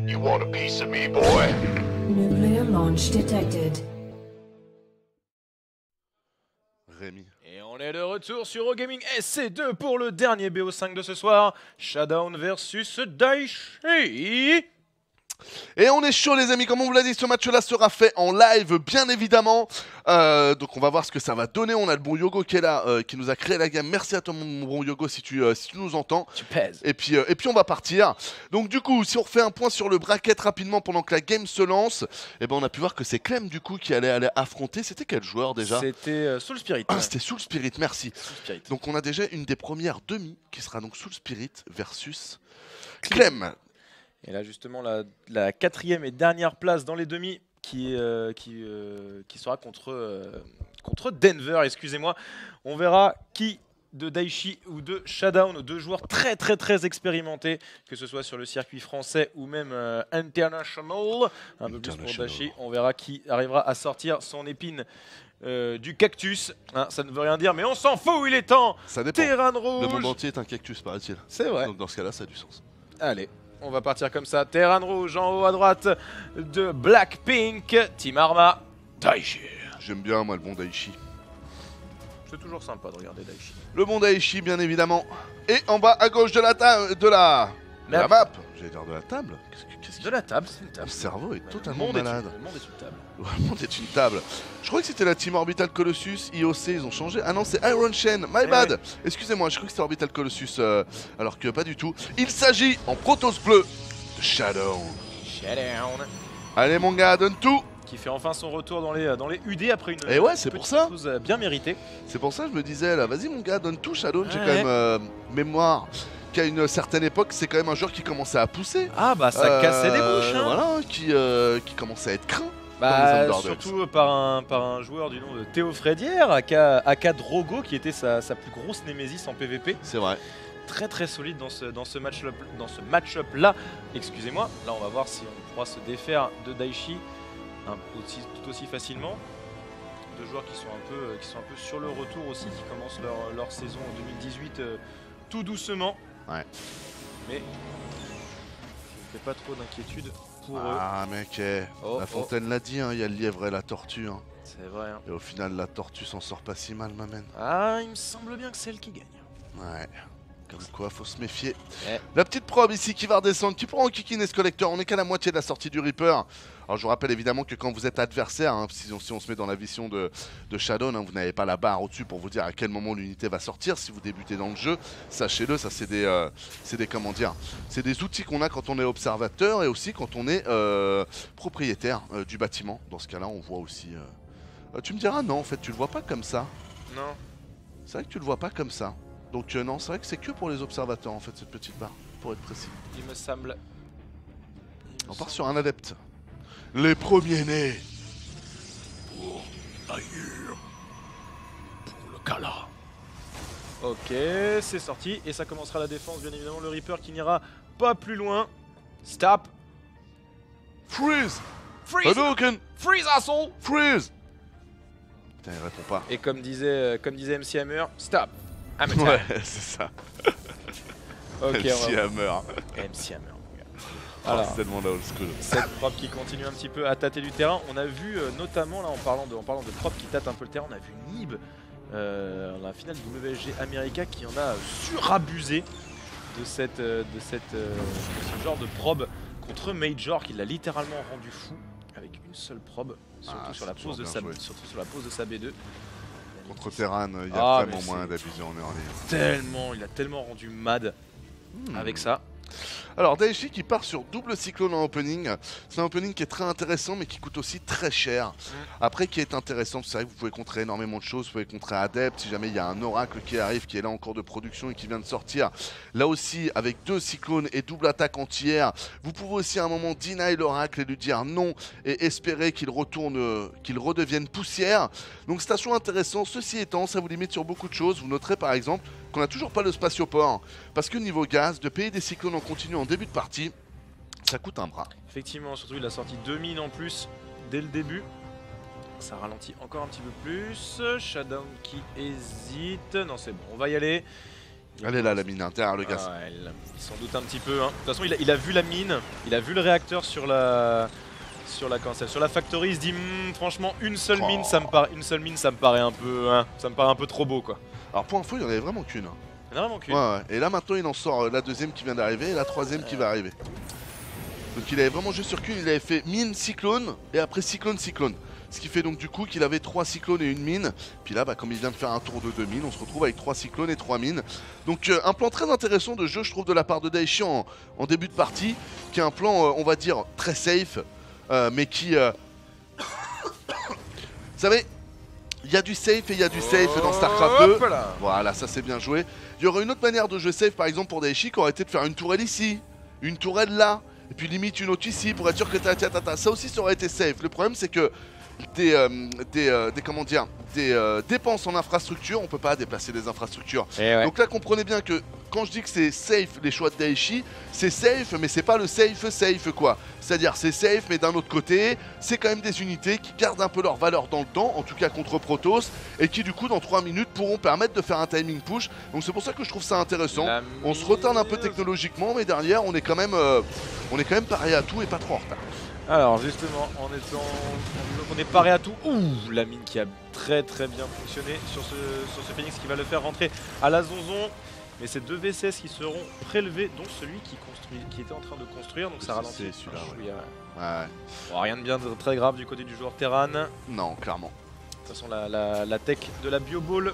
You want a piece of me, boy? Nuclear launch detected. Rémi. Et on est de retour sur Eurogaming SC2 pour le dernier BO5 de ce soir. Showdown versus Daichi. Et on est chaud les amis, comme on vous l'a dit, ce match-là sera fait en live, bien évidemment. Donc on va voir ce que ça va donner. On a le bon Yogo qui est là, qui nous a créé la game. Merci à toi mon bon Yogo si tu nous entends. Tu pèses. Et puis on va partir. Donc du coup, si on refait un point sur le bracket rapidement pendant que la game se lance, eh ben, on a pu voir que c'est Clem du coup qui allait aller affronter. C'était quel joueur déjà? C'était Soul Spirit. Ah, c'était Soul Spirit, merci. Soul Spirit. Donc on a déjà une des premières demi qui sera donc Soul Spirit versus Clem. Et là justement la quatrième et dernière place dans les demi qui sera contre Denver, excusez-moi. On verra qui de Daichi ou de Showdown, deux joueurs très expérimentés, que ce soit sur le circuit français ou même international. Un peu plus pour Daichi, on verra qui arrivera à sortir son épine du cactus. Hein, ça ne veut rien dire, mais on s'en fout, il est temps. Ça dépend. Terran rouge. Le monde entier est un cactus, paraît-il. C'est vrai. Donc dans ce cas-là, ça a du sens. Allez, on va partir comme ça. Terran rouge en haut à droite de Blackpink. Team Arma, Daichi. J'aime bien moi le bon Daichi. C'est toujours sympa de regarder Daichi. Le bon Daichi, bien évidemment. Et en bas à gauche de la map. J'allais dire de la table. Qu'est-ce De la table, c'est une Mon table. cerveau est Le totalement monde malade. le monde est une table. Le monde est une table. Je crois que c'était la team Orbital Colossus, IOC, ils ont changé. Ah non, c'est Iron Chain, my bad. ouais. Excusez-moi, je crois que c'était Orbital Colossus, alors que pas du tout. Il s'agit en Protoss bleu de Shadow. Shutdown. Allez mon gars, donne tout. Qui fait enfin son retour dans les UD après une Et ouais, c'est pour petite ça. pause bien méritée. C'est pour ça que je me disais, là, vas-y mon gars, donne tout. Shadow, j'ai Ouais. quand même mémoire qu'à une certaine époque, c'est quand même un joueur qui commençait à pousser. Ah bah ça cassait des bouches. Hein. Voilà, qui commençait à être craint. Bah, dans les Underdogs. surtout par un joueur du nom de Théo Frédière, aka Drogo, qui était sa plus grosse némésis en PvP. C'est vrai. Très solide dans ce match-up là. Excusez-moi. Là, on va voir si on pourra se défaire de Daichi tout aussi facilement. Deux joueurs qui sont un peu sur le retour aussi, qui commencent leur saison en 2018 tout doucement. Ouais. Mais je ne fais pas trop d'inquiétude pour eux. Ah mec, Oh, La Fontaine l'a dit, hein, il y a le lièvre et la tortue. Hein. C'est vrai. Hein. Et au final, la tortue s'en sort pas si mal, ma man. Ah, il me semble bien que c'est elle qui gagne. Ouais. Comme quoi, faut se méfier. Ouais. La petite probe ici qui va redescendre, qui prend en kikine ce collecteur. On est qu'à la moitié de la sortie du Reaper. Alors je vous rappelle évidemment que quand vous êtes adversaire, hein, si on se met dans la vision de Shadow, hein, vous n'avez pas la barre au-dessus pour vous dire à quel moment l'unité va sortir. Si vous débutez dans le jeu, sachez-le, ça c'est des comment dire, c'est des outils qu'on a quand on est observateur et aussi quand on est propriétaire du bâtiment. Dans ce cas-là, on voit aussi. Tu me diras non, en fait, tu le vois pas comme ça. Non. C'est vrai que tu le vois pas comme ça. Donc non, c'est vrai que c'est que pour les observateurs en fait cette petite barre, pour être précis. Il me semble. On part sur un adepte. Les premiers nés. Pour ailleurs. Pour le Kala. Ok, c'est sorti et ça commencera la défense, bien évidemment. Le Reaper qui n'ira pas plus loin. Stop. Freeze. Freeze. Hadouken. Freeze, asshole. Freeze. Putain, il répond pas. Et comme disait MC Hammer, stop. Hammer. Ouais, c'est ça. Ok, MC Hammer. MC Hammer. Ah, Alors, c'est tellement la old school. cette prop qui continue un petit peu à tâter du terrain. On a vu notamment là en parlant de prop qui tâte un peu le terrain, on a vu Nib la finale du WSG America qui en a surabusé de ce genre de probe contre Major qui l'a littéralement rendu fou avec une seule probe, surtout sur la pose de sa B2. Contre Terran, il y a Ah, vraiment mais moyen c'est- d'abuser en early. Il a tellement rendu mad avec ça. Alors Daichi qui part sur double cyclone en opening, c'est un opening qui est très intéressant mais qui coûte aussi très cher. Après qui est intéressant, c'est vrai que vous pouvez contrer énormément de choses, vous pouvez contrer Adept si jamais il y a un oracle qui arrive, qui est là en cours de production et qui vient de sortir. Là aussi avec deux cyclones et double attaque entière, vous pouvez aussi à un moment deny l'oracle et lui dire non et espérer qu'il retourne, qu'il redevienne poussière. Donc station intéressant, ceci étant ça vous limite sur beaucoup de choses, vous noterez par exemple qu'on n'a toujours pas le spatioport parce que niveau gaz, de payer des cyclones en continu en début de partie, ça coûte un bras. Effectivement, surtout il a sorti 2 mines en plus dès le début. Ça ralentit encore un petit peu plus. Showdown qui hésite. Non, c'est bon, on va y aller. Elle est là la mine, derrière le gaz. Ah ouais, il s'en doute un petit peu. Hein. De toute façon, il a vu la mine, il a vu le réacteur sur la factory. Il se dit franchement une seule mine, ça me paraît un peu, hein, ça me paraît un peu trop beau quoi. Alors pour info, il n'y en avait vraiment qu'une. Il y en a vraiment qu'une. Ouais. Et là maintenant, il en sort la deuxième qui vient d'arriver et la troisième qui va arriver. Donc il avait vraiment juste sur qu'une, il avait fait mine, cyclone et après cyclone, cyclone. Ce qui fait donc du coup qu'il avait 3 cyclones et une mine. Puis là, comme il vient de faire un tour de 2 mines, on se retrouve avec 3 cyclones et 3 mines. Donc un plan très intéressant de jeu, je trouve, de la part de Daichi en début de partie. Qui est un plan, on va dire, très safe. Mais qui... Vous savez, il y a du safe et il y a du safe dans StarCraft 2. Voilà, ça c'est bien joué. Il y aurait une autre manière de jouer safe, par exemple, pour Daichi, qui aurait été de faire une tourelle ici, une tourelle là. Et puis limite une autre ici pour être sûr que ça aussi ça aurait été safe. Le problème c'est que des dépenses en infrastructure, on peut pas déplacer des infrastructures. Ouais. Donc là comprenez bien que quand je dis que c'est safe les choix de Daichi, c'est safe mais c'est pas le safe quoi. C'est-à-dire c'est safe mais d'un autre côté, c'est quand même des unités qui gardent un peu leur valeur dans le temps, en tout cas contre Protoss, et qui du coup dans 3 minutes pourront permettre de faire un timing push. Donc c'est pour ça que je trouve ça intéressant. On se retarde un peu technologiquement mais derrière on est quand même paré à tout et pas trop en retard. Alors justement, on est paré à tout. Ouh, la mine qui a très bien fonctionné sur ce Phoenix qui va le faire rentrer à la zonzon. Mais c'est 2 VCS qui seront prélevés, dont celui qui était en train de construire. Donc ça ralentit. C'est celui-là, ouais. Bon, rien de bien très grave du côté du joueur Terran. Non, clairement. De toute façon, la tech de la Bioball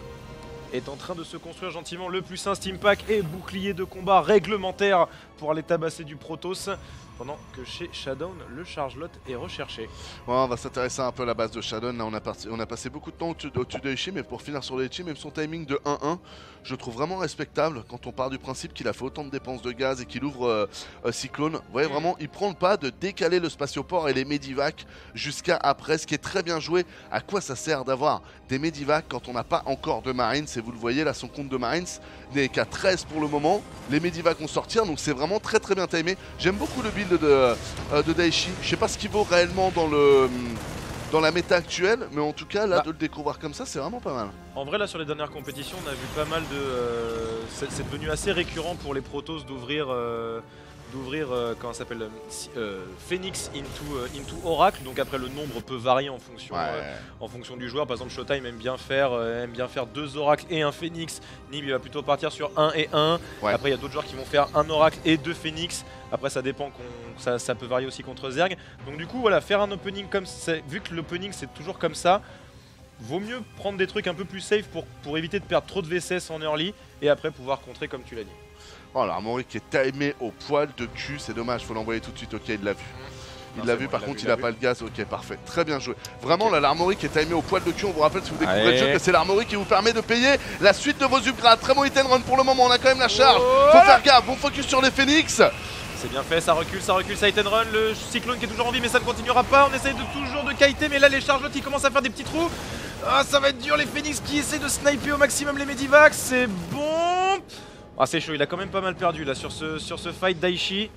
est en train de se construire gentiment. Le plus 1 Steam Pack et bouclier de combat réglementaire pour aller tabasser du Protoss. Pendant que chez Showdown, le charge-lot est recherché. Ouais, on va s'intéresser un peu à la base de Showdown. Là, on a passé beaucoup de temps au-dessus de Ichi, mais pour finir sur le Ichi, même son timing de 1-1, je trouve vraiment respectable quand on part du principe qu'il a fait autant de dépenses de gaz et qu'il ouvre Cyclone. Vous voyez, vraiment, il prend le pas de décaler le spatioport et les Medivac jusqu'à après, ce qui est très bien joué. À quoi ça sert d'avoir des Medivac quand on n'a pas encore de Marines? Et vous le voyez, là, son compte de Marines n'est qu'à 13 pour le moment. Les Medivac vont sortir, donc c'est vraiment très bien timé. J'aime beaucoup le build de Daichi. Je sais pas ce qu'il vaut réellement dans la méta actuelle, mais en tout cas là de le découvrir comme ça c'est vraiment pas mal. En vrai là sur les dernières compétitions on a vu pas mal de... c'est devenu assez récurrent pour les Protoss d'ouvrir comment ça s'appelle Phoenix into Oracle. Donc après le nombre peut varier en fonction du joueur. Par exemple Showtime aime bien faire 2 Oracles et un Phoenix. Nib il va plutôt partir sur 1 et 1. Après il y a d'autres joueurs qui vont faire un Oracle et 2 Phoenix. Après ça dépend, ça peut varier aussi contre Zerg. Donc du coup voilà, faire un opening comme ça, vu que l'opening c'est toujours comme ça, vaut mieux prendre des trucs un peu plus safe pour éviter de perdre trop de VCS en early et après pouvoir contrer comme tu l'as dit. Oh l'Armory qui est timé au poil de cul, c'est dommage, faut l'envoyer tout de suite, ok il l'a vu. Il l'a vu, par contre il a pas le gaz, ok parfait, très bien joué. Vraiment là l'Armory qui est timé au poil de cul, on vous rappelle si vous découvrez le jeu que c'est l'Armory qui vous permet de payer la suite de vos upgrades. Très bon hit and run pour le moment, on a quand même la charge, faut faire gaffe, bon focus sur les Phoenix. C'est bien fait, ça recule, ça hit and run, le cyclone qui est toujours en vie mais ça ne continuera pas, on essaye toujours de kiter mais là les charges qui commencent à faire des petits trous. Ah ça va être dur, les Phoenix qui essaient de sniper au maximum les Medivac, c'est bon. Ah c'est chaud, il a quand même pas mal perdu là sur ce fight Daichi.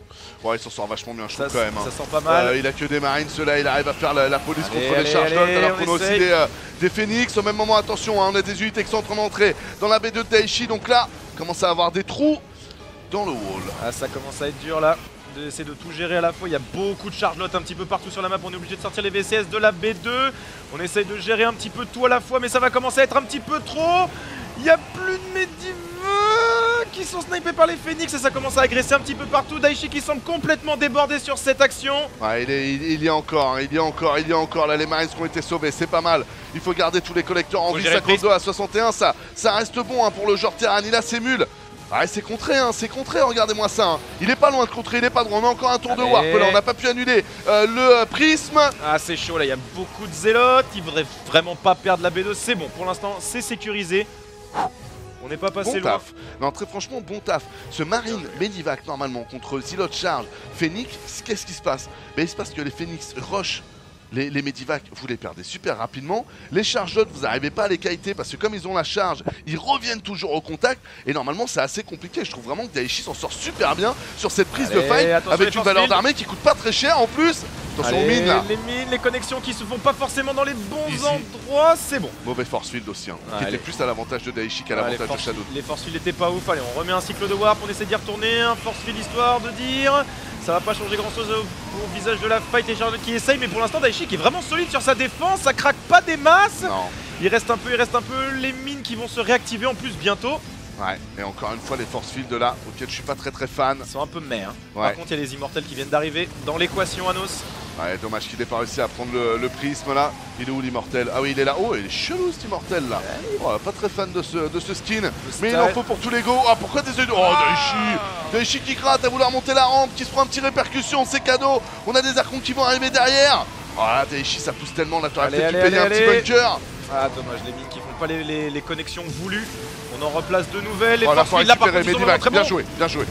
Ouais il s'en sort vachement bien, je trouve quand même. Ça sent pas mal. Il a que des Marines, ceux-là il arrive à faire la police contre les charge-lot alors qu'on a aussi des Phoenix. Au même moment attention, on a des unités qui sont en train d'entrer dans la B2 de Daichi. Donc là, on commence à avoir des trous dans le wall. Ah ça commence à être dur là, d'essayer de tout gérer à la fois. Il y a beaucoup de charge-lot un petit peu partout sur la map. On est obligé de sortir les VCS de la B2. On essaye de gérer un petit peu tout à la fois mais ça va commencer à être un petit peu trop. Il n'y a plus de Medivac qui sont snipés par les Phoenix et ça commence à agresser un petit peu partout. Daichi qui semble complètement débordé sur cette action. Ouais, il y a encore là les Marines qui ont été sauvés, c'est pas mal. Il faut garder tous les collecteurs en vie, ça cause 2 à 61, ça reste bon pour le joueur Terran, il a ses mules. Ah c'est contré, regardez-moi ça. Il est pas loin de contrer, il est pas droit. On a encore un tour de warp là, on n'a pas pu annuler le prisme. Ah c'est chaud là, il y a beaucoup de zélotes. Il faudrait vraiment pas perdre la B2, c'est bon. Pour l'instant c'est sécurisé. On n'est pas passé loin. Taf. Non, très franchement, bon taf. Ce Marine Medivac, normalement, contre Zilot Charge, Phoenix, qu'est-ce qui se passe? Il se passe que les Phoenix rush les Medivac, vous les perdez super rapidement. Les charge-lot, vous n'arrivez pas à les kiter parce que comme ils ont la charge, ils reviennent toujours au contact. Et normalement, c'est assez compliqué. Je trouve vraiment que Daichi s'en sort super bien sur cette prise de fight avec une valeur d'armée qui coûte pas très cher en plus. Attention aux mines là. Les mines, les connexions qui se font pas forcément dans les bons Ici. endroits, c'est bon. Mauvais force field aussi, hein, qui Allez. était plus à l'avantage de Daichi qu'à Les l'avantage de Shadow. force field n'étaient pas ouf. Allez, on remet un cycle de warp, on essaie d'y retourner. Un force field histoire de dire. Ça va pas changer grand chose au visage de la fight et Charlotte qui essaye, mais pour l'instant Daichi qui est vraiment solide sur sa défense, ça craque pas des masses. Non. Il reste un peu les mines qui vont se réactiver en plus bientôt. Ouais, et encore une fois, les force field là, auxquels je suis pas très fan. Ils sont un peu meh. Hein. Ouais. Par contre, il y a les immortels qui viennent d'arriver dans l'équation Anos. Ouais, dommage qu'il ait pas réussi à prendre le prisme là. Il est où l'immortel? Ah oui, il est là. Oh, il est chelou cet immortel là. Oh, pas très fan de ce skin. Mais il en faut pour tous les go. Ah, pourquoi des yeux? Oh, Daichi qui gratte à vouloir monter la rampe, qui se prend un petit répercussion, c'est cadeau. On a des archons qui vont arriver derrière. Ah, Daichi, ça pousse tellement là. T'aurais peut-être dû payer un petit bunker. Ah, dommage, les mines qui font pas les connexions voulues. On en replace de nouvelles. Les Oh, là, force faut field, là, par récupérer contre, ils sont vraiment Medivac. très Bien bons. joué, bien joué.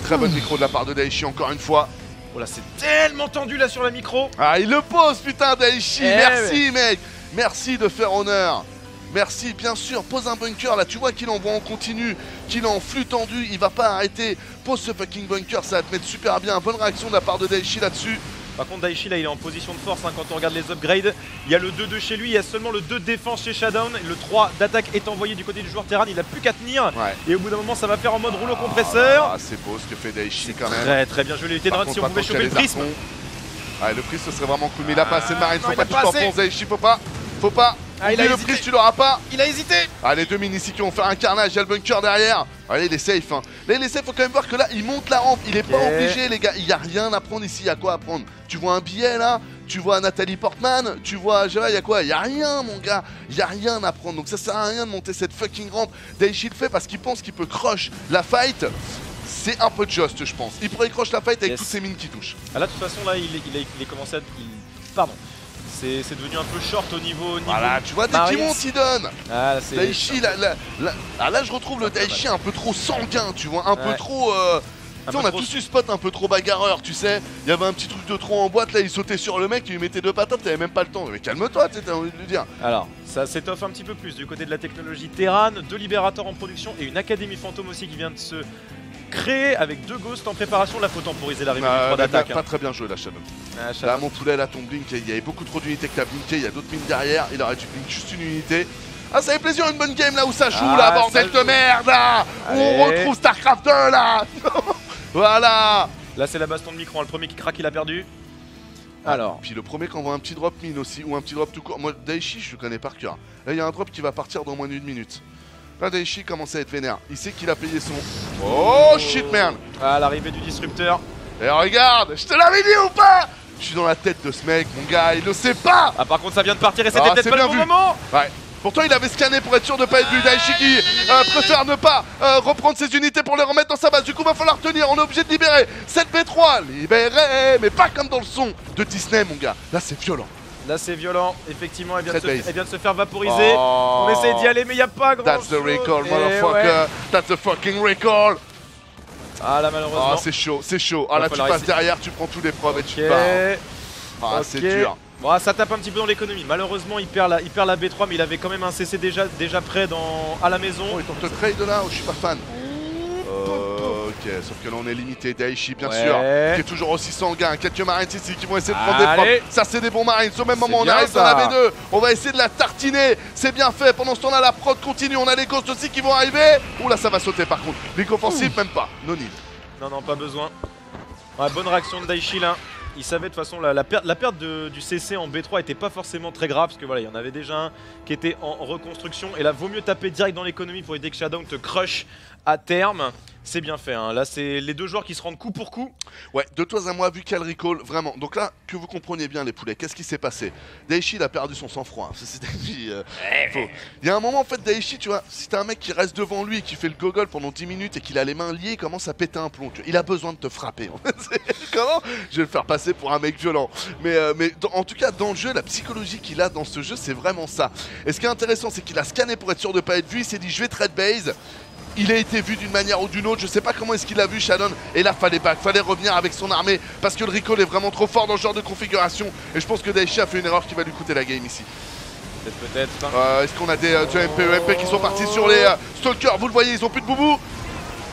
Très bonne micro de la part de Daichi encore une fois. Oh là, c'est tellement tendu là sur la micro. Ah, il le pose, putain, Daichi. Eh Merci, mec. Merci de faire honneur. Merci, bien sûr. Pose un bunker là. Tu vois qu'il envoie en continu, qu'il est en flux tendu. Il va pas arrêter. Pose ce fucking bunker. Ça va te mettre super bien. Bonne réaction de la part de Daichi là-dessus. Par contre, Daichi là, il est en position de force hein, quand on regarde les upgrades. Il y a le 2-2 chez lui, il y a seulement le 2 de défense chez Showdown. Le 3 d'attaque est envoyé du côté du joueur Terran. Il a plus qu'à tenir. Ouais. Et au bout d'un moment, ça va faire en mode rouleau compresseur. Ah, c'est beau ce que fait Daichi quand même. Très très bien joué. Il était Par dans contre, si on pouvait maintenant qu'il y choper a le les prisme. archons. Ouais, le prisme ce serait vraiment cool. Mais il a pas assez de marine. non, Faut il pas a que pas tu assez. t'enfonces, Daichi. Faut pas. Ah, il a Oublie le hésité. prisme, tu l'auras pas. Il a hésité. Ah, les deux mines ici qui vont faire un carnage, il y a le bunker derrière. Allez, il est safe. Hein. Là, il est safe, faut quand même voir que là, il monte la rampe. Il est pas Ok. obligé, les gars. Il y a rien à prendre ici. Il y a quoi à prendre? Tu vois un billet là? Tu vois Nathalie Portman? Tu vois, je sais pas, il y a quoi? Il y a rien, mon gars. Il y a rien à prendre. Donc ça sert à rien de monter cette fucking rampe. Daichi le fait parce qu'il pense qu'il peut crush la fight. C'est un peu juste, je pense. Il pourrait crush la fight avec Yes. toutes ces mines qui touchent. Ah là, de toute façon, là, il est commencé à. Pardon. C'est devenu un peu short au niveau. Voilà, tu vois, dès qu'il Marines. monte, il donne. Ah, là, c'est. Daichi, là, je retrouve le Daichi un peu trop sanguin, tu vois, un peu Ouais. trop. Tu sais, on a trop- tous eu spot un peu trop bagarreur, tu sais. Il y avait un petit truc de trop en boîte, là, il sautait sur le mec, il lui mettait deux patates, t'avais même pas le temps. Mais calme-toi, tu sais, t'as envie de lui dire. Alors, ça s'étoffe un petit peu plus du côté de la technologie Terran, 2 libérateurs en production et une académie fantôme aussi qui vient de se créer avec 2 ghosts en préparation. Là, faut temporiser l'arrivée du 3 d'attaque. Pas très bien joué, là, Shadow. Ah, Là, Shadow. mon poulet, là, ton blink, il y avait beaucoup trop d'unités que t'as blinké, il y a d'autres mines derrière, il aurait dû blink juste une unité. Ah, ça fait plaisir, une bonne game là où ça joue, Ah, là, bordel ça de joue. merde, là, où on Allez. retrouve StarCraft 2, là. Voilà. Là, c'est la baston de micro. Le premier qui craque, il a perdu. Alors, Puis le premier qui envoie un petit drop mine aussi, ou un petit drop tout court. Moi, Daichi, je le connais par cœur. Là, il y a un drop qui va partir dans moins d'une minute. Là, Daichi commence à être vénère. Il sait qu'il a payé son. Oh shit, merde! à l'arrivée du disrupteur. Et regarde, je te l'avais dit ou pas? Je suis dans la tête de ce mec, mon gars, il le sait pas! Ah, par contre, ça vient de partir et c'était Ah, peut-être c'est pas le bien bon vu. moment. Ouais. Pourtant, il avait scanné pour être sûr de ne pas être vu. Daichi qui préfère ne pas reprendre ses unités pour les remettre dans sa base. Du coup, va falloir tenir. On est obligé de libérer. 7B3, libéré, mais pas comme dans le son de Disney, mon gars. Là, c'est violent. Là, c'est violent. Effectivement, elle vient, Très base. elle vient de se faire vaporiser. Oh. On essaie d'y aller, mais il n'y a pas grand That's the chose. recall, Et motherfucker. ouais. That's the fucking recall. Ah, là, malheureusement. Ah, c'est chaud, c'est chaud. Ah, Va là, tu falloir passes essayer. derrière, tu prends tous les probes et tu Ok. pars. Ah, Ok. c'est dur. Bon, ah, ça tape un petit peu dans l'économie. Malheureusement, il perd la B3, mais il avait quand même un CC déjà prêt à la maison. Oh, il tente le trade là, oh, je suis pas fan. Ok, sauf que là on est limité. Daichi, bien Ouais. sûr, qui est toujours aussi sanguin. Quelques marines ici qui vont essayer de prendre des Allez. probes. Ça, c'est des bons marines. Au même moment, on bien, arrive ça. dans la B2. On va essayer de la tartiner. C'est bien fait. Pendant ce temps-là, la prod continue. On a les ghosts aussi qui vont arriver. Ouh là, ça va sauter par contre. Ligue offensive, même pas. No need. Non, pas besoin. Ouais, bonne réaction de Daichi là. Il savait de toute façon la perte du CC en B3 était pas forcément très grave parce que voilà, il y en avait déjà un qui était en reconstruction et là vaut mieux taper direct dans l'économie pour éviter que Showdown te crush à terme. C'est bien fait, hein. Là c'est les deux joueurs qui se rendent coup pour coup. Ouais, de toi à moi, vu qu'elle recall, vraiment. Donc là, que vous compreniez bien les poulets, qu'est-ce qui s'est passé? Daichi, il a perdu son sang-froid. Il y a un moment, en fait, Daichi, tu vois, si t'as un mec qui reste devant lui et qui fait le gogol pendant 10 minutes et qu'il a les mains liées, il commence à péter un plomb. Tu vois. Il a besoin de te frapper. En fait. Comment? Je vais le faire passer pour un mec violent. Mais en tout cas, dans le jeu, la psychologie qu'il a dans ce jeu, c'est vraiment ça. Et ce qui est intéressant, c'est qu'il a scanné pour être sûr de pas être vu. Il s'est dit, je vais trade base. Il a été vu d'une manière ou d'une autre, je sais pas comment est-ce qu'il a vu Shadow, et là fallait revenir avec son armée, parce que le recall est vraiment trop fort dans ce genre de configuration, et je pense que Daichi a fait une erreur qui va lui coûter la game ici. Peut-être. Est-ce qu'on a des MP qui sont partis sur les Stalkers? Vous le voyez, ils ont plus de boubou.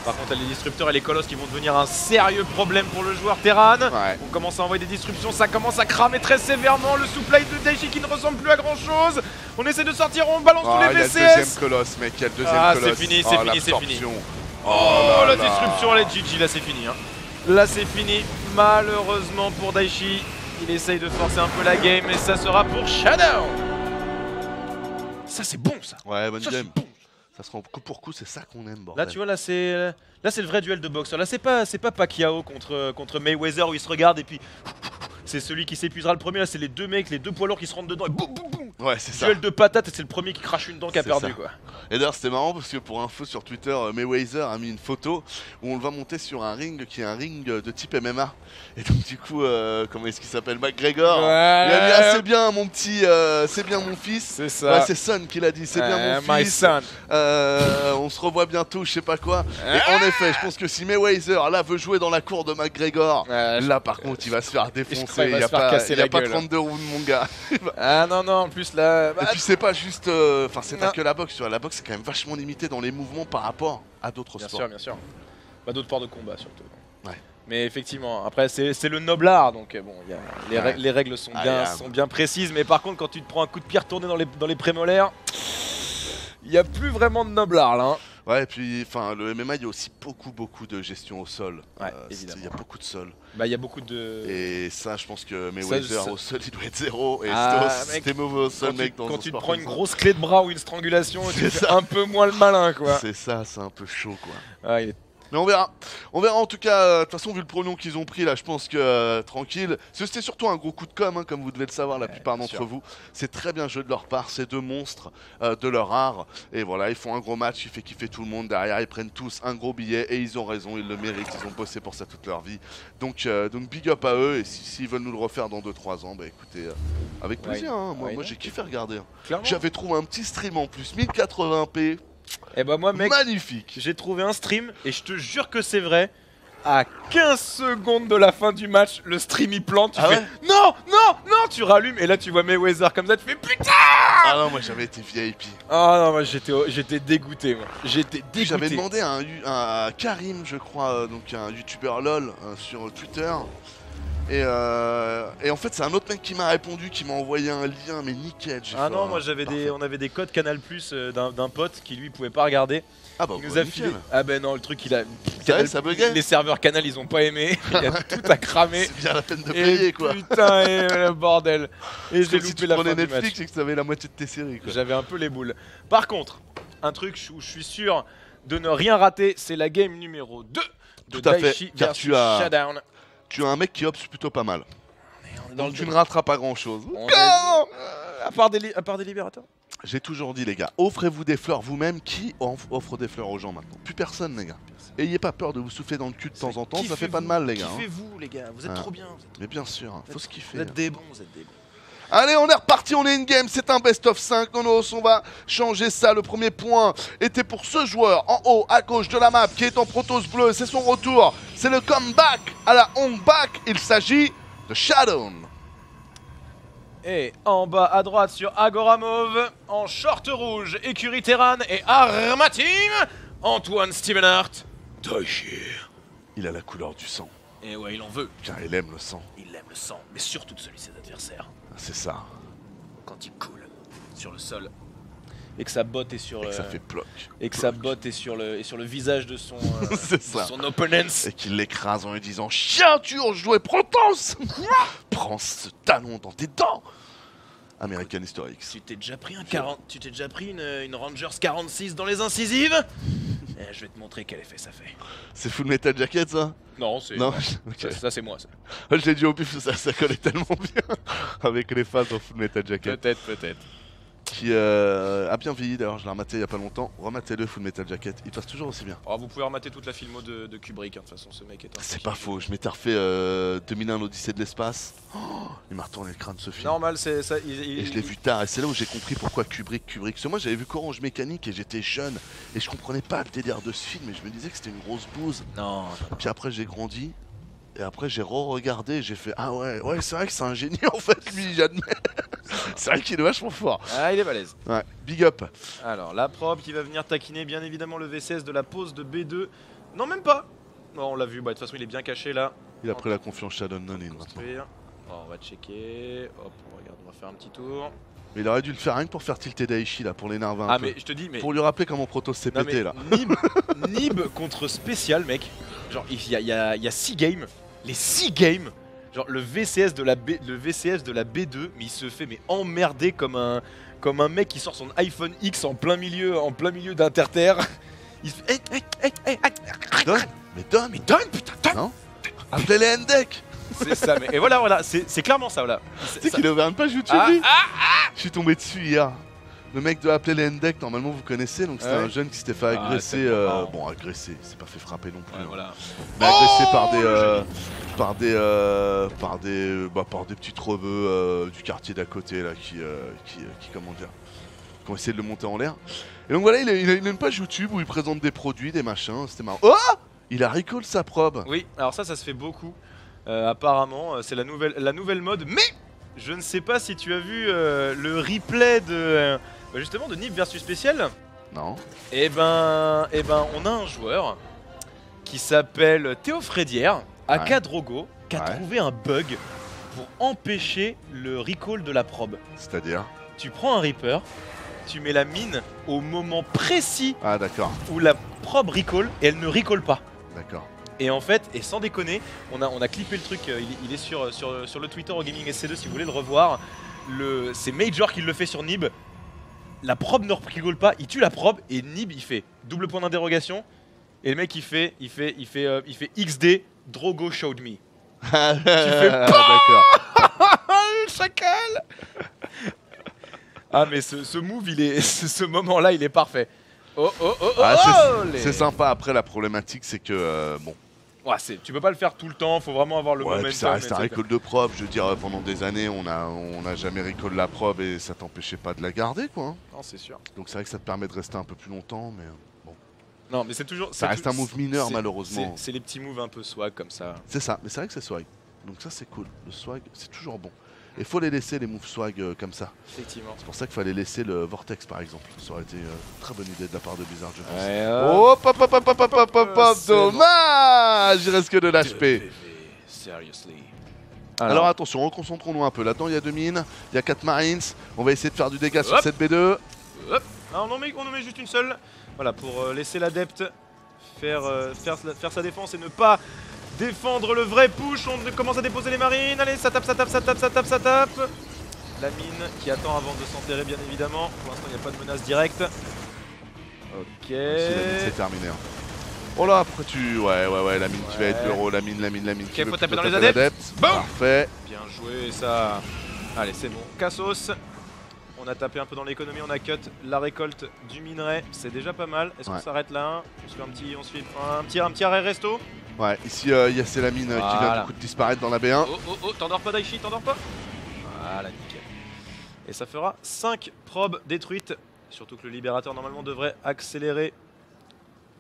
Par contre, les disrupteurs et les colosses qui vont devenir un sérieux problème pour le joueur Terran. Ouais. On commence à envoyer des disruptions, ça commence à cramer très sévèrement. Le supply de Daichi qui ne ressemble plus à grand chose. On essaie de sortir, on balance tous les Il y a le VCS. deuxième colosse, mec, il y a le deuxième Ah, colosse. c'est fini, c'est fini, c'est l'absorption. fini. Oh, La là là. disruption, allez GG, là c'est fini. Hein. Là c'est fini, malheureusement pour Daichi. Il essaye de forcer un peu la game et ça sera pour Shadow. Ça c'est bon ça. Ouais, bonne Ça, game. c'est bon. Ça se rend coup pour coup, c'est ça qu'on aime, bordel. Là tu vois, là c'est le vrai duel de boxeur. Là c'est pas Pacquiao contre Mayweather où ils se regardent et puis c'est celui qui s'épuisera le premier. Là c'est les deux mecs, les deux poids lourds qui se rentrent dedans et boum boum boum. Ouais, c'est ça. Duel de patates et c'est le premier qui crache une dent qui a C'est perdu ça. quoi. Et d'ailleurs, c'était marrant parce que pour info sur Twitter, Mayweather a mis une photo où on le voit monter sur un ring qui est un ring de type MMA. Et donc, du coup, comment est-ce qu'il s'appelle, McGregor. Il a dit, ah, c'est bien, mon petit, c'est bien mon fils. C'est ça. Ouais, c'est Son qui l'a dit, c'est bien mon My fils. son. On se revoit bientôt, je sais pas quoi. Et en effet, je pense que si Mayweather là veut jouer dans la cour de McGregor, là par contre, il va se faire crois défoncer. qu'il va Il y se a faire pas, casser il y a la pas gueule. 32 rounds, mon gars. Ah non non, en plus là. Et puis c'est pas juste, enfin c'est pas Non. que la boxe, tu vois. La boxe c'est quand même vachement limité dans les mouvements par rapport à d'autres Bien sports. sûr, bien sûr. Pas d'autres sports de combat surtout. Ouais. Mais effectivement, après c'est le noble art, donc bon, il y a Ouais. les règles sont Ah, bien, yeah. sont bien précises, mais par contre quand tu te prends un coup de pied retourné dans les prémolaires, il n'y a plus vraiment de noble art là. Hein. Ouais, et puis enfin le MMA il y a aussi beaucoup de gestion au sol. Ouais, Il évidemment. y a beaucoup de sol. Bah il y a beaucoup de... Et ça, je pense que Mayweather ça- au sol il doit être 0. Et Ah, si mec, t'es mauvais au sol, Quand, mec, tu, dans quand un tu te sport prends comme une ça. grosse clé de bras ou une strangulation, tu C'est fais ça. un peu moins le malin quoi. C'est ça, c'est un peu chaud quoi. Ah, il est... Mais on verra. On verra en tout cas. De toute façon, vu le pronom qu'ils ont pris là, je pense que tranquille. C'était surtout un gros coup de com', hein, comme vous devez le savoir, la plupart bien d'entre sûr. vous. C'est très bien joué de leur part. Ces deux monstres de leur art. Et voilà, ils font un gros match. Il fait kiffer tout le monde derrière. Ils prennent tous un gros billet et ils ont raison. Ils le méritent. Ils ont bossé pour ça toute leur vie. Donc big up à eux. Et s'ils veulent nous le refaire dans 2-3 ans, bah écoutez, avec plaisir. Hein. Moi, non, j'ai kiffé regarder. Hein. Clairement. J'avais trouvé un petit stream en plus, 1080p. Et bah moi mec, Magnifique. j'ai trouvé un stream et je te jure que c'est vrai. À 15 secondes de la fin du match, le stream il plante, tu Ah fais ouais non, non, non, tu rallumes et là tu vois Mayweather comme ça, tu fais putain. Ah non, moi j'avais été VIP. Ah non, moi j'étais dégoûté, moi. J'étais dégoûté. J'avais demandé à Karim, je crois, donc un youtubeur LOL sur Twitter. Et en fait, c'est un autre mec qui m'a répondu, qui m'a envoyé un lien, mais nickel. J'ai Ah fait, non, moi j'avais parfait. on avait des codes Canal Plus d'un pote qui lui pouvait pas regarder. Ah bah, Il nous bah, a nickel. filé. Ah ben non, le truc il a. vrai, ça buguait Les serveurs Canal ils ont pas aimé. Il y a tout à cramer. C'est bien la peine de Et payer, quoi. putain, et le bordel. Et C'est j'ai comme si loupé tu la fin prenais du match. Netflix et que tu avais la moitié de tes séries, quoi. J'avais un peu les boules. Par contre, un truc où je suis sûr de ne rien rater, c'est la game numéro 2 de Tout à fait, Daichi car versus tu as- Showdown. Tu as un mec qui opte plutôt pas mal. Dans Donc le tu ne rateras pas grand-chose. On a- à part des libérateurs. J'ai toujours dit, les gars, offrez-vous des fleurs vous-même. Qui offre des fleurs aux gens maintenant? Plus personne, les gars. Ayez pas peur de vous souffler dans le cul de temps en temps, ça fait pas de mal, les gars. hein. Kiffez-vous, les gars. Vous êtes Ah. trop bien. Vous êtes, Mais bien sûr, hein, faut se kiffer. vous êtes des bons, vous êtes des bons. Allez, on est reparti, on est in-game, c'est un best of 5, Nonos, on va changer ça. Le premier point était pour ce joueur en haut à gauche de la map qui est en Protoss bleu, c'est son retour, c'est le comeback à la home back, il s'agit de Shadow. Et en bas à droite sur Agora Mauve, en short rouge, écurie Terran et Arma Team, Antoine Stevenhart. Il a la couleur du sang, Et ouais, il en veut. car il aime le sang, Il aime le sang, mais surtout de celui de ses adversaires. c'est ça, Quand il coule sur le sol. Et que sa botte est sur et le... que ça fait ploc. Et que sa botte est sur le visage de son, C'est ça. de son opponent. Et qu'il l'écrase en lui disant « Chien, tu oses jouer Protoss !» Prends ce talon dans tes dents. American History X. Tu t'es déjà pris tu t'es déjà pris une Rangers 46 dans les incisives. Je vais te montrer quel effet ça fait. C'est Full Metal Jacket, ça? Non, c'est... Non, Ça, ok. ça, c'est moi, ça. Je l'ai dit au pif, ça collait tellement bien avec les fans dans Full Metal Jacket. Peut-être. Qui a bien vieilli d'ailleurs, je l'ai rematé il y a pas longtemps. Rematez-le, Full Metal Jacket, il passe toujours aussi bien. Oh, vous pouvez remater toute la filmo de Kubrick, hein. De toute façon, ce mec est un... C'est pas faux, je m'étais refait 2001 l'Odyssée de l'espace. Oh, il m'a retourné le crâne ce film. Normal, c'est ça. Et je l'ai vu tard, et c'est là où j'ai compris pourquoi Kubrick. Parce que moi j'avais vu Orange Mécanique et j'étais jeune, et je comprenais pas le délire de ce film, et je me disais que c'était une grosse bouse. Non. Puis après j'ai grandi, et après j'ai re-regardé, et j'ai fait ah ouais, c'est vrai que c'est un génie en fait, lui, j'admets. C'est vrai qu'il est vachement fort. Ah, il est balèze. Ouais, big up. Alors, la probe qui va venir taquiner bien évidemment le VCS de la pause de B2 Non, même pas. Non, on l'a vu, bah, de toute façon il est bien caché là. Il a pris la confiance Shadow Nonin maintenant. Construire. Bon, on va checker. Hop, regarde, on va faire un petit tour. Mais il aurait dû le faire rien que pour faire tilter Daichi là, pour l'énerver un Ah peu. mais je te dis, mais... Pour lui rappeler comment Protoss s'est Non, pété mais là. Nib contre Spécial, mec. Genre, il y a 6 games. Les 6 games. Genre, le VCS de la B2, mais il se fait emmerder comme un mec qui sort son iPhone X en plein milieu d'Interterre. Il se fait... Donne. Mais donne. Mais donne, putain, donne. Non. Appelez les Hendek. C'est ça, mais... Et voilà, c'est clairement ça, voilà. Tu sais qu'il a ouvert une page YouTube lui. Je suis tombé dessus hier. Le mec de Appeler les Hendek, normalement vous connaissez, donc c'était Ouais. un jeune qui s'était fait agresser. c'est marrant. Bon, agressé, il s'est pas fait frapper non plus. Ouais, hein. voilà. Mais agressé par des petits treveux du quartier d'à côté là qui comment dire, qui ont essayé de le monter en l'air. Et donc voilà, il a une page YouTube où il présente des produits, des machins, c'était marrant. Oh, il a recall sa probe. Oui, alors ça se fait beaucoup. Apparemment, c'est la nouvelle mode, mais je ne sais pas si tu as vu le replay de justement de Nib versus Spécial. Non. Et ben, on a un joueur qui s'appelle Théo Frédière, aka Ouais. Drogo, qui a Ouais. trouvé un bug pour empêcher le recall de la probe. C'est-à-dire. Tu prends un Reaper, tu mets la mine au moment précis Ah d'accord, où la probe recall et elle ne recall pas. d'accord. Et en fait, et sans déconner, on a clippé le truc, il est sur le Twitter au Gaming SC2 si vous voulez le revoir. C'est Major qui le fait sur Nib. La probe ne rigole pas, il tue la probe et Nib il fait double point d'interrogation. Et le mec il fait XD, Drogo showed me. Ah, fais d'accord. Le chacal. Ah mais ce move, ce moment-là il est parfait. Oh oh oh oh, Ah, oh, c'est sympa. Après la problématique c'est que bon. Ouais, tu peux pas le faire tout le temps, faut vraiment avoir le Ouais, momentum. puis ça reste un etc. recall de probe. Je veux dire, pendant des années, on a jamais recall la probe et ça t'empêchait pas de la garder, quoi. hein. Non, c'est sûr. Donc c'est vrai que ça te permet de rester un peu plus longtemps, mais bon. Non, mais c'est toujours. Ça reste un move mineur, c'est- malheureusement. C'est les petits moves un peu swag comme ça. C'est ça, mais c'est vrai que c'est swag. Donc ça, c'est cool. Le swag, c'est toujours bon. Et faut les laisser, les moves swag comme ça. Effectivement. C'est pour ça qu'il fallait laisser le Vortex, par exemple. Ça aurait été une très bonne idée de la part de Blizzard, je pense. Ouais, Hop, hop, hop, hop, hop, hop, hop, hop, c'est bon. dommage. Il reste que de l'HP. Seriously. Alors attention, reconcentrons-nous un peu. Là-dedans, il y a 2 mines, il y a 4 Marines. On va essayer de faire du dégât sur Hop. cette B2. Hop. Non, on en met juste une seule. Voilà, pour laisser l'adepte faire sa défense et ne pas défendre le vrai push. On commence à déposer les marines. Allez, ça tape. La mine qui attend avant de s'enterrer, bien évidemment. Pour l'instant, il n'y a pas de menace directe. Ok. Si la mine, c'est terminé. hein. Oh là, pourquoi tu... Ouais, la mine qui va être l'euro, la mine qui faut veut taper plutôt dans les adeptes. Boum. Parfait. Bien joué ça. Allez c'est bon. Cassos. On a tapé un peu dans l'économie, on a cut la récolte du minerai. C'est déjà pas mal. Est-ce qu'on Ouais. s'arrête là? On se fait un petit arrêt resto. Ouais, ici, il y a c'est la mine qui vient Voilà. du coup de disparaître dans la B1. Oh, t'endors pas Daichi, t'endors pas? Voilà, nickel. Et ça fera 5 probes détruites. Surtout que le libérateur normalement devrait accélérer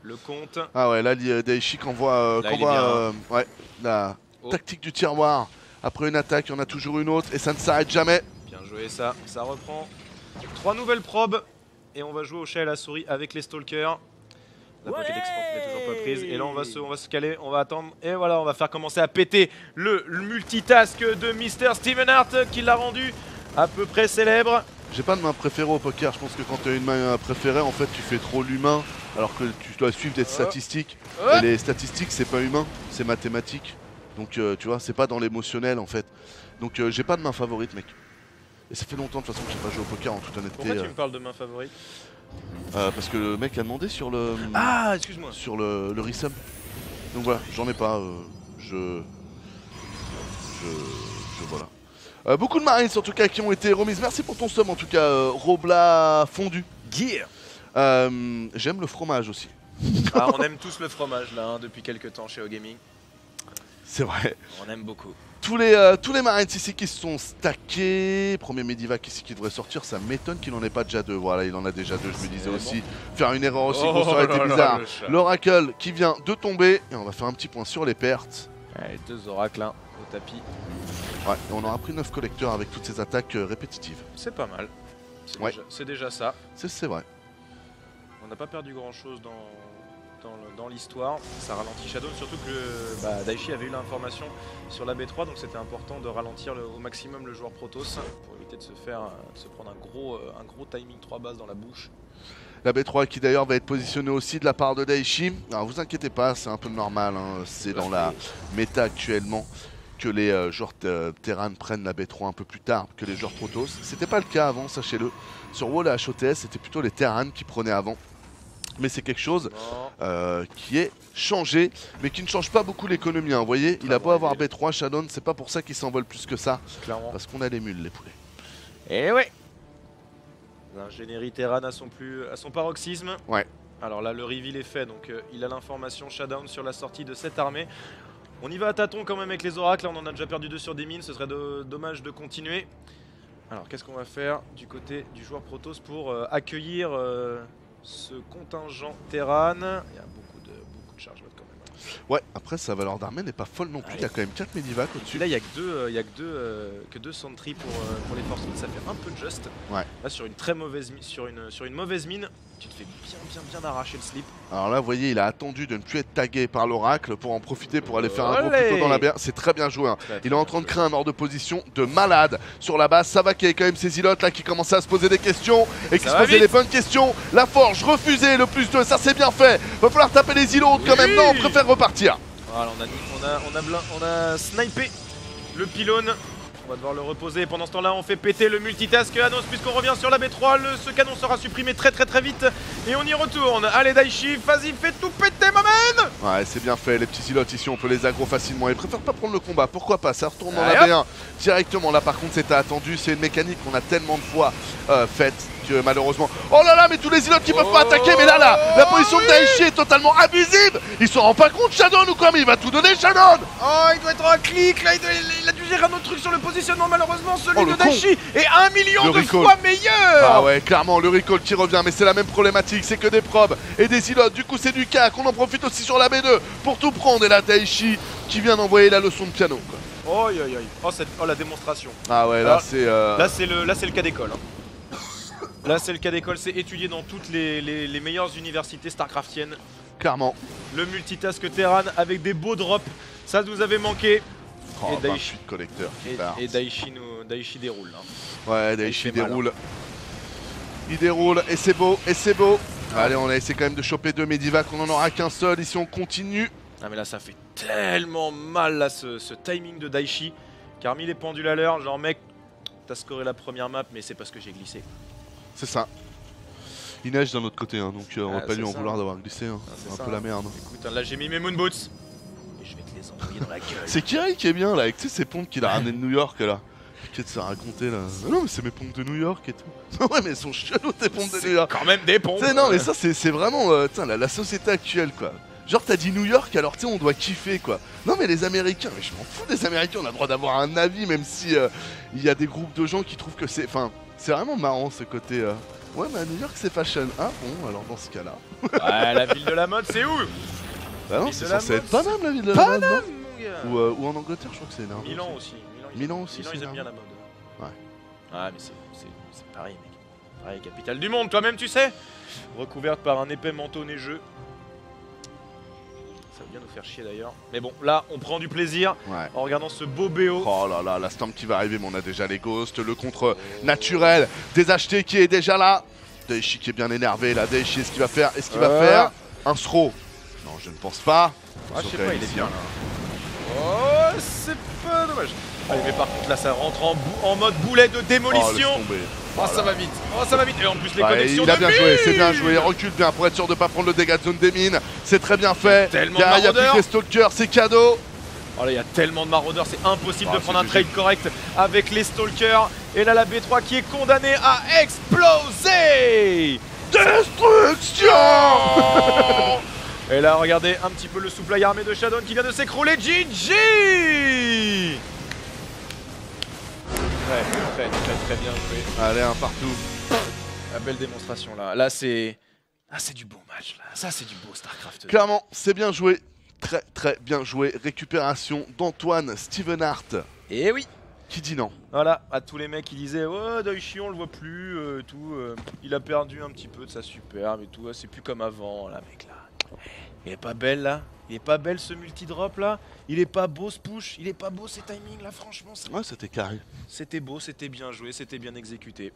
le compte. Ah ouais, là, Daichi envoie Là, il est bien, ouais, la Oh. tactique du tiroir. Après une attaque, il y en a toujours une autre et ça ne s'arrête jamais. Bien joué ça, ça reprend. 3 nouvelles probes et on va jouer au chat et à la souris avec les stalkers. La paquet d'export n'est toujours pas prise et là on va se caler, on va attendre et voilà on va faire commencer à péter le multitask de Mr Steven Hart qui l'a rendu à peu près célèbre. J'ai pas de main préférée au poker, je pense que quand tu as une main préférée, en fait, tu fais trop l'humain alors que tu dois suivre des statistiques. Oh. Et les statistiques, c'est pas humain, c'est mathématique. Donc tu vois, c'est pas dans l'émotionnel en fait. Donc j'ai pas de main favorite, mec. Et ça fait longtemps de toute façon que j'ai pas joué au poker en toute honnêteté. Pourquoi tu me parles de main favorite? Parce que le mec a demandé sur le Ah excuse-moi. sur le resub. Donc voilà, j'en ai pas. Voilà. Beaucoup de marines en tout cas qui ont été remises. Merci pour ton sub en tout cas, Robla fondu. Gear. J'aime le fromage aussi. Ah, on aime tous le fromage là depuis quelques temps chez OGaming. C'est vrai. On aime beaucoup. Tous les marines ici qui se sont stackés. Premier Medivac ici qui devrait sortir. Ça m'étonne qu'il n'en ait pas déjà 2. Voilà, il en a déjà 2. Je me disais bon. aussi. Faire une erreur aussi Oh grosse, ça aurait été là là, bizarre. le chat. L'Oracle qui vient de tomber. Et on va faire un petit point sur les pertes. Allez, 2 oracles hein, au tapis. Ouais, et on aura pris 9 collecteurs avec toutes ces attaques répétitives. C'est pas mal. Ouais. C'est déjà ça. C'est vrai. On n'a pas perdu grand chose dans dans l'histoire. Ça ralentit Shadow, surtout que Daichi avait eu l'information sur la B3, donc c'était important de ralentir au maximum le joueur Protoss pour éviter de se prendre un gros timing 3 bases dans la bouche. La B3 qui d'ailleurs va être positionnée aussi de la part de Daichi. Alors vous inquiétez pas, c'est un peu normal, hein. C'est dans la méta actuellement que les joueurs Terran prennent la B3 un peu plus tard que les joueurs Protoss. C'était pas le cas avant, sachez-le. Sur WoW et HOTS, c'était plutôt les Terran qui prenaient avant. Mais c'est quelque chose qui est changé, mais qui ne change pas beaucoup l'économie. Hein. Vous voyez, il a beau avoir B3, Shadow, c'est pas pour ça qu'il s'envole plus que ça. Clairement. Parce qu'on a les mules, les poulets. Et ouais. L'ingénierie Terran à son paroxysme. Ouais. Alors là, le reveal est fait, donc il a l'information Shutdown sur la sortie de cette armée. On y va à tâtons quand même avec les oracles, là on en a déjà perdu 2 sur des mines, ce serait dommage de continuer. Alors qu'est-ce qu'on va faire du côté du joueur Protoss pour accueillir ce contingent Terran? Il y a beaucoup de charge quand même. Ouais, après sa valeur d'armée n'est pas folle non plus, il y a quand même 4 medivacs au-dessus. Là il y a que deux sentries pour les forces, ça fait un peu juste. Ouais. Là sur une très mauvaise sur une mauvaise mine, tu te fais bien arracher le slip. Alors là, vous voyez, il a attendu de ne plus être tagué par l'oracle pour en profiter pour aller faire un gros plutôt dans la BR. C'est très bien joué. Hein. Il est en train de créer un ordre de position de malade sur la base. Ça va qu'il y ait quand même ces ilotes là qui commençaient à se poser des questions et qui se posaient les bonnes questions. La forge refusée, le plus 2, ça c'est bien fait. Va falloir taper les îlots quand même. Non, on préfère repartir. Voilà, on a snipé le pylône. On va devoir le reposer. Pendant ce temps-là, on fait péter le multitask Anos puisqu'on revient sur la B3. Ce canon sera supprimé très vite. Et on y retourne. Allez, Daichi, vas-y, fais tout péter, ma man. Ouais, c'est bien fait. Les petits ilotes ici, on peut les aggro facilement. Ils préfèrent pas prendre le combat. Pourquoi pas? Ça retourne dans la B1 directement. Là, par contre, c'était attendu. C'est une mécanique qu'on a tellement de fois faite que malheureusement. Oh là là, mais tous les ilotes qui peuvent pas attaquer. Mais là, la position de Daichi est totalement abusive. Il s'en rend pas compte, Shadow, ou quoi? Mais il va tout donner, Shadow. Oh, il doit être en clic. Là, il a dû gérer un autre truc sur le positionnement. Malheureusement, celui de Daichi est 1 million de fois meilleur. Ah ouais, clairement, le recall qui revient. Mais c'est la même problématique. C'est que des probes et des ilotes. Du coup, c'est du cac. On en profite aussi sur la B2 pour tout prendre. Et là, Daichi qui vient d'envoyer la leçon de piano, quoi. Oh, oh, la démonstration. Ah ouais, là, c'est... Là, c'est le cas d'école. Hein. Là, c'est le cas d'école. C'est étudié dans toutes les meilleures universités Starcraftiennes. Clairement. Le multitask Terran avec des beaux drops. Ça nous avait manqué. Oh, et Daichi, collecteur. et Daichi déroule. Hein. Ouais, Daichi déroule. Il déroule et c'est beau, Allez, on a essayé quand même de choper 2 medivacs. On en aura qu'un seul. Ici, on continue. Ah mais là ça fait tellement mal là ce timing de Daichi qui a remis les pendules à l'heure, genre mec t'as scoré la première map mais c'est parce que j'ai glissé. C'est ça. Il neige d'un autre côté hein, donc on va pas lui en vouloir d'avoir glissé hein. C'est un peu la merde. Écoute hein, là j'ai mis mes moon boots et je vais te les envoyer dans la gueule. C'est Kiri qui est bien là avec ces pompes qu'il a ramené de New York là. Qu'est-ce que ça raconter là? Non mais c'est mes pompes de New York et tout. Ouais mais elles sont chelous tes pompes de New York. Quand même des pompes. Non mais ça c'est vraiment la société actuelle quoi. Genre t'as dit New York alors tu sais on doit kiffer quoi. Non mais les Américains, mais je m'en fous des Américains, on a le droit d'avoir un avis même si il y a des groupes de gens qui trouvent que c'est... Enfin c'est vraiment marrant ce côté... Ouais mais à New York c'est fashion. Ah bon alors dans ce cas là... Ouais la ville de la mode c'est où? Bah non c'est censé être Paname la ville de la mode Paname non ou en Angleterre je crois que c'est énorme. Milan aussi. Milan aussi ils aiment bien la mode. Ouais. Ah mais c'est Paris mec. Paris capitale du monde toi-même tu sais. Recouverte par un épais manteau neigeux. Ça va bien nous faire chier d'ailleurs. Mais bon, là, on prend du plaisir en regardant ce beau BO. Oh là là, la Storm qui va arriver, mais on a déjà les Ghosts, le contre naturel des achetés qui est déjà là. Daichi qui est bien énervé là. Daichi, est-ce qu'il va faire? Est-ce qu'il va faire un throw? Non, je ne pense pas. Ah, je sais pas, il est bien là. Oh, c'est pas dommage. Allez, mais par contre, là, ça rentre en mode boulet de démolition. Oh, ça va vite. Oh, ça va vite. Et en plus, les connexions il a bien joué, c'est bien joué. Il recule bien pour être sûr de ne pas prendre le dégât de zone des mines. C'est très bien fait. Il y a plus que les stalkers, c'est cadeau. Oh là, il y a tellement de maraudeurs, c'est impossible de prendre un trade correct avec les stalkers. Et là, la B3 qui est condamnée à exploser. Destruction. Et là, regardez un petit peu le supply armé de Shadow qui vient de s'écrouler. GG. Très bien joué. Allez, un partout. La belle démonstration là. Là, c'est... Ah, c'est du beau match là. Ça, c'est du beau StarCraft. Clairement, c'est bien joué. Très bien joué. Récupération d'Antoine Stevenhart. Et oui. Qui dit non? Voilà, à tous les mecs qui disaient ouais Daichi on le voit plus tout, il a perdu un petit peu de sa superbe et tout, c'est plus comme avant là mec là. Il est pas belle là. Il est pas belle ce multi-drop là. Il est pas beau ce push. Il est pas beau ces timings là, franchement. Ouais, c'était carré. C'était beau, c'était bien joué, c'était bien exécuté.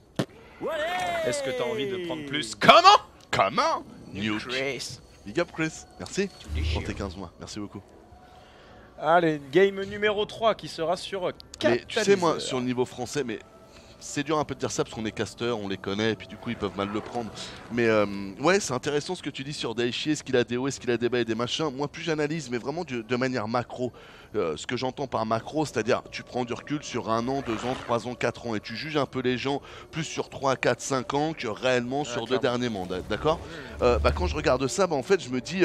Est-ce que t'as envie de prendre plus? Comment? Comment? Nuke. Chris. Big up Chris, merci pour tes 15 mois, merci beaucoup. Allez, game numéro 3 qui sera sur 4. Mais tu sais moi, sur le niveau français, mais c'est dur un peu de dire ça parce qu'on est caster, on les connaît et puis du coup ils peuvent mal le prendre. Mais ouais, c'est intéressant ce que tu dis sur Daichi, est-ce qu'il a des hauts, est-ce qu'il a des bas et des machins. Moi plus j'analyse, mais vraiment de manière macro. Ce que j'entends par macro, c'est-à-dire tu prends du recul sur 1 an, 2 ans, 3 ans, 4 ans et tu juges un peu les gens plus sur 3, 4, 5 ans que réellement sur 2 derniers mandats, d'accord. Quand je regarde ça, en fait je me dis...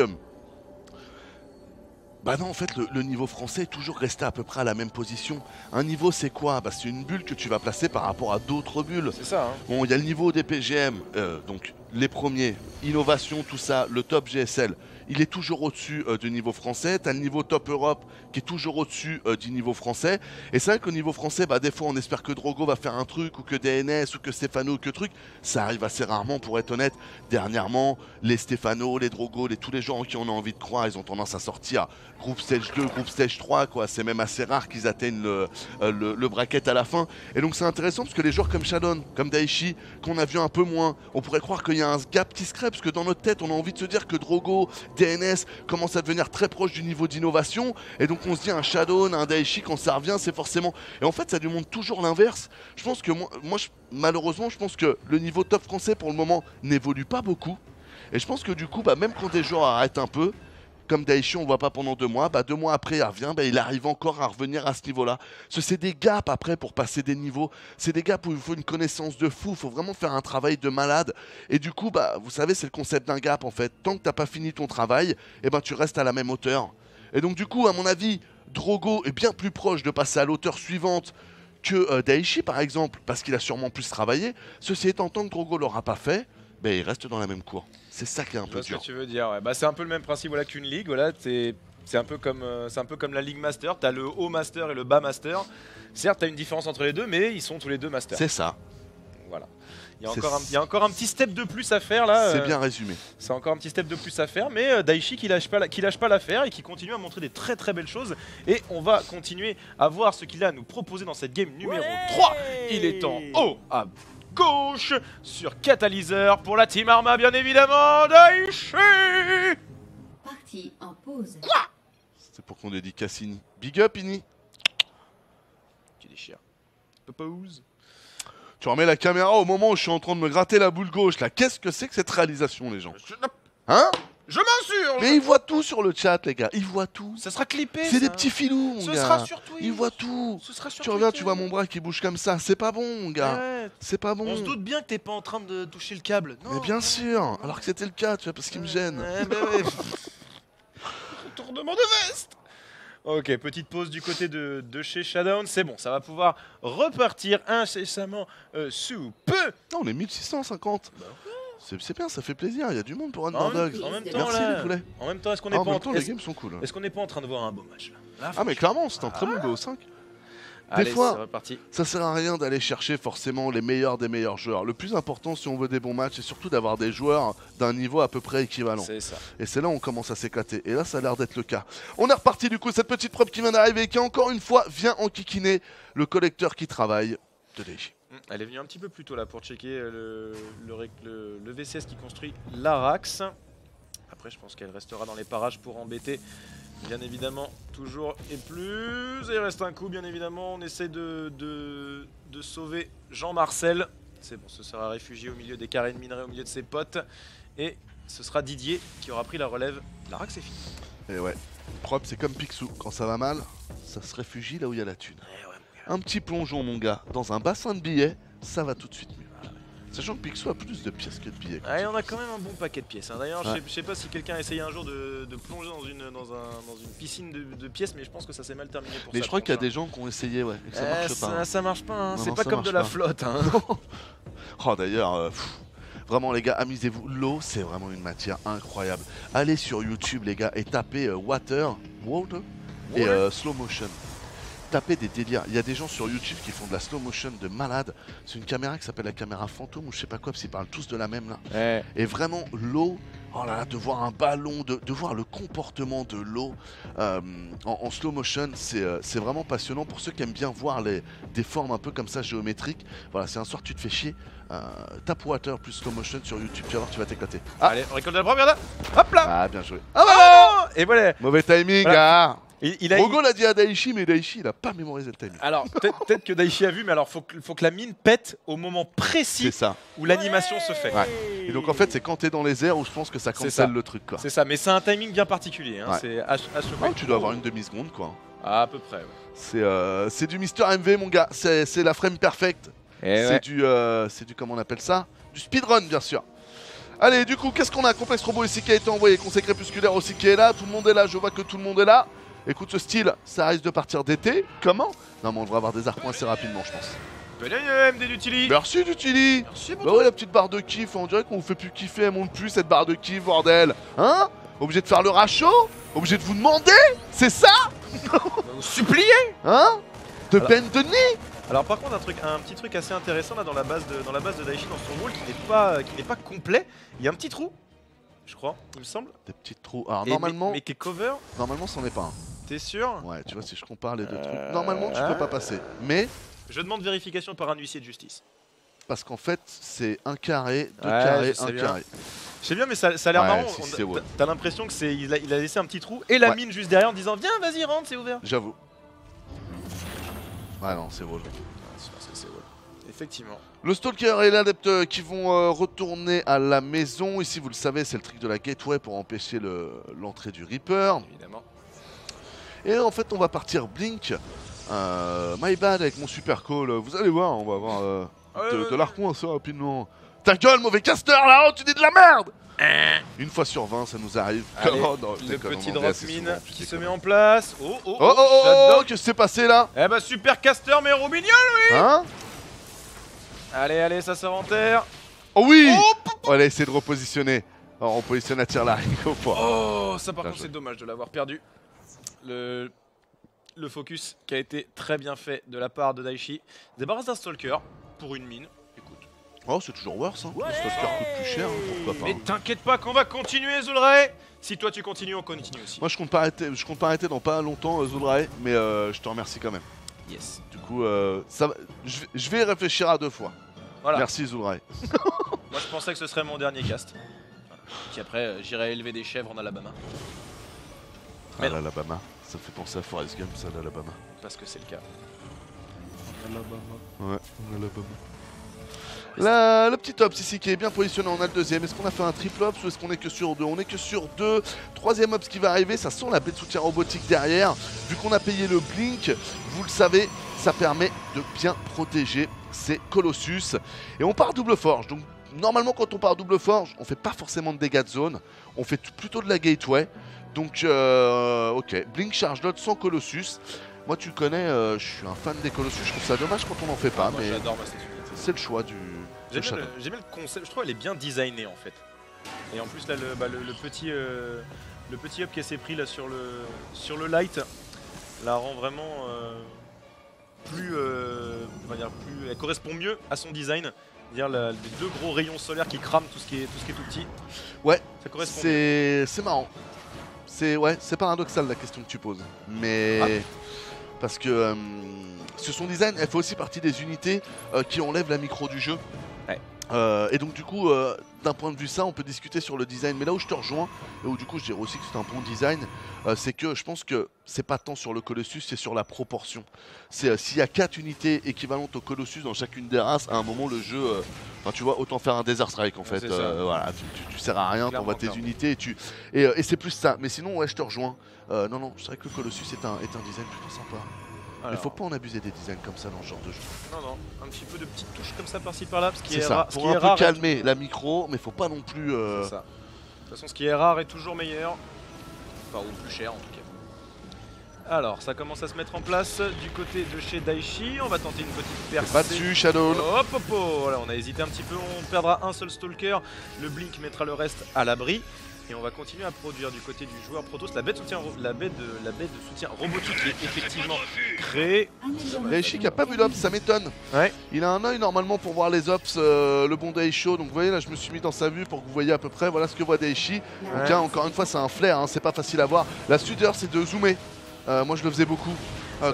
Bah non, en fait, le niveau français est toujours resté à peu près à la même position. Un niveau, c'est quoi? Bah c'est une bulle que tu vas placer par rapport à d'autres bulles. C'est ça, hein. Bon, il y a le niveau des PGM, donc les premiers, innovation, tout ça, le top GSL. Il est toujours au-dessus du niveau français. Tu as le niveau top Europe qui est toujours au-dessus du niveau français. Et c'est vrai qu'au niveau français, des fois, on espère que Drogo va faire un truc, ou que DNS, ou que Stéphano, ou que truc. Ça arrive assez rarement, pour être honnête. Dernièrement, les Stéphano, les Drogo, tous les gens en qui on a envie de croire, ils ont tendance à sortir groupe stage 2, groupe stage 3, quoi. C'est même assez rare qu'ils atteignent le bracket à la fin. Et donc c'est intéressant parce que les joueurs comme Shadon, comme Daichi, qu'on a vu un peu moins, on pourrait croire qu'il y a un gap qui se crée, parce que dans notre tête, on a envie de se dire que Drogo, DNS commence à devenir très proche du niveau d'innovation. Et donc on se dit un Shadon, un Daichi, quand ça revient, c'est forcément... Et en fait, ça lui montre toujours l'inverse. Je pense que malheureusement, je pense que le niveau top français, pour le moment, n'évolue pas beaucoup. Et je pense que du coup, même quand des joueurs arrêtent un peu, comme Daichi, on ne voit pas pendant 2 mois, 2 mois après, il revient, il arrive encore à revenir à ce niveau-là. C'est des gaps après pour passer des niveaux. C'est des gaps où il faut une connaissance de fou, il faut vraiment faire un travail de malade. Et du coup, vous savez, c'est le concept d'un gap en fait. Tant que tu n'as pas fini ton travail, tu restes à la même hauteur. Et donc du coup, à mon avis, Drogo est bien plus proche de passer à l'hauteur suivante que Daichi, par exemple, parce qu'il a sûrement plus travaillé. Ceci étant, tant que Drogo l'aura pas fait, il reste dans la même cour. C'est ça qui est un peu dur. Je vois ce que tu veux dire. Ouais. C'est un peu le même principe qu'une ligue. Voilà, c'est un peu comme la Ligue Master. Tu as le haut Master et le bas Master. Certes, tu as une différence entre les deux, mais ils sont tous les deux Masters. C'est ça. Voilà. Il y a encore un petit step de plus à faire là. C'est bien résumé. C'est encore un petit step de plus à faire, mais Daichi qui lâche pas l'affaire et qui continue à montrer des très très belles choses. Et on va continuer à voir ce qu'il a à nous proposer dans cette game numéro 3. Il est en haut à gauche sur Catalyseur pour la Team Arma, bien évidemment, Daichi. Partie en pause. C'est pour qu'on dédicace Ini. Big up Ini. Tu déchires. Pause. Tu remets la caméra au moment où je suis en train de me gratter la boule gauche là. Qu'est-ce que c'est que cette réalisation, les gens? Hein? Je m'assure. Mais ils voient tout sur le chat, les gars. Ils voient tout. Ça sera clippé. C'est des petits filous, mon gars. Ce sera sur Twitch. Ils voient tout. Ce sera sur tu reviens, Twitter. tu vois mon bras qui bouge comme ça. C'est pas bon, mon gars. Ouais. C'est pas bon. On se doute bien que t'es pas en train de toucher le câble. Non, mais bien sûr. Alors que c'était le cas, tu vois, parce qu'il me gêne. Ouais. Retournement de veste. Ok, petite pause du côté de chez Shadowdown. C'est bon, ça va pouvoir repartir incessamment sous peu. Non, on est 1650. C'est bien, ça fait plaisir. Il y a du monde pour Underdogs. En même temps, merci là, les poulets. en même temps, est-ce qu'on est pas les games sont cool. Est-ce qu'on n'est pas en train de voir un beau match là Ah mais clairement, c'est un très bon BO5. Allez, fois, c'est reparti. Ça sert à rien d'aller chercher forcément les meilleurs des meilleurs joueurs. Le plus important si on veut des bons matchs, c'est surtout d'avoir des joueurs d'un niveau à peu près équivalent. C'est ça. Et c'est là où on commence à s'éclater. Et là, ça a l'air d'être le cas. On est reparti du coup, cette petite preuve qui vient d'arriver, qui encore une fois vient enquiquiner le collecteur qui travaille de Daichi. Elle est venue un petit peu plus tôt là pour checker le VCS qui construit l'Arax. Après, je pense qu'elle restera dans les parages pour embêter. Bien évidemment, toujours et plus. Et il reste un coup, bien évidemment. On essaie de sauver Jean-Marcel. C'est bon, ce sera réfugié au milieu des carrés de minerais, au milieu de ses potes. Et ce sera Didier qui aura pris la relève. L'Arax est fini. Et ouais, propre, c'est comme Picsou. Quand ça va mal, ça se réfugie là où il y a la thune. Un petit plongeon, mon gars, dans un bassin de billets, ça va tout de suite mieux. Sachant que Picsou a plus de pièces que de billets. Ah, on a quand même un bon paquet de pièces. Hein. D'ailleurs, je sais pas si quelqu'un a essayé un jour de plonger dans une piscine de pièces, mais je pense que ça s'est mal terminé pour ça. Mais je crois qu'il y a des gens qui ont essayé, ouais. Et que ça marche pas. Ça marche pas, hein. C'est non, pas comme de la flotte. Hein. Oh, d'ailleurs, vraiment, les gars, amusez-vous. L'eau, c'est vraiment une matière incroyable. Allez sur YouTube, les gars, et tapez water et slow motion. taper des délires. Il y a des gens sur YouTube qui font de la slow motion de malade. C'est une caméra qui s'appelle la caméra fantôme ou je sais pas quoi, parce qu'ils parlent tous de la même là. Ouais. Et vraiment, l'eau, oh là là, de voir un ballon, de voir le comportement de l'eau en slow motion, c'est vraiment passionnant. Pour ceux qui aiment bien voir des formes un peu comme ça géométriques, voilà, c'est un soir tu te fais chier, tape water plus slow motion sur YouTube, tu vas voir, tu vas t'éclater. Ah, Allez, on récolte la première là. Hop là. ah bien joué. Ah voilà. Et voilà. Mauvais timing, Voilà. ah. Il a. Rogo l'a dit à Daichi, mais Daichi il a pas mémorisé le timing. Alors peut-être que Daichi a vu, mais alors faut que la mine pète au moment C'est précis ça. où l'animation se fait. Ouais. Et donc en fait, c'est quand t'es dans les airs où je pense que ça C'est ça. cancelle le truc quoi. C'est ça, mais c'est un timing bien particulier. Hein. Ouais. C'est à Ouais, tu dois avoir une demi-seconde quoi. À peu près. Ouais. C'est du Mister MV mon gars, c'est la frame perfect. Et C'est du comment on appelle ça? Du speedrun bien sûr. Allez, du coup, qu'est-ce qu'on a? Complexe Robot ici qui a été envoyé, Conseil Crépusculaire aussi qui est là, tout le monde est là, je vois que tout le monde est là. Écoute, ce style, ça risque de partir d'été. Comment? Non, mais on devrait avoir des arcs assez rapidement, je pense. MD d'Utili. Merci Dutili. Merci Bah ouais, la petite barre de kiff, on dirait qu'on vous fait plus kiffer, elle monte plus cette barre de kiff, bordel. Hein? Obligé de faire le rachot? Obligé de vous demander? C'est ça? Vous suppliez. Hein? De Alors- peine de nez? Alors par contre un petit truc assez intéressant là dans la base de Daichi dans son rôle qui n'est pas complet. Il y a un petit trou, je crois, il me semble. Des petits trous. Alors Et normalement, mais qui est cover. normalement c'en est pas un. T'es sûr? Ouais, tu vois, si je compare les deux trucs, normalement tu peux pas passer. Mais, Je demande vérification par un huissier de justice. parce qu'en fait, c'est un carré, deux Ouais, carrés, je sais un bien. carré. Je sais bien, mais ça a l'air Ouais, marrant. si, c'est ouais. T'as l'impression que il a laissé un petit trou et la Ouais. mine juste derrière en disant viens, vas-y, rentre, c'est ouvert. J'avoue. Ouais, non, c'est vrai. Effectivement. Le Stalker et l'Adepte qui vont retourner à la maison. Ici, vous le savez, c'est le trick de la Gateway pour empêcher l'entrée du Reaper. Évidemment. Et en fait, on va partir Blink. My bad avec mon super call. Vous allez voir, on va avoir de l'arcon assez rapidement. Ta gueule, mauvais caster là-haut, tu dis de la merde! Une fois sur 20, ça nous arrive. Allez, Oh, non, je le déconne, petit on en fait drop assez mine souvent, je qui se déconne. met en place. Oh, Oh, oh, oh, j'adore. qu'est-ce qui s'est passé là? Eh bah super caster mais Robinho. Hein? Allez, ça sort en terre. Oh oui! Oh, On va essayer de repositionner. Alors, on positionne à tir la au point. Oh, ça par Bien contre joué. c'est dommage de l'avoir perdu. Le focus qui a été très bien fait de la part de Daichi. Débarrasse d'un stalker pour une mine. Écoute. Oh, c'est toujours worse, hein. Le Stalker coûte plus cher, hein, pourquoi pas. Mais hein. t'inquiète pas qu'on va continuer Zulray. Si toi tu continues, on continue aussi. Moi, je compte pas arrêter dans pas longtemps, Zulray, mais je te remercie quand même. Yes. Du coup, je vais y réfléchir à 2 fois. Voilà. Merci, Zulray. Moi je pensais que ce serait mon dernier cast. Voilà. Puis après j'irai élever des chèvres en Alabama. Mais Ah, non. l'Alabama. Ça me fait penser à Forrest Gump, ça, l'Alabama. Parce que c'est le cas. Ouais, l'Alabama. Là, le petit Ops ici qui est bien positionné, on a le deuxième. Est-ce qu'on a fait un triple Ops ou est-ce qu'on est que sur 2? On est que sur 2. Troisième Ops qui va arriver, ça sent la baie de soutien robotique derrière. Vu qu'on a payé le Blink, vous le savez, ça permet de bien protéger ces Colossus. Et on part double forge. Donc normalement quand on part double forge, on fait pas forcément de dégâts de zone. On fait plutôt de la gateway. Donc ok, Blink charge lot sans Colossus. Moi tu connais, je suis un fan des Colossus. Je trouve ça dommage quand on n'en fait pas. Moi Mais j'adore ma statue. c'est le choix du J'aime bien, Shadow. j'aime bien le concept, je trouve elle est bien designée en fait. Et en plus là le petit up qui s'est pris là sur le light la rend vraiment plus, on va dire plus, elle correspond mieux à son design. Dire les 2 gros rayons solaires qui crament tout ce qui est tout petit. Ouais, Ça correspond. Mieux. c'est marrant. C'est paradoxal la question que tu poses. Mais parce que ce son design, elle fait aussi partie des unités qui enlèvent la micro du jeu. Ouais. Et donc du coup, d'un point de vue ça, on peut discuter sur le design. Mais là où je te rejoins, et où du coup je dirais aussi que c'est un bon design, c'est que je pense que c'est pas tant sur le Colossus, c'est sur la proportion. C'est s'il y a 4 unités équivalentes au Colossus dans chacune des races, à un moment le jeu, enfin tu vois, autant faire un Desert Strike en fait. C'est ça. Voilà, tu sers à rien, t'envoies tes unités et c'est plus ça. Mais sinon ouais, je te rejoins. Non, je dirais que le Colossus est un design plutôt sympa. Alors, Mais faut pas en abuser des designs comme ça dans ce genre de jeu. non, un petit peu de petites touches comme ça par-ci par-là, ce qui C'est est ça, rare. Ce pour qui un est peu rare. calmer la micro, mais faut pas non plus... C'est ça. De toute façon, ce qui est rare est toujours meilleur. Enfin, ou plus cher en tout cas. Alors, ça commence à se mettre en place du côté de chez Daichi. On va tenter une petite percée. Pas dessus, Shadow. Hop, hop, hop. Voilà, on a hésité un petit peu. On perdra un seul stalker. Le Blink mettra le reste à l'abri. Et on va continuer à produire du côté du joueur Protoss la baie de soutien robotique qui est effectivement créée. Daichi qui a pas vu l'Ops, ça m'étonne. Ouais. Il a un œil normalement pour voir les Ops, le bon Daisho. Donc vous voyez là, je me suis mis dans sa vue pour que vous voyez à peu près. Voilà ce que voit Daichi. Donc là, encore une fois, c'est un flair, hein, c'est pas facile à voir. L'astuce d'ailleurs, c'est de zoomer. Moi, je le faisais beaucoup.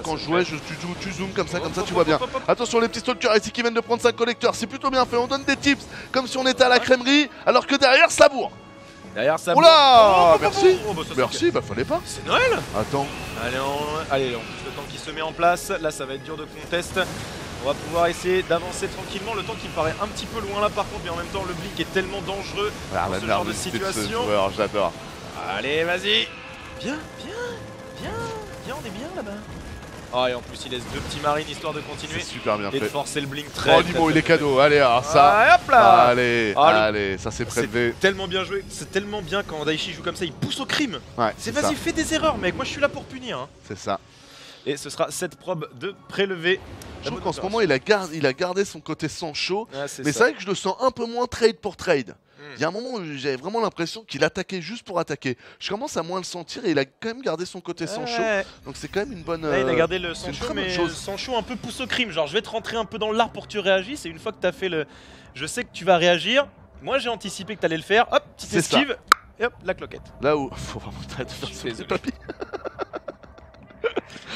Quand je jouais, tu zoomes comme ça tu vois bien. Attention les petits stalkers ici qui viennent de prendre 5 collecteurs, c'est plutôt bien fait, on donne des tips comme si on était à la crèmerie, alors que derrière ça bourre. Derrière ça. Oula, merci. Oh, bah, ça, Merci, bah fallait pas. c'est Noël. Attends. Allez, allez, en plus le temps qui se met en place, là ça va être dur de contest. On va pouvoir essayer d'avancer tranquillement, le temps qui me paraît un petit peu loin là par contre, mais en même temps le blink est tellement dangereux Ah, dans la ce genre de nervosité situation. ce joueur, j'adore. Allez, vas-y. Bien, on est bien là-bas. Ah, et en plus il laisse 2 petits marines histoire de continuer C'est super bien et de fait. forcer le blink très Oh Nimo, il est cadeau, allez, alors ça. Ah, hop là. Allez, Ah, allez, ça c'est prélevé. C'est tellement bien joué, c'est tellement bien quand Daichi joue comme ça, il pousse au crime. Ouais, C'est ça. vas-y, fais des erreurs mec, moi je suis là pour punir. Hein. C'est ça. Et ce sera cette probe de prélevé. Je trouve qu'en ce moment, il a gardé son côté sans chaud. Ah, Mais ça. c'est vrai que je le sens un peu moins trade pour trade. Il y a un moment où j'avais vraiment l'impression qu'il attaquait juste pour attaquer. Je commence à moins le sentir et il a quand même gardé son côté sans chaud. Ouais. Donc c'est quand même une bonne. Là, il a gardé le c'est sans une chaud, très bonne mais chose. sans chaud un peu pousse au crime. Genre, je vais te rentrer un peu dans l'art pour que tu réagisses. Et une fois que tu as fait le. Je sais que tu vas réagir. Moi, j'ai anticipé que tu allais le faire. Hop, petite C'est ça. esquive. Et hop, la cloquette. Là où. Faut vraiment arrêter de faire Je suis sauter désolé. papy.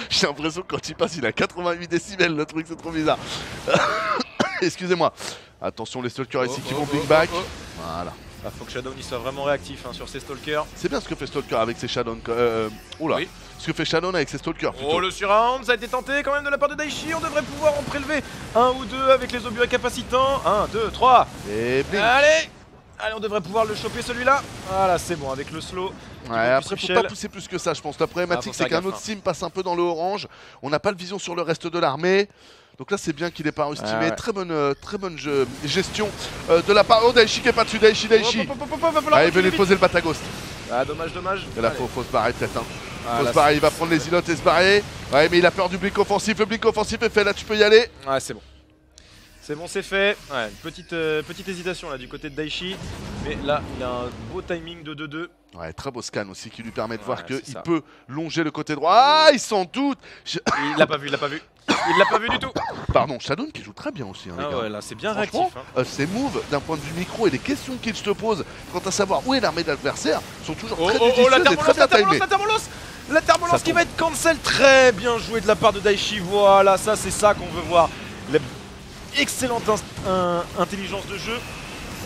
J'ai l'impression que quand il passe, il a 88 décibels. Le truc, c'est trop bizarre. Excusez-moi. Attention, les stalkers ici qui vont bring back. Voilà. Ah, faut que Shadow il soit vraiment réactif hein, sur ses stalkers. C'est bien ce que fait Stalker avec ses Shadow. Oula. Oui. Ce que fait Shadow avec ses Stalkers. Plutôt. Oh, le surround, ça a été tenté quand même de la part de Daichi. On devrait pouvoir en prélever un ou deux avec les obus récapacitants. 1, 2, 3. Et blink. Allez, on devrait pouvoir le choper celui-là. Voilà, c'est bon avec le slow. Ouais, après, faut pas pousser plus que ça, je pense. La problématique, faut c'est faire qu'un autre gaffe, sim passe un peu dans le orange. On n'a pas le vision sur le reste de l'armée. Donc là, c'est bien qu'il ait pas estimé. Ouais. Très bonne gestion de la part. Oh, Daichi qui est pas dessus. Daichi. Allez, venez poser le Bataghost. Ah, dommage. Et là, Allez. faut se barrer peut-être. Hein. Ah, Faut là, se barrer. Il va prendre les îlots et se barrer. Ouais, mais il a peur du blink offensif. Le blink offensif est fait. Là, tu peux y aller. Ouais, c'est bon. C'est bon, c'est fait. Ouais, une petite hésitation là du côté de Daichi. Mais là, il a un beau timing de 2-2. Ouais, très beau scan aussi qui lui permet de voir c'est qu'il ça. peut longer le côté droit. Ah, il s'en doute. Il l'a pas vu. Il l'a pas vu du tout. Pardon, Shadow qui joue très bien aussi. Hein, les Ah gars. ouais, là, c'est bien Franchement, réactif. Hein. ces moves d'un point de vue micro et les questions qu'il te pose quant à savoir où est l'armée de l'adversaire sont toujours très Oh, judicieuses la et très bien timées. La Thermolos qui va être cancel. Très bien joué de la part de Daichi. Voilà, ça, c'est ça qu'on veut voir. Excellente intelligence de jeu.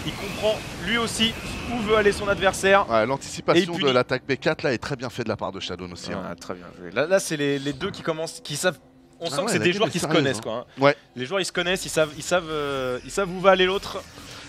Il comprend lui aussi où veut aller son adversaire. Ouais, Et l'anticipation puis- de l'attaque B4 là est très bien faite de la part de Shadow aussi. hein. Ah, très bien joué. Là c'est les deux qui commencent, qui savent. On sent Ah que ouais, c'est la des game joueurs est qui se sérieuse, connaissent hein. quoi. Hein. Ouais. Les joueurs ils se connaissent, ils savent où va aller l'autre.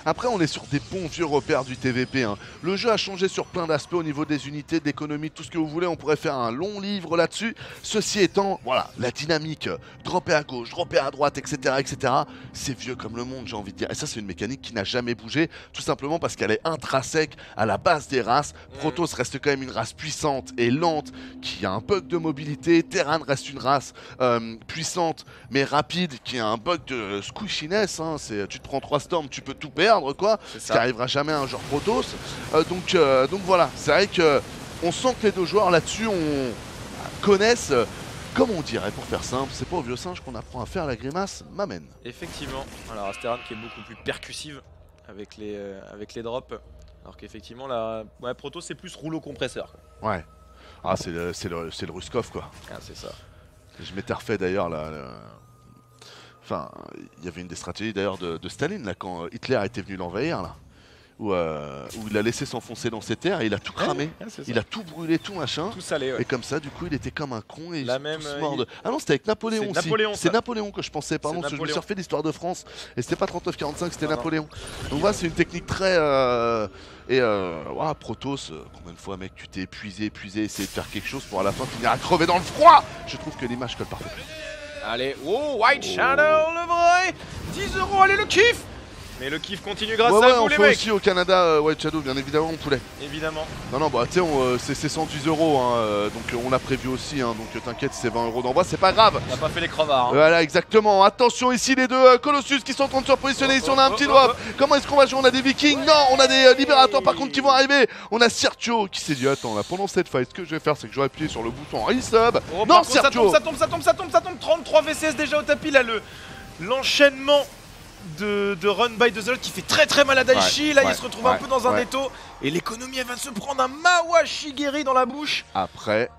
Après, on est sur des bons vieux repères du TVP. Hein. Le jeu a changé sur plein d'aspects au niveau des unités, de l'économie, tout ce que vous voulez. On pourrait faire un long livre là-dessus. Ceci étant, voilà, la dynamique, dropper à gauche, dropper à droite, etc., etc. C'est vieux comme le monde, j'ai envie de dire. Et ça, c'est une mécanique qui n'a jamais bougé, tout simplement parce qu'elle est intrinsèque à la base des races. Protoss reste quand même une race puissante et lente, qui a un bug de mobilité. Terran reste une race puissante mais rapide, qui a un bug de squishiness. Hein. Tu te prends 3 storms, tu peux tout perdre. Quoi, C'est ce ça. qui arrivera jamais à un joueur Protoss. Donc voilà, c'est vrai que on sent que les deux joueurs là-dessus connaissent, comme on dirait pour faire simple, c'est pas au vieux singe qu'on apprend à faire la grimace, m'amène. Effectivement. Alors Asteran qui est beaucoup plus percussive avec les drops. Alors qu'effectivement la Proto c'est plus rouleau compresseur. Quoi. Ouais. Ah c'est le Ruskov quoi. Ah, c'est ça. Je m'étais refait d'ailleurs là. Enfin, il y avait une des stratégies d'ailleurs de Staline là quand Hitler était venu l'envahir là. Où il a laissé s'enfoncer dans ses terres et il a tout cramé. Ouais, c'est ça. Il a tout brûlé, tout machin. Tout salé, ouais. Et comme ça, du coup, il était comme un con et La ils même, sont tous morts de... Ah non, c'était avec Napoléon C'est aussi. Napoléon, C'est ça. Napoléon que je pensais, pardon, C'est parce que je me suis Napoléon. refait l'histoire de France et c'était pas 39-45, c'était Non, non. Napoléon. Donc voilà, c'est une technique très... voilà, Protoss, combien de fois, mec, tu t'es épuisé, essayer de faire quelque chose pour à la fin finir à crever dans le froid. Je trouve que l'image colle parfaitement. Allez, oh, White Shadow, le vrai 10 €, allez, le kiff Mais le kiff continue grâce Ouais, à vous on les fait mecs. aussi au Canada White Shadow, bien évidemment, on poulet. Évidemment. Non, non, bah tu sais, c'est 110 €, hein, donc on l'a prévu aussi, hein, donc t'inquiète, c'est 20 € d'envoi, c'est pas grave. On n'a pas fait les crevards. Hein. Voilà, exactement. Attention ici, les deux Colossus qui sont en train de se repositionner. Ici, on a un petit drop. Comment est-ce qu'on va jouer? On a des Vikings. Non, on a des Libérateurs par contre qui vont arriver. On a Sergio qui s'est dit attends, là, pendant cette fight, ce que je vais faire, c'est que je vais appuyer sur le bouton resub. Oh, Non, par contre, Sergio. ça tombe. 33 VCS déjà au tapis là. L'enchaînement de run by de Zolot qui fait très mal à Daichi. Là, il se retrouve un peu dans un étau. Et l'économie, elle va se prendre un Mawashigiri dans la bouche. Après,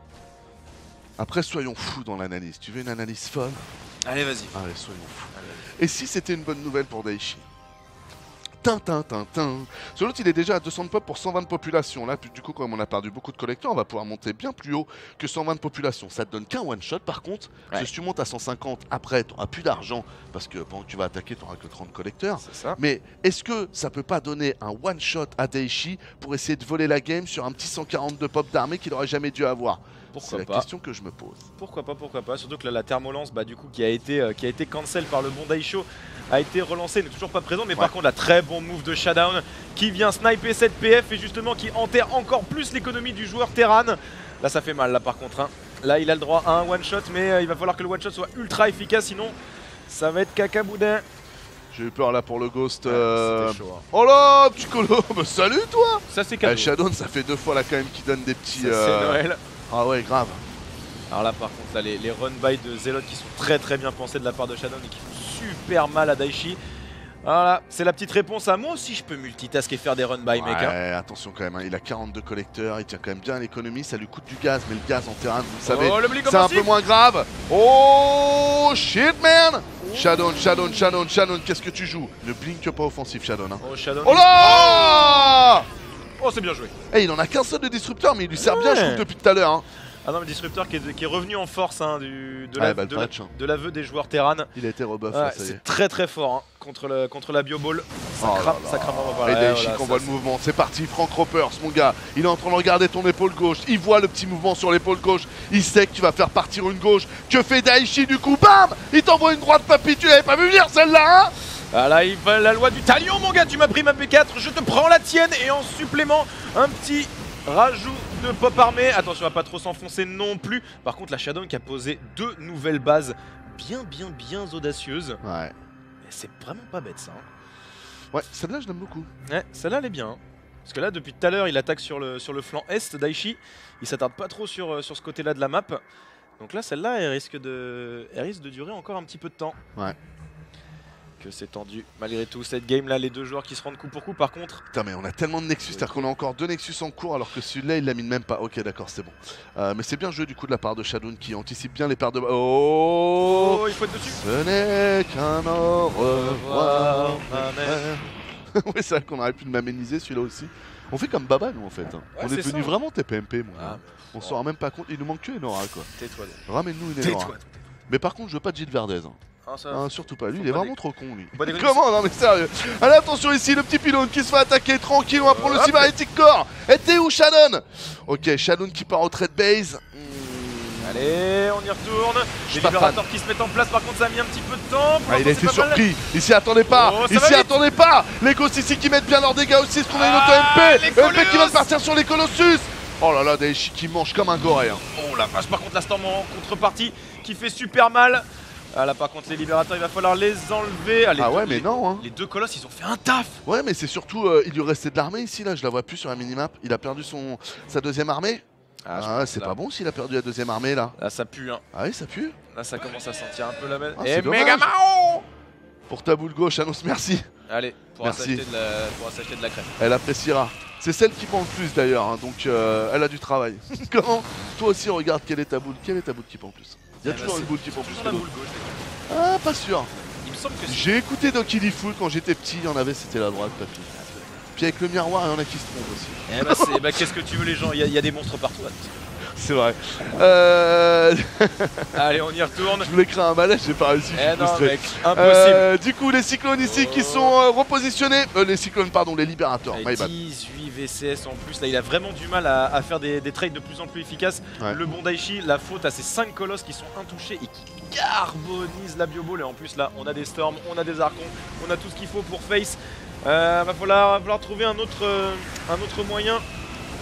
soyons fous dans l'analyse. Tu veux une analyse folle? Allez, vas-y. Allez, soyons fous. Et si c'était une bonne nouvelle pour Daichi? Sur l'autre, il est déjà à 200 de pop pour 120 de population. Là, du coup, comme on a perdu beaucoup de collecteurs, on va pouvoir monter bien plus haut que 120 de population. Ça te donne qu'un one shot par contre. Parce que si tu montes à 150, après, tu n'auras plus d'argent. Parce que pendant que tu vas attaquer, tu n'auras que 30 collecteurs. C'est ça. Mais est-ce que ça peut pas donner un one shot à Daichi pour essayer de voler la game sur un petit 142 pop d'armée qu'il n'aurait jamais dû avoir? C'est la question que je me pose. Pourquoi pas. Surtout que là, la thermolance, du coup, qui a été cancel par le bon Daisho, a été relancée, n'est toujours pas présent. Mais par contre, la très bon move de Showdown qui vient sniper cette PF et justement qui enterre encore plus l'économie du joueur Terran. Là, ça fait mal, là, par contre. Hein. Là, il a le droit à un one shot, mais il va falloir que le one shot soit ultra efficace, sinon, ça va être caca boudin. J'ai eu peur là pour le ghost. C'était chaud, hein. Oh là, petit colo, bah, salut toi. Ça, c'est cadeau. Showdown, ça fait 2 fois là quand même qui donne des petits. Ça, c'est Noël. Ah ouais, grave. Alors là par contre là, les run by de Zealot qui sont très bien pensés de la part de Showdown et qui font super mal à Daichi. Voilà, c'est la petite réponse à moi aussi je peux multitask et faire des run by mec. Ouais, attention quand même, hein. Il a 42 collecteurs, il tient quand même bien à l'économie, ça lui coûte du gaz, mais le gaz en terrain, vous le savez, c'est un peu moins grave. Oh shit man. Showdown, qu'est-ce que tu joues? Ne blink pas offensif Showdown. Hein. Oh Showdown. Oh là. Oh c'est bien joué. Eh, il en a qu'un seul de disrupteur, mais il lui sert bien je trouve depuis tout à l'heure. Hein. Ah non, le disrupteur qui est revenu en force hein, de l'aveu des joueurs Terran. Il a été rebuff, ouais, ça y est. C'est très fort hein, contre la bioball. Ça crame vraiment. Et Daichi qu'on voit le mouvement, c'est parti, Frank Ropers, mon gars. Il est en train de regarder ton épaule gauche, il voit le petit mouvement sur l'épaule gauche. Il sait que tu vas faire partir une gauche. Que fait Daichi du coup? Bam! Il t'envoie une droite, papy, tu l'avais pas vu venir celle-là hein? Ah là, il va la loi du talion mon gars, tu m'as pris ma P4, je te prends la tienne et en supplément, un petit rajout de pop armé. Attention à pas trop s'enfoncer non plus. Par contre la Showdown qui a posé 2 nouvelles bases bien audacieuses. Ouais. C'est vraiment pas bête ça. Hein. Ouais, celle-là je l'aime beaucoup. Ouais, celle-là elle est bien. Hein. Parce que là depuis tout à l'heure il attaque sur le flanc est Daichi. Il s'attarde pas trop sur ce côté-là de la map. Donc là celle-là elle risque de durer encore un petit peu de temps. Ouais. Que c'est tendu malgré tout cette game là, les deux joueurs qui se rendent coup pour coup par contre. Putain mais on a tellement de Nexus, c'est-à-dire qu'on a encore 2 Nexus en cours alors que celui-là il l'a mine même pas. Ok d'accord c'est bon. Mais c'est bien joué du coup de la part de Showdown qui anticipe bien les paires de... Oh il faut être dessus. Ce n'est qu'un au revoir ma mère. Oui c'est vrai qu'on aurait pu le maméniser celui-là aussi. On fait comme Baba nous en fait. Hein. Ouais, on est devenu vraiment TPMP moi. Ah, on s'en rend même pas compte, il nous manque que Enora quoi. Tais-toi. Ramène-nous une Enora. Mais par contre je veux pas de Gilles Verdez. Hein. Ah, surtout pas, lui il est vraiment trop con lui. Comment? Non mais sérieux. Allez attention ici, le petit pylône qui se fait attaquer tranquille, on va prendre le Cybernetic Core. Et t'es où Showdown? Ok, Showdown qui part au trade base. Allez, on y retourne. Les libérateurs qui se mettent en place, par contre ça a mis un petit peu de temps. Ah, il a été surpris, il s'y attendait pas, il s'y attendait pas. Les Ghosts ici qui mettent bien leurs dégâts aussi, est-ce qu'on a une auto-MP? MP qui va partir sur les Colossus. Oh là là, Daichi qui mange comme un goré. Hein. Oh la vache, par contre la Storm en contrepartie qui fait super mal. Ah là par contre les libérateurs il va falloir les enlever. Ah ouais mais non hein. Les deux colosses ils ont fait un taf. Ouais mais c'est surtout il lui restait de l'armée ici là, je la vois plus sur la minimap. Il a perdu sa deuxième armée. Ah c'est pas bon s'il a perdu la deuxième armée là. Là ça pue hein. Ah oui ça pue. Là ça commence à sentir un peu la bête. Et Megamao pour ta boule gauche annonce merci. Allez, pour s'acheter de la crème. Elle appréciera. C'est celle qui prend le plus d'ailleurs hein, donc elle a du travail. Comment? Toi aussi regarde quelle est ta boule qui prend le plus. Il y a toujours une boule qui prend plus que l'autre. Ah, pas sûr. Il me semble que j'ai écouté Donkey D. Fool quand j'étais petit, il y en avait, c'était la droite, papy. Puis avec le miroir, il y en a qui se trompent aussi. Eh bah, qu'est-ce que tu veux, les gens? Il y a des monstres partout. C'est vrai. Allez, on y retourne. Je voulais créer un malaise, j'ai pas réussi. Non, mec, impossible. Du coup, les cyclones ici qui sont repositionnés. Les cyclones, pardon, les libérateurs. 18 VCS en plus. Là, il a vraiment du mal à faire des trades de plus en plus efficaces. Ouais. Le bon Daichi, la faute à ces 5 colosses qui sont intouchés et qui carbonise la Bioball. Et en plus là, on a des Storms, on a des Archons, on a tout ce qu'il faut pour face. Va falloir trouver un autre moyen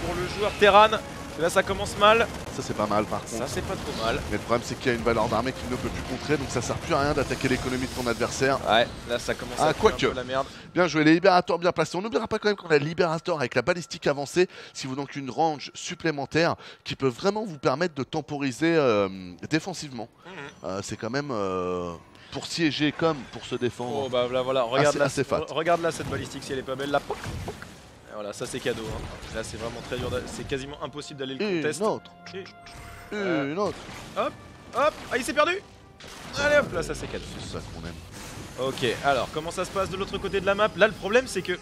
pour le joueur Terran. Là ça commence mal. Ça c'est pas mal par contre. Ça c'est pas trop mal. Mais le problème c'est qu'il y a une valeur d'armée qu'il ne peut plus contrer, donc ça sert plus à rien d'attaquer l'économie de ton adversaire. Ouais, là ça commence à faire un peu la merde. Bien joué, les libérateurs bien placés. On n'oubliera pas quand même qu'on a le libérateur avec la balistique avancée, si vous donc une range supplémentaire qui peut vraiment vous permettre de temporiser défensivement. C'est quand même pour siéger comme pour se défendre. Oh bah voilà, regarde là, assez fat. Regarde là cette balistique si elle est pas belle là. Et voilà, ça c'est cadeau. Hein. Là c'est vraiment très dur, c'est quasiment impossible d'aller le contest. Une autre. Hop, hop, ah il s'est perdu. Allez hop, là ça c'est cadeau. C'est ça qu'on aime. Ok, alors comment ça se passe de l'autre côté de la map? Là le problème c'est que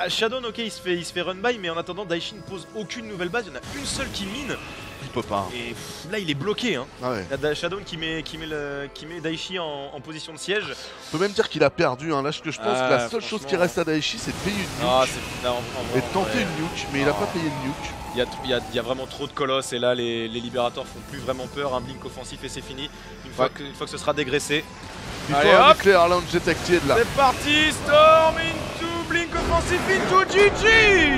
Shadow'n ok il se fait run by, mais en attendant Daichi ne pose aucune nouvelle base, il y en a une seule qui mine. Il peut pas. Et là il est bloqué hein. Ah ouais. Il y a Shadow'n qui met Daichi en position de siège. On peut même dire qu'il a perdu. Hein. Là, ce que je pense que la seule chose qui reste à Daichi, c'est de payer une nuke. Et de tenter une nuke, mais il a pas payé une nuke. Il y a vraiment trop de colosses et là les libérateurs font plus vraiment peur. Un blink offensif et c'est fini. Une fois que ce sera dégraissé. Il faut allez, un hop, nucléaire launch detected là. c'est parti, Storm into blink offensif into GG.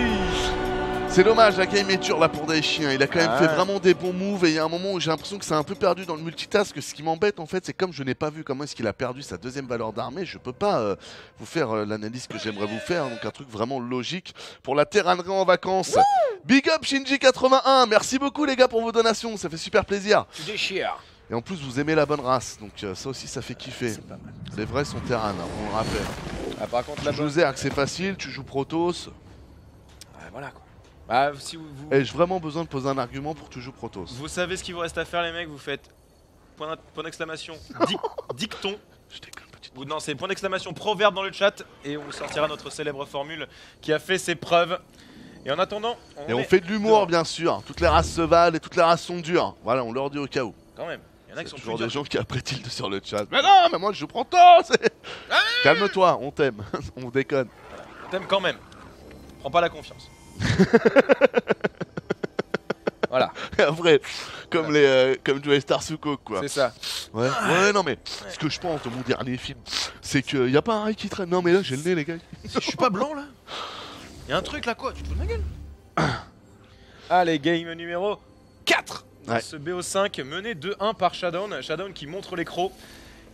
C'est dommage, la game est dure là pour Daichi. Hein. Il a quand même fait vraiment des bons moves et il y a un moment où j'ai l'impression que c'est un peu perdu dans le multitask. Ce qui m'embête en fait, c'est comme je n'ai pas vu comment est-ce qu'il a perdu sa deuxième valeur d'armée, je peux pas vous faire l'analyse que j'aimerais vous faire. Donc un truc vraiment logique pour la terranerie en vacances. Big up Shinji81, merci beaucoup les gars pour vos donations, ça fait super plaisir. Tu déchires. Et en plus vous aimez la bonne race, donc ça aussi ça fait kiffer. C'est pas mal. Les vrais sont Terran, hein, on le rappelle. Ah, par contre, Tu joues Zerg, c'est facile, tu joues Protoss. Ouais, voilà quoi. Bah, si vous... Et j'ai vraiment besoin de poser un argument pour que tu joues Protoss. Vous savez ce qu'il vous reste à faire les mecs, vous faites point d'exclamation dicton. Je déconne, petite. Ou non, c'est point d'exclamation proverbe dans le chat et on vous sortira notre célèbre formule qui a fait ses preuves. Et en attendant, on fait de l'humour bien sûr. Toutes les races se valent et toutes les races sont dures. Voilà, on leur dit au cas où. Quand même. Il y en a qui sont toujours plus des gens qui après tilde sur le chat. Mais non, mais moi je prends tôt. Calme-toi, on t'aime, on déconne. On t'aime quand même. Prends pas la confiance. Voilà. Et après, comme les comme Joey Starsuko quoi. C'est ça. Ouais, ouais, non mais ce que je pense de mon dernier film, c'est qu'il y a pas un rail qui traîne. Non mais là j'ai le nez les gars. Je suis pas blanc là. Il y a un truc là quoi, tu te fous de ma gueule. Allez, game numéro 4 dans ce BO5 mené 2-1 par Shadow'n. Shadow'n qui montre les crocs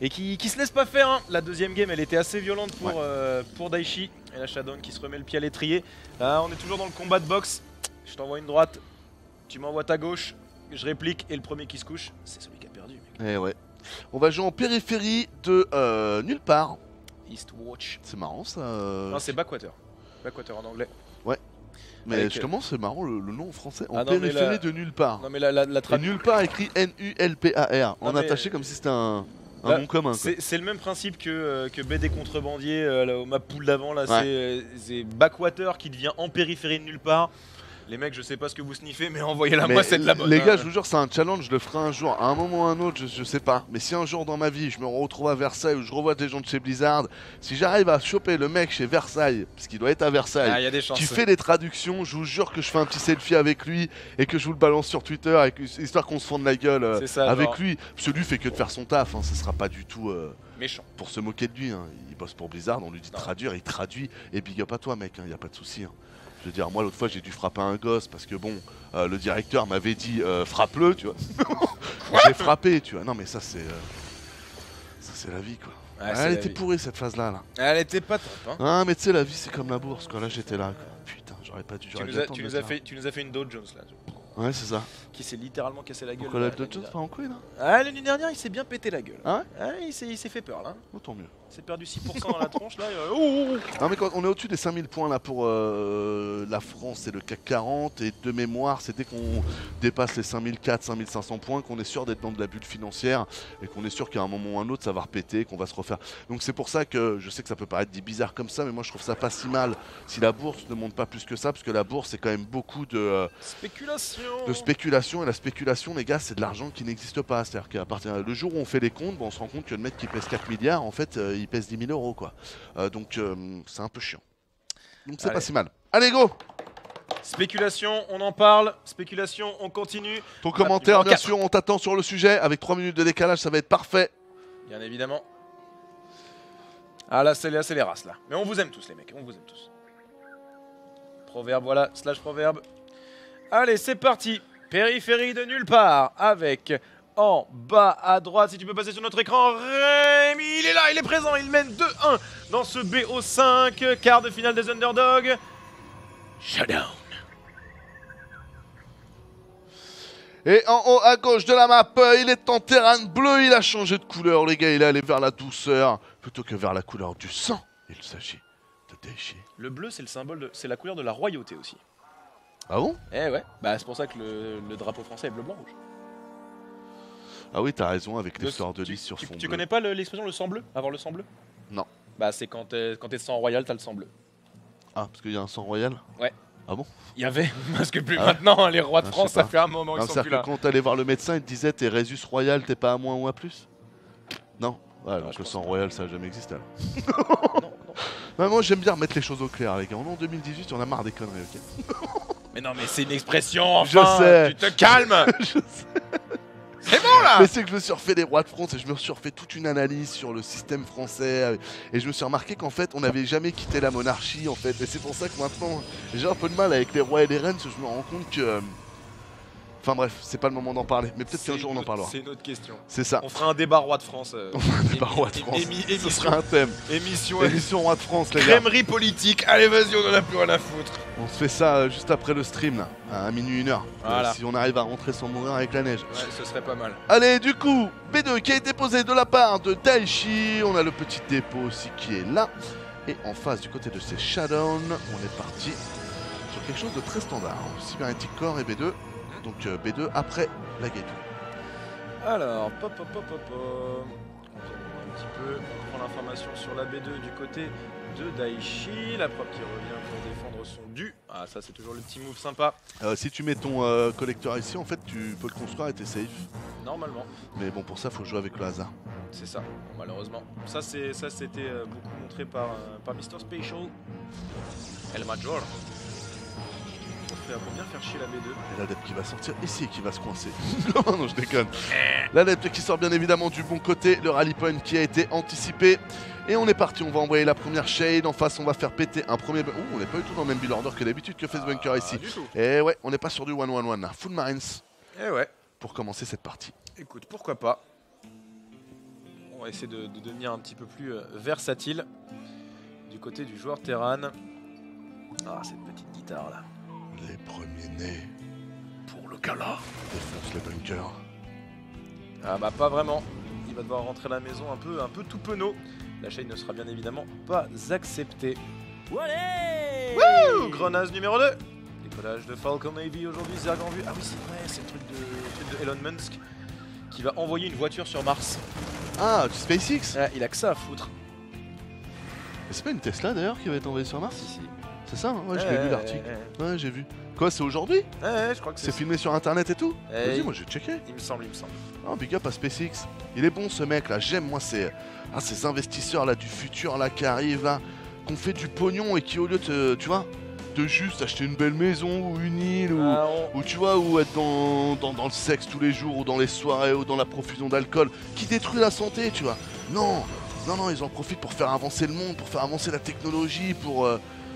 et qui se laisse pas faire. Hein. La deuxième game elle était assez violente pour Daichi. Et la Shadow'n qui se remet le pied à l'étrier. Là on est toujours dans le combat de boxe. Je t'envoie une droite, tu m'envoies ta gauche, je réplique et le premier qui se couche, c'est celui qui a perdu. Mec. Eh ouais. On va jouer en périphérie de nulle part. Eastwatch. C'est marrant ça. Non c'est Backwater. Backwater en anglais. Ouais. Mais avec, justement c'est marrant le nom en français. En Ah non, périphérie de nulle part. Non mais la Et nulle part écrit N-U-L-P-A-R. En attaché comme si c'était un nom commun. C'est le même principe que BD Contrebandier au map pool d'avant. Là, Ouais. c'est Backwater qui devient en périphérie de nulle part. Les mecs, je sais pas ce que vous sniffez, mais envoyez-la Mais moi, c'est de la bonne. les gars, je vous jure, c'est un challenge, je le ferai un jour. À un moment ou à un autre, je sais pas. Mais si un jour dans ma vie, je me retrouve à Versailles ou je revois des gens de chez Blizzard, si j'arrive à choper le mec chez Versailles, parce qu'il doit être à Versailles, y a des chances. qui fait des traductions, je vous jure que je fais un petit selfie avec lui et que je vous le balance sur Twitter, histoire qu'on se fonde la gueule C'est ça, avec genre. lui. Parce que lui fait que de faire son taf, hein, ça sera pas du tout Méchant. pour se moquer de lui. Hein. Il bosse pour Blizzard, on lui dit de traduire, il traduit. Et big up à toi, mec, y a pas de souci. Hein. Je veux dire, moi l'autre fois j'ai dû frapper un gosse parce que bon, le directeur m'avait dit frappe-le, tu vois. J'ai frappé, tu vois. Non mais ça c'est la vie quoi. Ouais, Elle était pourrie cette phase là. Elle était pas top. Hein. Ah mais tu sais la vie c'est comme la bourse quoi. Là j'étais là. Quoi. Putain, j'aurais pas dû. Tu nous as fait une Dow Jones là. Ouais c'est ça. Qui s'est littéralement cassé la gueule. Pourquoi la Dow Jones pas en couille là? Ah l'année dernière il s'est bien pété la gueule. Ah ouais il s'est fait peur là. Oh, tant mieux. Il s'est perdu 6% dans la tronche là. Non mais quand on est au-dessus des 5000 points là pour la France et le CAC 40 et de mémoire c'est dès qu'on dépasse les 5400, 5500 points qu'on est sûr d'être dans de la bulle financière et qu'on est sûr qu'à un moment ou un autre ça va repéter, qu'on va se refaire. Donc c'est pour ça que je sais que ça peut paraître dit bizarre comme ça mais moi je trouve ça pas si mal si la bourse ne monte pas plus que ça parce que la bourse c'est quand même beaucoup de spéculation et la spéculation les gars c'est de l'argent qui n'existe pas. C'est-à-dire qu'à partir du jour où on fait les comptes, on se rend compte que le mec qui pèse 4 milliards en fait il pèse 10 000 euros quoi. Donc c'est un peu chiant. Donc c'est pas si mal. Allez go! Spéculation, on en parle. Spéculation, on continue. Ton commentaire bien 4. sûr, on t'attend sur le sujet. Avec 3 minutes de décalage ça va être parfait. bien évidemment. Ah là, c'est les races là. Mais on vous aime tous les mecs, on vous aime tous. Proverbe, voilà, slash proverbe. Allez, c'est parti. Périphérie de nulle part avec en bas à droite, si tu peux passer sur notre écran, Rémi, il est là, il est présent, il mène 2-1 dans ce BO5, quart de finale des Underdogs. Showdown. Et en haut à gauche de la map, il est en terrain bleu, il a changé de couleur les gars, il est allé vers la douceur plutôt que vers la couleur du sang. Il s'agit de Daichi. Le bleu, c'est le symbole, c'est la couleur de la royauté aussi. Ah bon? Eh ouais, bah c'est pour ça que le drapeau français est bleu, blanc, rouge. Ah oui, t'as raison avec l'histoire de lys sur fond Tu bleu. connais pas l'expression le sang bleu? Avoir le sang bleu? Non. Bah c'est quand t'es sang royal, t'as le sang bleu. Ah, parce qu'il y a un sang royal? Ouais. Ah bon? Il y avait, parce que plus Ah ouais. maintenant, les rois de Ah, je France, sais ça pas. fait un moment Non, qu'ils sont c'est-à-dire plus que là. quand t'allais voir le médecin, il te disait t'es Résus royal, t'es pas à moins ou à plus? Non. Ouais, Non, donc je le pense sang pas. royal, ça a jamais existé alors. Non, non. Ouais, moi j'aime bien remettre les choses au clair les gars. On est en 2018, on a marre des conneries, ok? Mais non, mais c'est une expression, Je enfin, sais. tu te calmes. Je sais. C'est bon là. Mais c'est que je me suis refait les rois de France et je me suis refait toute une analyse sur le système français et je me suis remarqué qu'en fait on n'avait jamais quitté la monarchie en fait et c'est pour ça que maintenant j'ai un peu de mal avec les rois et les reines parce que je me rends compte que... Enfin bref, c'est pas le moment d'en parler, mais peut-être qu'un jour on en parlera. C'est une autre question. C'est ça. On fera un débat roi de France. On fera un débat roi de France. Ce sera un thème. Émission, Émission roi de France les gars. crèmerie politique. Allez, vas-y, on en a plus rien à foutre. On se fait ça juste après le stream là, à minuit 1h. Voilà. Si on arrive à rentrer sans mourir avec la neige. Ouais, ce serait pas mal. Allez, du coup, B2 qui a été posé de la part de Daichi. On a le petit dépôt aussi qui est là. Et en face, du côté de ces Showdown, on est parti sur quelque chose de très standard. Cybernetic Core et B2. Donc B2 après la Gate. Alors, pop. On vient voir un petit peu. On prend l'information sur la B2 du côté de Daichi. La preuve qui revient pour défendre son dû. Ah, ça, c'est toujours le petit move sympa. Si tu mets ton collecteur ici, en fait, tu peux le construire et t'es safe. Normalement. Mais bon, pour ça, faut jouer avec le hasard. C'est ça, bon, malheureusement. Ça c'était beaucoup montré par Mr. Special. El Major. Pour bien faire chier la B2. Et l'adepte qui va sortir ici et qui va se coincer. Non, je déconne. L'adepte qui sort bien évidemment du bon côté. Le rally point qui a été anticipé. Et on est parti, on va envoyer la première shade. En face, on va faire péter un premier... Ouh, on n'est pas du tout dans le même build order que d'habitude que Face Bunker ici. Du tout. Et ouais, on n'est pas sur du 1-1-1. Full Marines Eh ouais, pour commencer cette partie. écoute, pourquoi pas. On va essayer de devenir un petit peu plus versatile du côté du joueur Terran. Ah, cette petite guitare là. Les premiers nés Pour le gala. défoncent les bunkers. Ah bah pas vraiment. Il va devoir rentrer à la maison un peu tout penaud. La chaîne ne sera bien évidemment pas acceptée. Wouh, Grenade numéro 2. Décollage de Falcon Navy aujourd'hui, Zerg en vue. Ah oui c'est vrai, c'est le truc de Elon Musk qui va envoyer une voiture sur Mars. Ah, du SpaceX. Ouais, il a que ça à foutre. Mais c'est pas une Tesla d'ailleurs qui va être envoyée sur Mars? Si. C'est ça, hein ouais, je l'ai vu l'article. Ouais, j'ai vu. Quoi, c'est aujourd'hui? Ouais, je crois que C'est filmé sur internet et tout? Eh, Vas-y, moi j'ai checké. Il me semble. Oh, big up à SpaceX. Il est bon ce mec là, j'aime moi ces investisseurs là du futur là qui arrivent là, qu'on fait du pognon et qui au lieu de, tu vois, de juste acheter une belle maison ou une île ou, Ah, ou tu vois, ou être dans le sexe tous les jours ou dans les soirées ou dans la profusion d'alcool qui détruit la santé, tu vois. Non, ils en profitent pour faire avancer le monde, pour faire avancer la technologie, pour...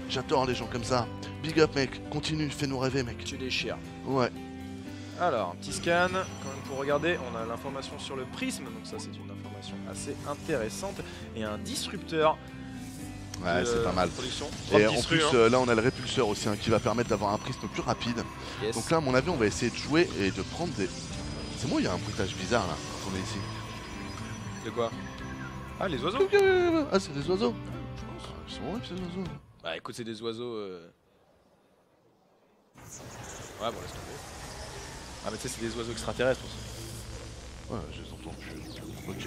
J'adore les gens comme ça. Big up mec, continue, fais-nous rêver mec. tu déchires. Ouais. Alors, un petit scan, quand même pour regarder, on a l'information sur le prisme, donc ça c'est une information assez intéressante, et un disrupteur. Ouais, c'est pas mal. Production. Et Drop en distru, plus, hein. là on a le répulseur aussi hein, qui va permettre d'avoir un prisme plus rapide. Yes. Donc là, à mon avis, on va essayer de jouer et de prendre des... C'est moi, il y a un bruitage bizarre là, quand on est ici. De quoi? Ah, les oiseaux? Ah, c'est des oiseaux? Je pense. Ils sont horribles ces oiseaux. Bah écoute, c'est des oiseaux... Ouais, bon, laisse tomber. Ah, mais tu sais, c'est des oiseaux extraterrestres aussi. Ouais, je les entends plus. Ok.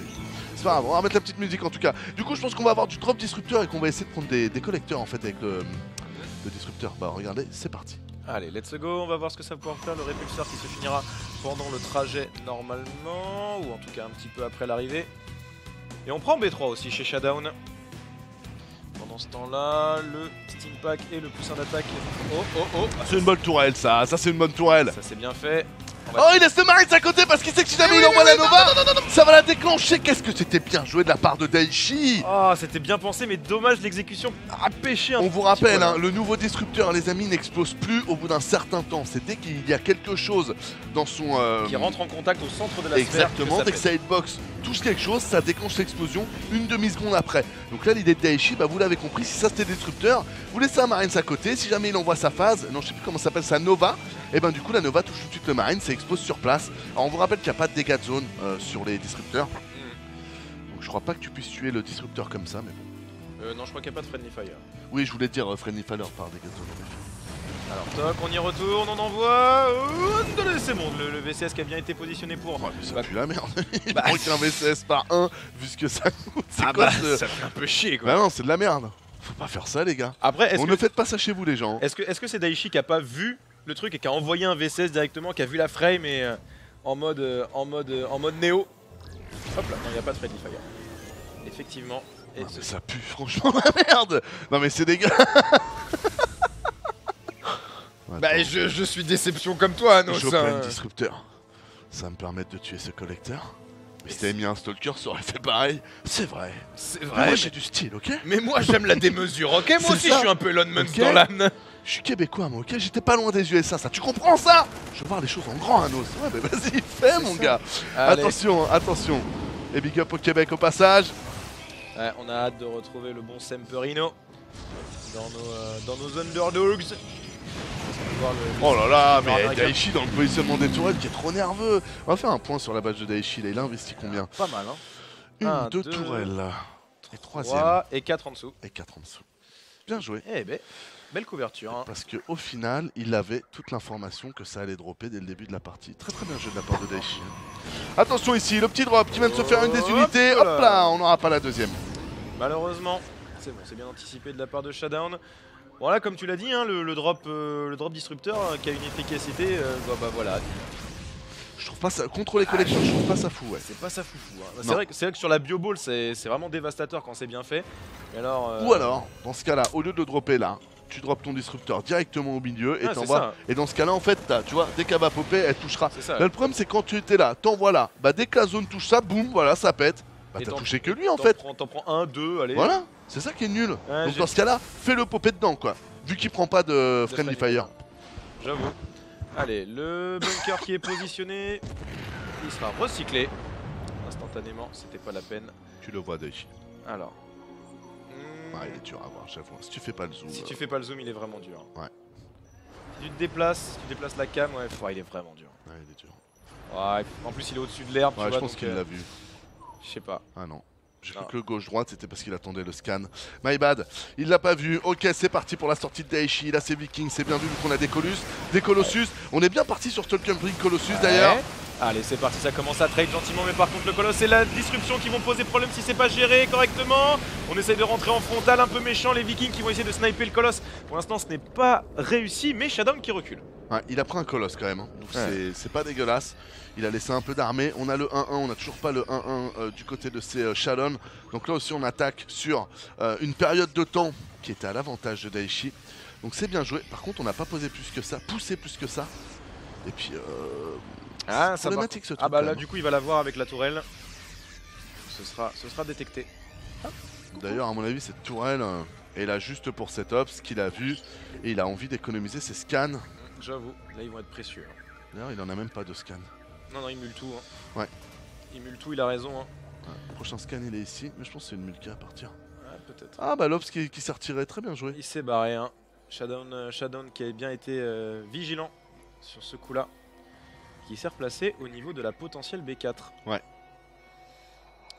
C'est pas grave, on va remettre la petite musique en tout cas. Du coup, je pense qu'on va avoir du drop disrupteur et qu'on va essayer de prendre des collecteurs en fait avec le disrupteur. Bah regardez, c'est parti. Allez, let's go, on va voir ce que ça va pouvoir faire. Le répulseur qui se finira pendant le trajet normalement, ou en tout cas un petit peu après l'arrivée. Et on prend B3 aussi chez Showdown. Pendant ce temps-là, le Steam Pack et le poussin d'attaque. Oh. C'est une bonne tourelle ça c'est une bonne tourelle. Ça c'est bien fait. Oh, il laisse le Marines à côté parce qu'il sait que si jamais il envoie la Nova, ça va la déclencher. Qu'est-ce que c'était bien joué de la part de Daichi. Oh, c'était bien pensé, mais dommage, l'exécution a pêché un On vous petit rappelle, peu, là. hein, le nouveau disrupteur, les amis, n'explose plus au bout d'un certain temps. C'est dès qu'il y a quelque chose dans son... Qui rentre en contact au centre de la sphère. Exactement, dès que pète. sa hitbox touche quelque chose, ça déclenche l'explosion une demi-seconde après. Donc là, l'idée de Daichi, bah, vous l'avez compris, si ça c'était disrupteur, vous laissez un Marines à côté, si jamais il envoie sa phase, non je sais plus comment ça s'appelle, sa Nova, et ben du coup la Nova touche tout de suite le Marines, ça explose sur place. Alors on vous rappelle qu'il n'y a pas de dégâts de zone sur les disrupteurs. Donc je crois pas que tu puisses tuer le disrupteur comme ça, mais bon. Non, je crois qu'il n'y a pas de Friendly Fire. Oui, je voulais dire Friendly Fire par dégâts de zone. Alors toc, on y retourne, on envoie. C'est bon, le VCS qui a bien été positionné pour. Ouais, mais ça Bah, pue la merde. Il bah, manque un VCS par 1, vu ce que ça coûte. C'est Ah quoi bah, ce... ça fait un peu chier quoi. Bah non, c'est de la merde. Faut pas faire ça, les gars. Après, Ne faites pas ça chez vous, les gens. est-ce que c'est Daichi qui a pas vu le truc et qui a envoyé un VCS directement, qui a vu la frame et en mode néo. Hop là, non, il n'y a pas de Friendly Fire. Effectivement. Et Non, mais ça pue franchement la merde. Non mais c'est dégueulasse. bah je suis déception comme toi, non Je ça. prends le disrupteur. Ça va me permettre de tuer ce collecteur. Mais si t'avais mis un stalker, ça aurait fait pareil. C'est vrai. C'est Mais vrai. moi j'ai du style, ok. Mais moi j'aime la démesure, ok. Moi C'est aussi ça. je suis un peu Elon Musk Ok. dans l'âme. Je suis québécois moi, ok. J'étais pas loin des USA, ça. Tu comprends ça? Je veux voir les choses en grand, Anos. Ouais, mais vas-y, fais mon ça. gars. Allez. Attention, attention. Et big up au Québec au passage. Ouais, on a hâte de retrouver le bon Semperino dans nos underdogs. On va voir Oh là là, Non, mais américain. Daichi dans le positionnement des tourelles qui est trop nerveux. On va faire un point sur la badge de Daichi. Là, il a investi combien? pas mal hein. Une, Un, deux deux, tourelles. Et troisième. 3 et 4 en dessous. Et 4 en dessous. Bien joué. Eh ben, belle couverture hein. Parce qu'au final, il avait toute l'information que ça allait dropper dès le début de la partie. Très très bien joué de la part de Daichi. Attention ici, le petit drop qui vient de se faire une des Hop unités. là. Hop là, on n'aura pas la deuxième. Malheureusement, c'est bon, c'est bien anticipé de la part de Shutdown. Voilà, comme tu l'as dit, hein, le drop disrupteur qui a une efficacité, bah voilà, Je trouve pas ça. Contre les collections, je trouve pas ça fou, ouais. c'est pas ça foufou. Hein. Non. C'est vrai que sur la bio ball, c'est vraiment dévastateur quand c'est bien fait. Mais alors, Ou alors, dans ce cas-là, au lieu de le dropper là, tu drops ton disrupteur directement au milieu et Ah, c'est t'envoies. ça. Et dans ce cas-là, en fait, tu vois, dès qu'elle va popper, elle touchera. C'est ça. Là, le problème, c'est quand tu étais là, t'envoies là, bah dès que la zone touche ça, boum, voilà, ça pète. Bah Et t'as t'en- touché que lui en fait. T'en prends un, deux, allez. Voilà, c'est ça qui est nul. Ouais, Donc j'ai- dans ce cas-là, fais-le popper dedans quoi. Vu qu'il prend pas de friendly fire. J'avoue. Allez, le bunker qui est positionné, il sera recyclé instantanément, c'était pas la peine. Tu le vois Daichi. Alors. Ah, il est dur à voir, j'avoue. Si tu fais pas le zoom. Si tu fais pas le zoom, il est vraiment dur. Ouais. Si tu te déplaces, la cam, ouais, il est vraiment dur. Ouais, il est dur. Ouais, en plus il est au-dessus de l'herbe, Ouais, tu je vois, pense donc qu'il l'a vu. je sais pas. Ah non. J'ai cru Non. que le gauche-droite c'était parce qu'il attendait le scan. My bad, il l'a pas vu. Ok, c'est parti pour la sortie de Daichi. Là, c'est Viking, c'est bien vu qu'on a des Colossus. On est bien parti sur Stalker Brig Colossus d'ailleurs. Ouais. Allez, c'est parti, ça commence à trade gentiment, mais par contre le colosse et la disruption qui vont poser problème si c'est pas géré correctement. On essaye de rentrer en frontal, un peu méchant, les Vikings qui vont essayer de sniper le colosse. Pour l'instant, ce n'est pas réussi, mais Shutdown qui recule. Ouais, il a pris un colosse quand même, hein. Donc Ouais. c'est pas dégueulasse. Il a laissé un peu d'armée. On a le 1-1, on n'a toujours pas le 1-1 du côté de ces Shadon. Donc là aussi on attaque sur une période de temps qui était à l'avantage de Daichi. Donc c'est bien joué. Par contre on n'a pas posé plus que ça, poussé plus que ça. Et puis Ah, c'est problématique ce truc. Ah bah quand là même. du coup il va l'avoir avec la tourelle. Ce sera détecté. D'ailleurs à mon avis cette tourelle est là juste pour setup, ce qu'il a vu. Et il a envie d'économiser ses scans. J'avoue, là ils vont être précieux. D'ailleurs il en a même pas de scan. Non, il mule tout. Hein. Ouais. Il mule tout, il a raison. Hein. Ouais, le prochain scan il est ici, mais je pense que c'est une multi à partir. Ouais, peut-être. Ah bah Lobs qui s'est retiré, très bien joué. Il s'est barré. Hein. Shutdown qui a bien été vigilant sur ce coup-là. Qui s'est replacé au niveau de la potentielle B4. Ouais.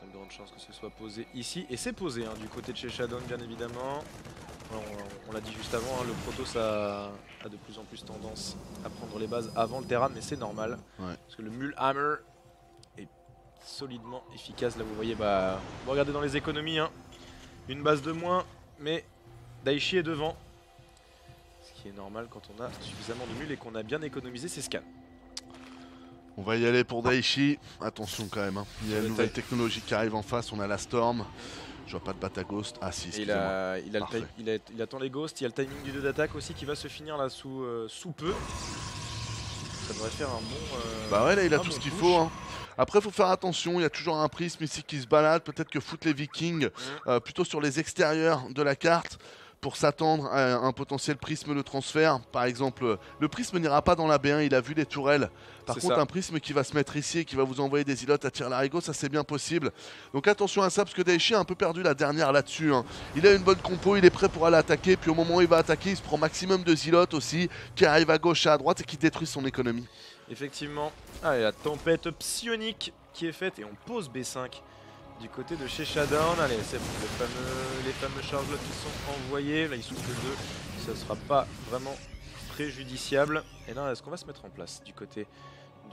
Il y a de grandes chances que ce soit posé ici. Et c'est posé hein, du côté de chez Shutdown, bien évidemment. Alors, on l'a dit juste avant, hein, le Protoss a de plus en plus tendance à prendre les bases avant le Terran, mais c'est normal. Ouais. Parce que le Mulhammer est solidement efficace. Là, vous voyez, bah, vous regardez dans les économies, hein, une base de moins, mais Daichi est devant. Ce qui est normal quand on a suffisamment de mules et qu'on a bien économisé ses scans. On va y aller pour Daichi. Attention quand même. Hein. Il y a une Le nouvelle taille. technologie qui arrive en face. On a la Storm. Je vois pas de Bataghost. Ah si, Et excusez-moi. Parfait. il attend les ghosts, il y a le timing du 2 d'attaque aussi qui va se finir là sous peu. ça devrait faire un bon. Bah ouais, là il a un tout bon ce qu'il push. faut. Hein. Après, il faut faire attention, il y a toujours un prisme ici qui se balade. Peut-être que foutre les Vikings plutôt sur les extérieurs de la carte pour s'attendre à un potentiel prisme de transfert. Par exemple, le prisme n'ira pas dans la B1, il a vu les tourelles. Par C'est contre, ça. un prisme qui va se mettre ici et qui va vous envoyer des îlots à tir larigot, ça c'est bien possible. Donc attention à ça, parce que Daichi a un peu perdu la dernière là-dessus. Hein. Il a une bonne compo, il est prêt pour aller attaquer. Puis au moment où il va attaquer, il se prend maximum de îlots aussi, qui arrivent à gauche et à droite et qui détruisent son économie. Effectivement. Allez, la tempête psionique qui est faite et on pose B5 du côté de chez Showdown. Allez, c'est bon, les fameux charges là qui sont envoyés. Là, ils soufflent le 2. Ça sera pas vraiment préjudiciable. Et là, est-ce qu'on va se mettre en place du côté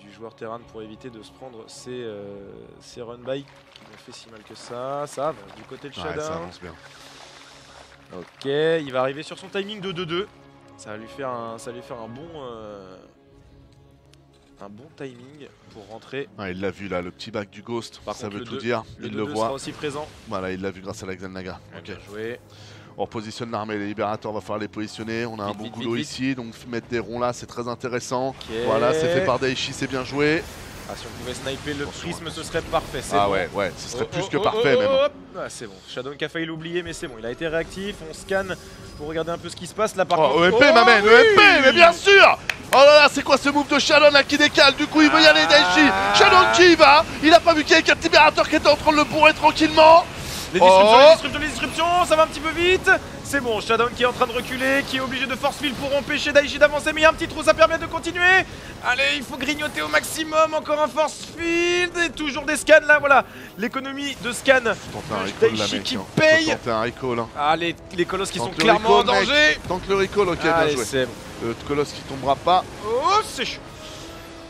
du joueur Terran pour éviter de se prendre ces run-by qui m'ont fait si mal que ça. Ça avance du côté de Ouais, ça Showdown. avance bien. Ok, il va arriver sur son timing de 2-2. Ça va lui faire un bon timing pour rentrer. Ouais, il l'a vu là, le petit bac du Ghost, Par ça contre, veut le tout 2 dire. Le Il 2-2 le sera voit. aussi présent. Voilà, il l'a vu grâce à la Xelnaga. Ok. Bien joué. On repositionne l'armée, les libérateurs, on va falloir les positionner. On a un Vite, bon vite, goulot vite, ici, donc mettre des ronds là, c'est très intéressant. Ok. Voilà, c'est fait par Daichi, c'est bien joué. Ah, si on pouvait sniper le Attention, prisme, attention. ce serait parfait. C'est Ah bon. ouais, ce serait plus Oh, que oh, parfait oh, même. oh, oh. Ah, c'est bon. Shadow qui a failli l'oublier, mais c'est bon. Il a été réactif. On scanne pour regarder un peu ce qui se passe là. Par Oh, contre, EMP m'amène, oui EMP, mais bien sûr. Oh là là, c'est quoi ce move de Shadow là qui décale? Du coup, il veut y aller Daichi. Shadow qui y va. Il a pas vu qu'il y avait 4 libérateurs qui étaient en train de le bourrer tranquillement. Les disruptions, les disruptions, ça va un petit peu vite. C'est bon, Showdown qui est en train de reculer, qui est obligé de force field pour empêcher Daichi d'avancer, mais il y a un petit trou, ça permet de continuer. Allez, il faut grignoter au maximum, encore un force field, et toujours des scans là, voilà. L'économie de scan Tenter un recall là, Daichi mec. qui Hein. paye. Faut tenter un recall. Hein. Ah, les colosses qui sont Tente le clairement en recall, mec. danger. Tant que le recall, ok, bien Allez, joué. c'est bon. Le colosse qui tombera pas. Oh, c'est chaud.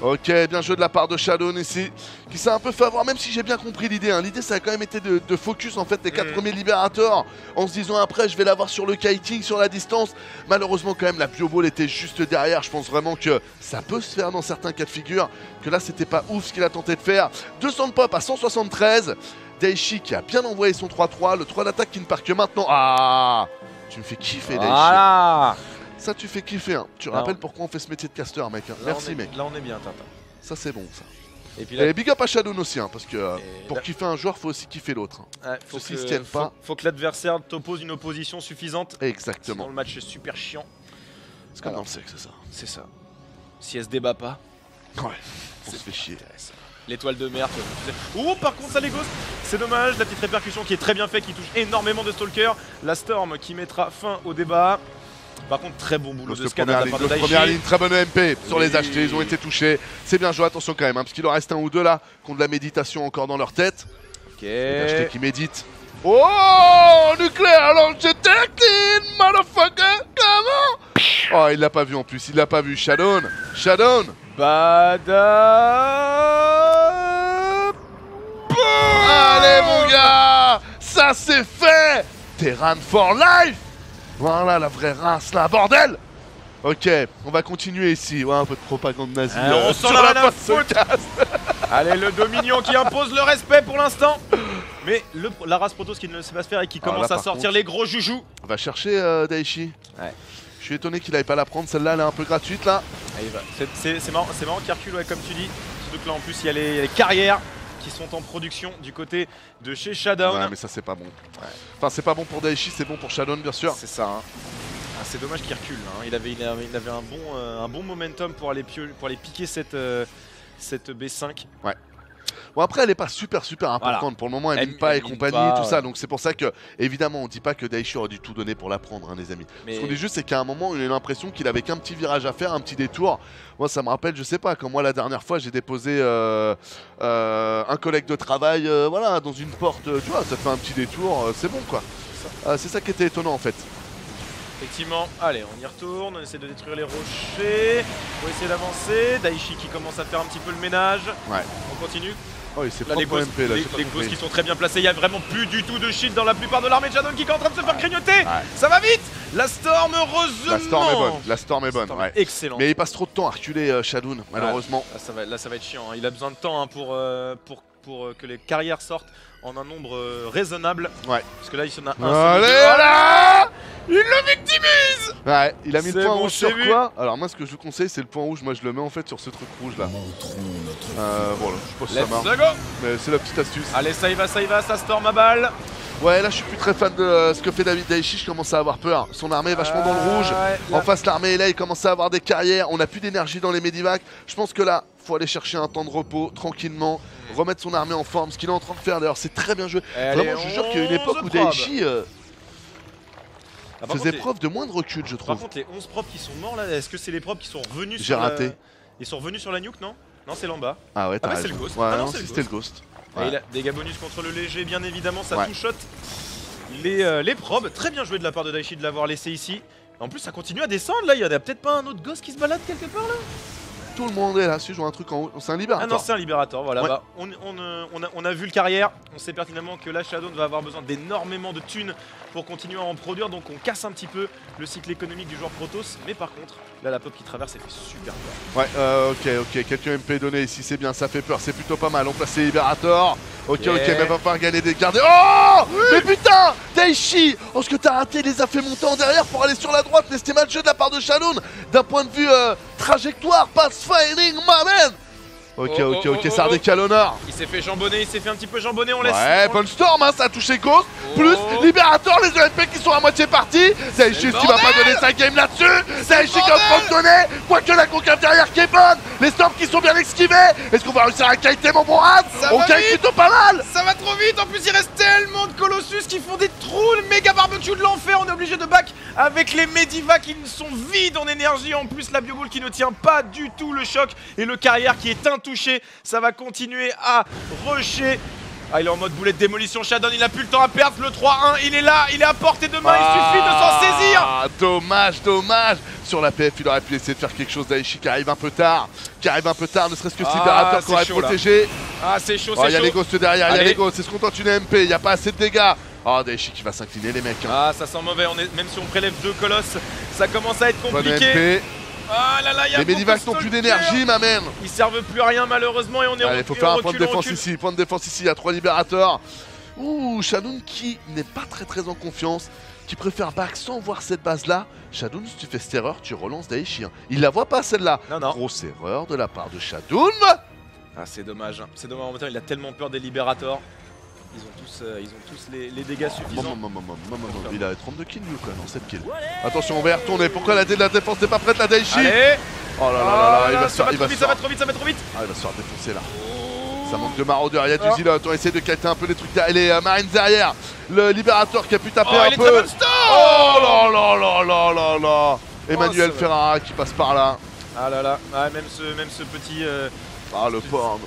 Ok, bien joué de la part de Shadow ici, qui s'est un peu fait avoir, même si j'ai bien compris l'idée. Hein. L'idée, ça a quand même été de focus en fait les 4 premiers libérateurs, en se disant après, je vais l'avoir sur le kiting, sur la distance. Malheureusement, quand même, la bioball était juste derrière. Je pense vraiment que ça peut se faire dans certains cas de figure, que là, c'était pas ouf ce qu'il a tenté de faire. 200 de pop à 173. Daichi qui a bien envoyé son 3-3, le 3 d'attaque qui ne part que maintenant. Ah, tu me fais kiffer, Daichi. Voilà. Ça, tu fais kiffer. Hein. Tu Non. rappelles pourquoi on fait ce métier de caster, mec. Hein. Là, Merci, mec. Là, on est bien, Tintin. Ça, c'est bon, ça. Et puis là, Et big up à Shadow aussi, hein, parce que pour là- kiffer un joueur, faut aussi kiffer l'autre. Hein. ouais, faut Ceux-ci que- se tiennent pas. faut que l'adversaire t'oppose une opposition suffisante. Sinon, Exactement. le match est super chiant. C'est comme Alors. dans le sexe, c'est ça. C'est ça. Si elle se débat pas, Ouais, on se fait chier. intéressant. L'étoile de mer, tu sais. Oh, par contre, ça les ghosts, c'est dommage. La petite répercussion qui est très bien faite, qui touche énormément de stalkers. La Storm qui mettra fin au débat. Par contre, très bon boulot de Le scan de la première, part ligne, de le Daichi. première ligne, très bonne EMP sur Oui. les achetés, ils ont été touchés. C'est bien joué, attention quand même, hein, parce qu'il en reste un ou deux là, qui ont de la méditation encore dans leur tête. Ok. Les achetés qui méditent. Oh, nucléaire launch attack, motherfucker, comment? Oh, il l'a pas vu en plus, il l'a pas vu. Shadow. Bada. Allez mon gars, ça c'est fait. Terran for life. Voilà la vraie race là, bordel. Ok, on va continuer ici. Ouais, un peu de propagande nazie. On s'en sur a la rien à foutre. Allez, le Dominion qui impose le respect pour l'instant. Mais la race Protoss qui ne le sait pas se faire et qui Alors commence là, à par sortir contre- les gros joujoux. On va chercher Daichi. Ouais. Je suis étonné qu'il n'aille pas la prendre. Celle-là, elle est un peu gratuite là. Ah, il va. C'est marrant qu'il recule, ouais, comme tu dis. Surtout que là en plus il y a les carrières qui sont en production du côté de chez Showdown. Ouais, mais ça c'est pas bon. Enfin, c'est pas bon pour Daichi, c'est bon pour Shadow bien sûr. C'est ça. Hein. Ah, c'est dommage qu'il recule. Hein. Il avait un bon momentum pour aller piquer cette B5. Bon, après, elle est pas super importante Voilà. pour le moment. Elle Elle mine pas et mine compagnie, pas, tout ça. ouais. Donc c'est pour ça que, évidemment, on dit pas que Daichi aurait dû tout donner pour la prendre, hein, les amis. Mais Ce qu'on dit juste, c'est qu'à un moment, il a eu l'impression qu'il avait qu'un petit virage à faire, un petit détour. Moi, ça me rappelle, je sais pas, quand moi, la dernière fois, j'ai déposé un collègue de travail, voilà, dans une porte, tu vois, ça te fait un petit détour, c'est bon, quoi. C'est ça qui était étonnant, en fait. effectivement, allez, on y retourne, on essaie de détruire les rochers, on va essayer d'avancer. Daichi qui commence à faire un petit peu le ménage. Ouais. On continue. Oh, il s'est Là, les propre ghosts, MP, là, les, j'ai pas les compris. ghosts qui sont très bien placés. Il y a vraiment plus du tout de shield dans la plupart de l'armée de Shadow qui est en train de se faire grignoter. Ouais. Ça va vite. La Storm, heureusement. La Storm est bonne, la Storm est bonne, Storm ouais. est excellent. Mais il passe trop de temps à reculer Shadoun, malheureusement. Là, ça va être chiant. Hein. Il a besoin de temps hein, pour que les carrières sortent en un nombre raisonnable. Ouais. Parce que là, il y en a un. Allez, sur les deux. là Il le victimise. Ouais, il a mis le C'est point bon, rouge c'est sur vu. quoi? Alors moi ce que je vous conseille c'est le point rouge, moi je le mets en fait sur ce truc rouge là. Voilà, je pense que ça Let's marche. go. Mais c'est la petite astuce. Allez, ça y va, ça storm à balle. Ouais, là je suis plus très fan de ce que fait David Daichi, je commence à avoir peur. Son armée est vachement dans le rouge. Ouais, En face l'armée est là, il commence à avoir des carrières, on n'a plus d'énergie dans les Medivac. Je pense que là, faut aller chercher un temps de repos tranquillement, remettre son armée en forme, ce qu'il est en train de faire d'ailleurs, c'est très bien joué. Allez, Vraiment, je vous jure qu'il y a une époque où 11 probes. Daichi Ah, par faisait contre, preuve de moins de recul, je Par trouve. contre, les 11 probes qui sont morts là, est-ce que c'est les probes qui sont revenus J'ai sur raté. la... Ils sont revenus sur la nuke, non? Non, c'est l'en bas. Ah ouais, t'as Ah bah, c'est raison. le Ghost. Ouais, Ah non, non, c'est si le c'était le Ghost. Et Ouais. il a dégâts bonus contre le léger, bien évidemment, ça Ouais. two-shot. Les probes, très bien joué de la part de Daichi de l'avoir laissé ici. En plus, ça continue à descendre là, il y a peut-être pas un autre Ghost qui se balade quelque part là? Tout le monde est là, si je joue un truc en haut, c'est un Ah libérateur. non, c'est un libérateur, voilà. Ouais. Bah, on a vu le carrière, on sait pertinemment que la Shadow va avoir besoin d'énormément de thunes pour continuer à en produire, donc on casse un petit peu le cycle économique du joueur Protoss, mais par contre, là la pop qui traverse, elle fait super peur. Ouais, ok, quelques MP donnés ici, c'est bien, ça fait peur, c'est plutôt pas mal. On place les libérateurs. Ok, Yeah. mais va falloir gagner des gardes. Oh mais putain Daichi Oh, ce que t'as raté, les a fait monter en derrière pour aller sur la droite, mais c'était mal jeu de la part de Shadow. D'un point de vue trajectoire, pathfinding, my man. Ok, ça redécale au nord. Il s'est fait jambonner, il s'est fait un petit peu jambonner, on laisse. Ouais, bonne storm, hein, ça a touché Ghost. Oh. Plus libérateur, les EMP qui sont à moitié partis. Daichi, le qui va pas bordel. donner sa game là-dessus. Daichi qui est en train de donner. Quoique la concave derrière qui est bonne. Les storms qui sont bien esquivés. Est-ce qu'on va réussir à kiter, mon bon Rad? Ça On va kite vite. plutôt pas mal. Ça va trop vite, en plus il reste tellement de Colossus qui font des trous, le méga barbecue de l'enfer, on est obligé de back avec les Medivac qui sont vides en énergie, en plus la bioball qui ne tient pas du tout le choc et le carrière qui est intouché, ça va continuer à rusher. Ah, il est en mode boulette démolition, Shadow, il a plus le temps à perdre, le 3-1, il est là, il est à portée de main, il suffit de s'en saisir. Ah, dommage. Sur la PF, il aurait pu essayer de faire quelque chose. Daichi qui arrive un peu tard, ne serait-ce que ce libérateur qu'on aurait c'est chaud, là. protégé. Ah c'est chaud, Oh, c'est il y a les chaud. ghosts derrière, il y a Allez. les ghosts, c'est ce qu'on tente une MP, il n'y a pas assez de dégâts. Oh, Daichi qui va s'incliner, les mecs. Hein. Ah ça sent mauvais, même si on prélève 2 colosses, ça commence à être Bonne compliqué. MP. Ah là là, il y a Les beaucoup Medivac de n'ont plus stalkers. d'énergie, ma man. Ils servent plus à rien malheureusement et on est Allez, faut faire un point de défense ici. Point de défense ici, il y a 3 libérateurs. Ouh, Shadoun qui n'est pas très en confiance, qui préfère back sans voir cette base-là. Shadoun, si tu fais cette erreur, tu relances Daichi. Hein. Il la voit pas celle-là. Non. Grosse erreur de la part de Shadoun. Ah c'est dommage, c'est dommage en même temps, il a tellement peur des libérateurs. Ils ont tous les dégâts suffisants. Il a 32 kills, lui, quoi, non, 7 kills. Attention, on va y retourner. Pourquoi la défense n'est pas prête, la Daichi? Allez. Oh là là, il va se ça faire, va trop vite, ça va trop vite, ça va trop vite. Ah, il va se faire défoncer là. Ça manque de maraudeurs, il y a du zilot, on essaie de kiter un peu les trucs derrière, les marines derrière. Le libérateur qui a pu taper Oh, un il est peu. très bonne stop. Oh là. Emmanuel c'est Ferrara qui passe par là. Ah là là, ah, même ce petit... Ah, le porn.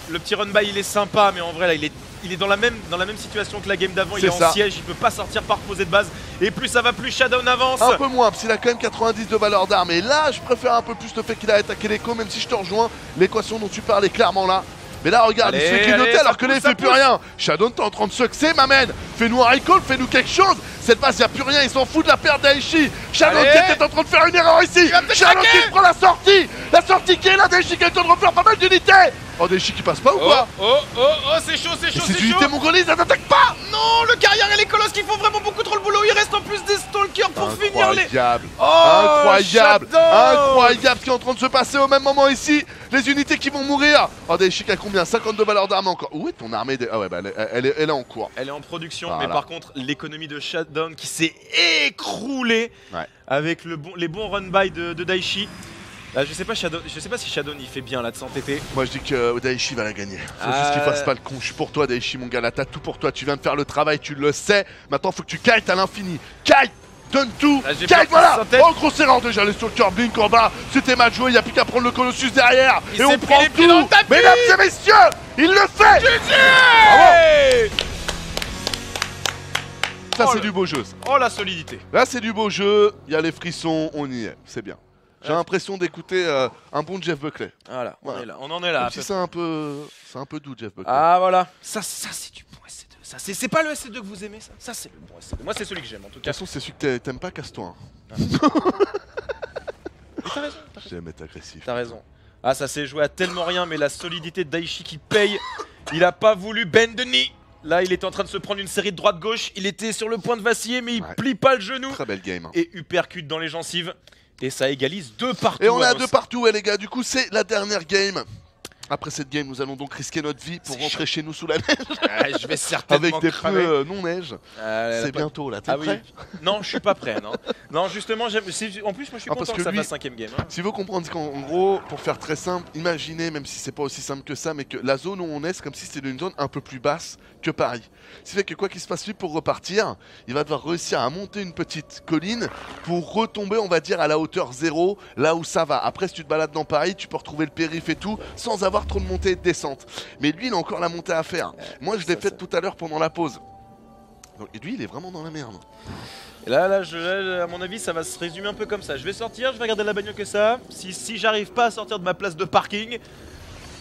le petit run by il est sympa, mais en vrai là il est dans la même situation que la game d'avant, il C'est est ça. en siège, il peut pas sortir par posée de base. Et plus ça va, plus Shadow avance. Un peu moins, parce qu'il a quand même 90 de valeur d'arme. Et là, je préfère un peu plus le fait qu'il a attaqué l'écho, même si je te rejoins. L'équation dont tu parles est clairement là. Mais là, regarde, il se fait Allez, clignoter ça alors que là, il pousse, ça fait plus pousse. rien. Shadow, t'es en train de succès, m'amène. Fais-nous un recall, fais-nous quelque chose. Cette base, il a plus rien, il s'en fout de la perte d'Aichi. Shadow Allez. qui était en train de faire une erreur ici. va peut-être Shadow craquer. qui prend la sortie. La sortie qui est là, Daichi qui a le temps de refaire pas mal d'unités. Oh, Daichi qui passe pas ou quoi? C'est chaud, c'est Et chaud, ces c'est chaud. unités mongolises, elles n'attaquent pas. Non, le carrière et les colosses qui font vraiment beaucoup trop le boulot. Il reste en plus des stalkers pour finir les... Incroyable. Oh, Incroyable. Shadow. Incroyable ce qui est en train de se passer au même moment ici. Les unités qui vont mourir. Oh, Daichi qui a combien? 52 valeurs d'armes encore. Où est ton armée Ah ouais, bah elle est en cours. Elle est en production, Voilà. mais par contre, l'économie de Shutdown qui s'est écroulée Ouais. avec les bons run-by de Daichi. Là, je sais pas si Shutdown il fait bien là de s'entêter. Moi je dis que Daichi va la gagner. Faut juste qu'il fasse pas le con. Je suis pour toi, Daichi, mon gars. Là, t'as tout pour toi. Tu viens de faire le travail, tu le sais. Maintenant, faut que tu kites à l'infini. Kite! Donne tout! Là, j'ai peur Kite, qu'il voilà! s'entête. Oh, grosse erreur déjà. Les Stalker Blink en bas. C'était mal joué. Il y a plus qu'à prendre le Colossus derrière. Il Et on s'est pris prend les pieds dans le tout! tapis. Mesdames et messieurs, il le fait! Hey. Ça, Oh, c'est le- du beau jeu. Ça. Oh la solidité. Là, c'est du beau jeu. Il y a les frissons. On y est. C'est bien. J'ai Ouais. l'impression d'écouter un bon Jeff Buckley. Voilà, Voilà. on en est là. Même si c'est un peu doux, Jeff Buckley. Ah voilà. Ça c'est du bon SC2. Ça c'est pas le SC2 que vous aimez ça. Ça c'est le bon SC2. Moi c'est celui que j'aime en tout De toute cas. façon, c'est celui que t'aimes pas, casse-toi. Hein. Mais t'as raison. J'aime être agressif. T'as raison. Ah ça s'est joué à tellement rien, mais la solidité de Daichi qui paye. Il a pas voulu bend the knee. Là, il était en train de se prendre une série de droite-gauche. Il était sur le point de vaciller, mais il Ouais. plie pas le genou. Très belle game. Et uppercut dans les gencives. Et ça égalise 2 partout. Et on est à hein. 2 partout, ouais, les gars. Du coup, c'est la dernière game. Après cette game, nous allons donc risquer notre vie pour C'est rentrer chez nous sous la neige. Ah, je vais certainement Avec des cramer. pneus non neige. C'est pas- bientôt là. T'es Ah oui. prêt? Non, je suis pas prêt. Non, non justement, en plus, moi je suis Ah, parce content que que ça lui- fasse 5ème game. hein. S'il veut comprendre qu'en gros, pour faire très simple, imaginez, même si c'est pas aussi simple que ça, mais que la zone où on est, c'est comme si c'était une zone un peu plus basse que Paris. Ce qui fait que quoi qu'il se passe, lui, pour repartir, il va devoir réussir à monter une petite colline pour retomber, on va dire, à la hauteur 0, là où ça va. Après, si tu te balades dans Paris, tu peux retrouver le périph' et tout, sans avoir trop de montée et de descente. Mais lui, il a encore la montée à faire. Moi, je l'ai ça, faite tout à l'heure pendant la pause. Donc, et lui, il est vraiment dans la merde. Et là, à mon avis, ça va se résumer un peu comme ça. Je vais sortir, je vais regarder la bagnole que ça. Si j'arrive pas à sortir de ma place de parking,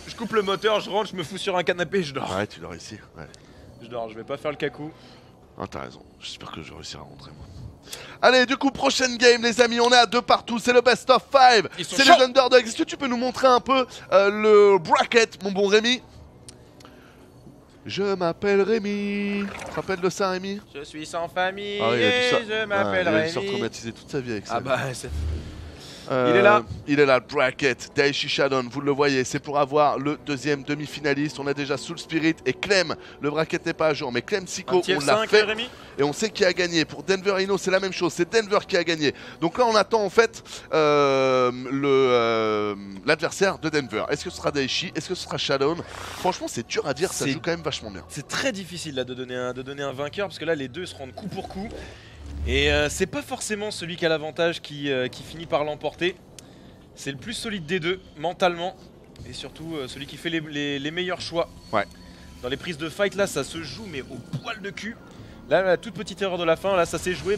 je coupe le moteur, je rentre, je me fous sur un canapé et je dors. Ouais, tu l'as réussi. Ouais. Je dors, je vais pas faire le cacou. Ah, t'as raison. J'espère que je vais réussir à rentrer, moi. Allez, du coup, prochaine game, les amis. On est à 2 partout. C'est le best of 5. Ils sont C'est chauds. les underdogs. Est-ce que tu peux nous montrer un peu le bracket, mon bon Rémi? Je m'appelle Rémi. Tu te rappelles de ça, Rémi? Je suis sans famille, Ah, il a et tout ça. je m'appelle Il s'est Rémi. retraumatisé toute sa vie avec ça. Ah bah, c'est... Il est là. Il est là, le bracket. Daichi Shadon, vous le voyez, c'est pour avoir le deuxième demi-finaliste. On a déjà Soul Spirit et Clem. Le bracket n'est pas à jour, mais Clem Siko, Un tier on l'a 5, fait. Rémi. Et on sait qui a gagné. Pour Denver Inno, c'est la même chose. C'est Denver qui a gagné. Donc là, on attend en fait l'adversaire de Denver. Est-ce que ce sera Daichi? Est-ce que ce sera Shadon? Franchement, c'est dur à dire. Ça C'est- joue quand même vachement bien. C'est très difficile là de donner un vainqueur parce que là les deux se rendent coup pour coup et c'est pas forcément celui qui a l'avantage qui finit par l'emporter. C'est le plus solide des deux mentalement et surtout celui qui fait les meilleurs choix. Ouais. Dans les prises de fight là ça se joue mais au poil de cul. Là la toute petite erreur de la fin là ça s'est joué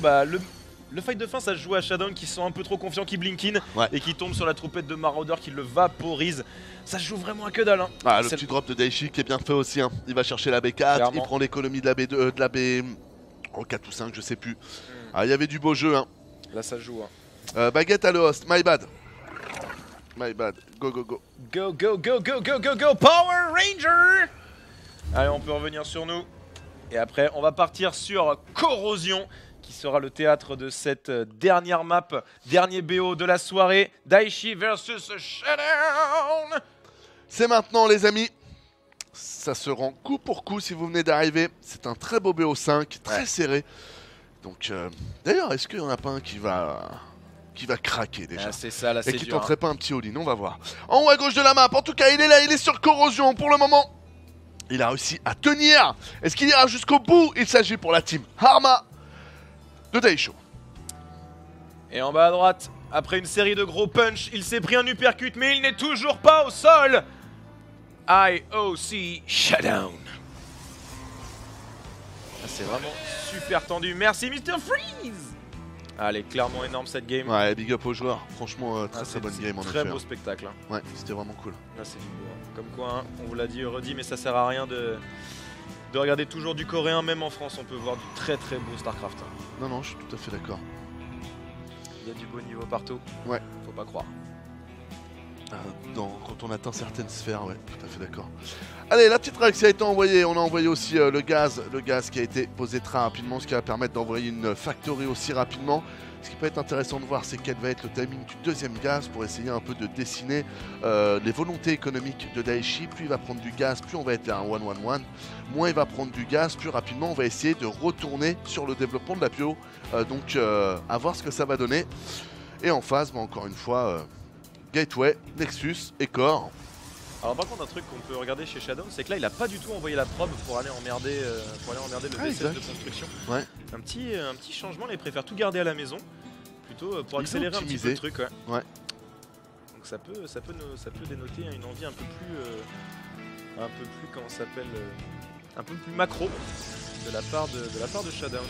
le fight de fin ça se joue à Shadon qui se sent un peu trop confiant, qui blink in Ouais. et qui tombe sur la troupette de Marauder qui le vaporise. Ça se joue vraiment à que dalle hein. Ah, le C'est- petit drop de Daichi qui est bien fait aussi. Hein. Il va chercher la B4. Clairement. Il prend l'économie de la B2, de la B. Oh, 4 ou 5, je sais plus. Ah, il y avait du beau jeu. Hein. Là ça se joue hein. Baguette à le host. My bad. My bad. Go, go, go. Go, go, go, go, go, go, go, Power Ranger! Allez, on peut revenir sur nous. Et après, on va partir sur Corrosion, qui sera le théâtre de cette dernière map, dernier BO de la soirée. Daichi versus Shadon! C'est maintenant, les amis. Ça se rend coup pour coup si vous venez d'arriver. C'est un très beau BO5, très Ouais. serré. Donc, d'ailleurs, est-ce qu'il n'y en a pas un qui va craquer déjà? Ah, c'est ça, là, Et c'est qui dur. tenterait pas un petit all-in, on va voir. En haut à gauche de la map, en tout cas, il est là, il est sur Corrosion pour le moment. Il a réussi à tenir. Est-ce qu'il ira jusqu'au bout? Il s'agit pour la team Harma de Daisho. Et en bas à droite, après une série de gros punch, il s'est pris un uppercut, mais il n'est toujours pas au sol. IOC Shutdown. Ah, c'est vraiment super tendu. Merci Mr. Freeze. Allez, clairement énorme cette game. Ouais, big up aux joueurs. Franchement, très Ah, très c'est- bonne c'est game en Très effet. beau spectacle. Hein. Ouais, c'était vraiment cool. Là, c'est du beau. Hein. Comme quoi, hein, on vous l'a dit et redit, mais ça sert à rien de regarder toujours du coréen. Même en France, on peut voir du très très beau StarCraft. Hein. Non, non, je suis tout à fait d'accord. Il y a du beau niveau partout. Ouais. Faut pas croire. Quand on atteint certaines sphères, ouais, tout à fait d'accord. Allez, la petite réaction a été envoyée. On a envoyé aussi le gaz qui a été posé très rapidement, ce qui va permettre d'envoyer une factory aussi rapidement. Ce qui peut être intéressant de voir, c'est quel va être le timing du deuxième gaz pour essayer un peu de dessiner les volontés économiques de Daichi. Plus il va prendre du gaz, plus on va être à un 1-1-1. Moins il va prendre du gaz, plus rapidement on va essayer de retourner sur le développement de la bio. Donc à voir ce que ça va donner. Et en phase, bah, encore une fois, Gateway, Nexus et Core. Alors par contre un truc qu'on peut regarder chez Shadow, c'est que là il a pas du tout envoyé la probe pour aller emmerder, le vaisseau exact. de construction. Ouais. Un petit changement, là il préfère tout garder à la maison, plutôt pour Il veut accélérer un petit peu optimiser. le truc. Ouais. Ouais. Donc ça peut dénoter une envie un peu plus comment ça s'appelle, un peu plus macro de la part de Shadow'n.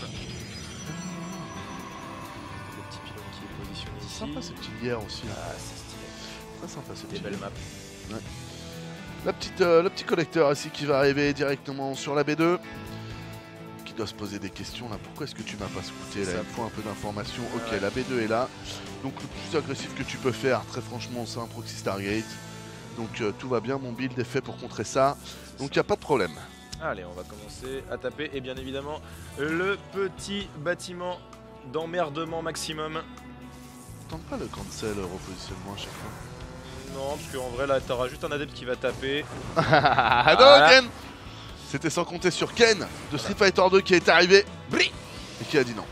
Le petit pylône qui est positionné C'est ici. sympa ce petit lierre aussi. Là. Ah c'est stylé. Très sympa ce Des petit belles lierre. maps. Le petit collecteur ici qui va arriver directement sur la B2. Qui doit se poser des questions là. Pourquoi est-ce que tu m'as pas scouté là? Ça. Il faut un peu d'informations. Ok, Ouais. la B2 est là. Donc le plus agressif que tu peux faire, très franchement, c'est un proxy Stargate. Donc tout va bien, mon build est fait pour contrer ça. Donc il n'y a pas de problème. Allez, on va commencer à taper. Et bien évidemment, le petit bâtiment d'emmerdement maximum. Tente pas le cancel repositionnement à chaque fois. Non, parce qu'en vrai, là, t'auras juste un adepte qui va taper. Ah Voilà. non, Ken. C'était sans compter sur Ken de Street Fighter 2 qui est arrivé et qui a dit non.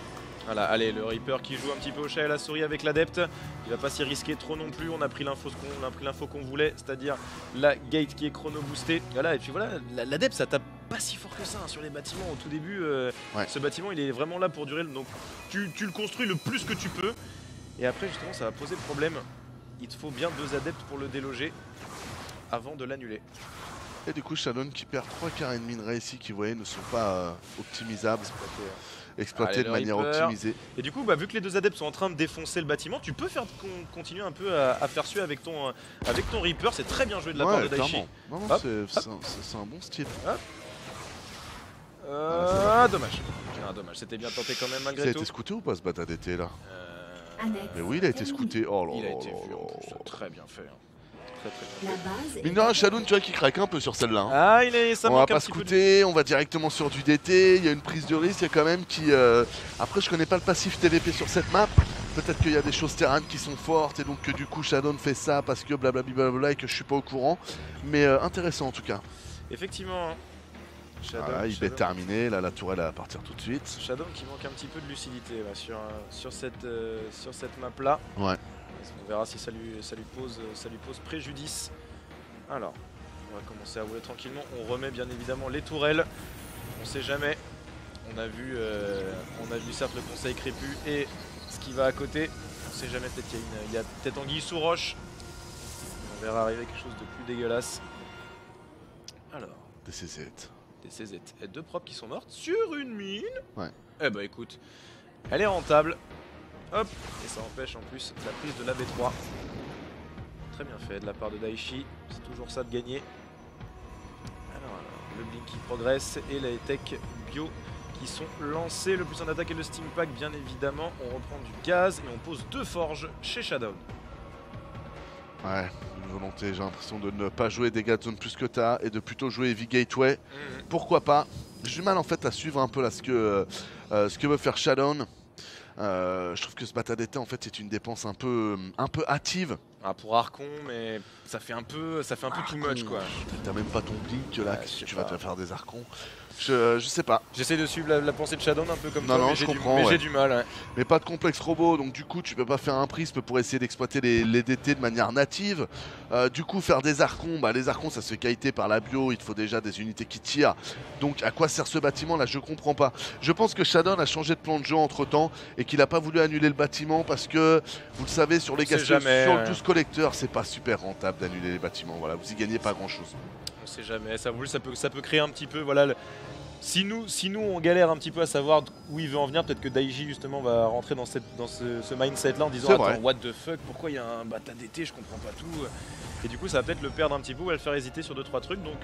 Voilà, allez, le Reaper qui joue un petit peu au chat et à la souris avec l'adepte. Il va pas s'y risquer trop non plus. On a pris l'info qu'on voulait, c'est-à-dire la gate qui est chrono boostée. Voilà, et puis voilà, l'adepte ça tape pas si fort que ça hein, sur les bâtiments au tout début. Ouais. Ce bâtiment il est vraiment là pour durer, donc tu le construis le plus que tu peux. Et après justement ça va poser problème. Il te faut bien 2 adeptes pour le déloger avant de l'annuler. Et du coup, Shadow qui perd 3 quarts et demi de réussi qui, vous voyez, ne sont pas optimisables, exploités Allez, de le manière Reaper. optimisée. Et du coup, bah, vu que les 2 adeptes sont en train de défoncer le bâtiment, tu peux faire continuer un peu à faire suer avec ton Reaper. C'est très bien joué de la part de Daichi. clairement. Non, non, Hop, c'est un bon style. Dommage. Dommage. C'était bien tenté quand même Il a malgré été tout. scouté ou pas ce bata d'été là? Annexe. Mais oui, il a été terminée. scouté. Oh là Il a là été là vu en là plus. là. Très bien fait. Hein. Très La bien fait. base. Mine de rien, Shadow, tu vois, qui craque un peu sur celle-là. Hein. Ah, ça On va manque un pas petit peu. scouter, on va directement sur du DT, il y a une prise de risque, il y a quand même qui... Après je connais pas le passif TVP sur cette map, peut-être qu'il y a des choses terranes qui sont fortes et donc que du coup Shadow fait ça parce que blablabla et que je suis pas au courant, mais intéressant en tout cas. Effectivement. Hein. Voilà, il est terminé, là la tourelle elle va partir tout de suite. Shadow qui manque un petit peu de lucidité ouais, sur cette map là. Ouais. On verra si ça lui pose préjudice. Alors, on va commencer à rouler tranquillement. On remet bien évidemment les tourelles. On sait jamais. On a vu certes le conseil crépu et ce qui va à côté. On sait jamais, peut-être il y a peut-être anguille sous roche. On verra arriver quelque chose de plus dégueulasse. Alors, DCZ. des CZ et 2 propres qui sont mortes sur une mine. Ouais. Eh bah écoute, elle est rentable. Hop, et ça empêche en plus la prise de la B3. Très bien fait de la part de Daichi, c'est toujours ça de gagner. Alors, le Blink qui progresse et les tech bio qui sont lancés. Le plus en attaque et le Steam Pack bien évidemment. On reprend du gaz et on pose 2 forges chez Shadow. Ouais, une volonté, j'ai l'impression de ne pas jouer dégâts de zone plus que t'as et de plutôt jouer Heavy Gateway. Pourquoi pas? J'ai du mal en fait à suivre un peu là ce que veut faire Shadow. Je trouve que ce bata d'été en fait est une dépense un peu hâtive. Ah, pour Archon, mais ça fait un peu too much quoi. T'as même pas ton blink là, Ouais, qu'est-ce je que sais tu vas pas. te faire des archons? Je sais pas. J'essaie de suivre la pensée de Shadow un peu comme Non, toi, non, mais je j'ai comprends, mais ouais. j'ai du mal. Ouais. Mais pas de complexe robot, donc du coup tu peux pas faire un prisme pour essayer d'exploiter les DT de manière native. Du coup faire des archons, bah les archons ça se fait qualité par la bio, il te faut déjà des unités qui tirent. Donc à quoi sert ce bâtiment là, je comprends pas. Je pense que Shadow a changé de plan de jeu entre temps et qu'il a pas voulu annuler le bâtiment parce que vous le savez sur les On sait gaspes, jamais, sur le ouais. 12 collecteur c'est pas super rentable d'annuler les bâtiments, voilà, vous y gagnez pas grand chose. On sait jamais, ça peut créer un petit peu, voilà. Si nous on galère un petit peu à savoir où il veut en venir, peut-être que Daichi justement va rentrer dans ce mindset là en disant C'est attends vrai. what the fuck, pourquoi il y a un bata d'été, je comprends pas tout. Et du coup ça va peut-être le perdre un petit peu ou va le faire hésiter sur 2-3 trucs, donc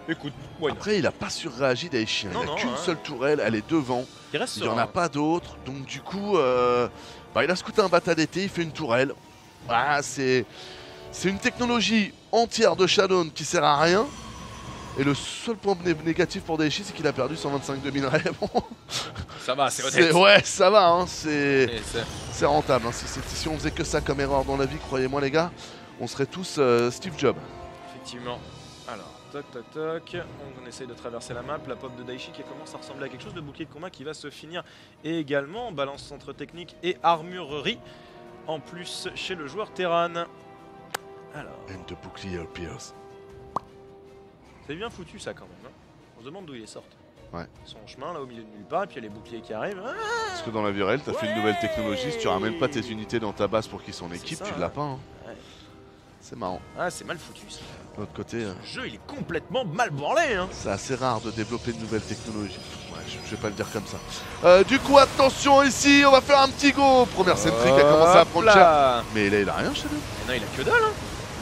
écoute, why not. Après il a pas surréagi Daichi, hein. Non, Il a non, qu'une hein. seule tourelle, elle est devant. Il reste Il n'y en a serein. pas d'autres, donc du coup, il a scouté un bata d'été, il fait une tourelle. Ah, c'est une technologie entière de Shadow qui sert à rien. Et le seul point négatif pour Daichi, c'est qu'il a perdu 125 de minerais. Bon, Ça va, c'est honnête. ouais, ça va, hein, Et c'est- c'est rentable. Hein. Si on faisait que ça comme erreur dans la vie, croyez-moi les gars, on serait tous Steve Jobs. Effectivement. Alors, toc. On essaye de traverser la map. La pop de Daichi qui commence à ressembler à quelque chose de bouclier de combat qui va se finir également. Balance centre technique et armurerie. En plus chez le joueur Terran. Alors, And the bouclier appears. c'est bien foutu ça quand même. Hein. On se demande d'où il est sorti. Ouais. Son chemin là au milieu de nulle part et puis il y a les boucliers qui arrivent. Ah, Parce que dans la vie réelle, t'as fait une nouvelle technologie, si tu ramènes pas tes unités dans ta base pour qu'ils s'en C'est équipent, ça, tu hein. l'as pas. Hein. Ouais. C'est marrant. Ah, c'est mal foutu ça. De l'autre côté, Le jeu il est complètement mal branlé. Hein. c'est assez rare de développer de nouvelles technologies. Ouais, je vais pas le dire comme ça. Du coup, attention ici, on va faire un petit go. Première sentry qui a commencé à Hop prendre cher. là. Mais là, il a rien chez lui. Non, il a que dalle. Hein.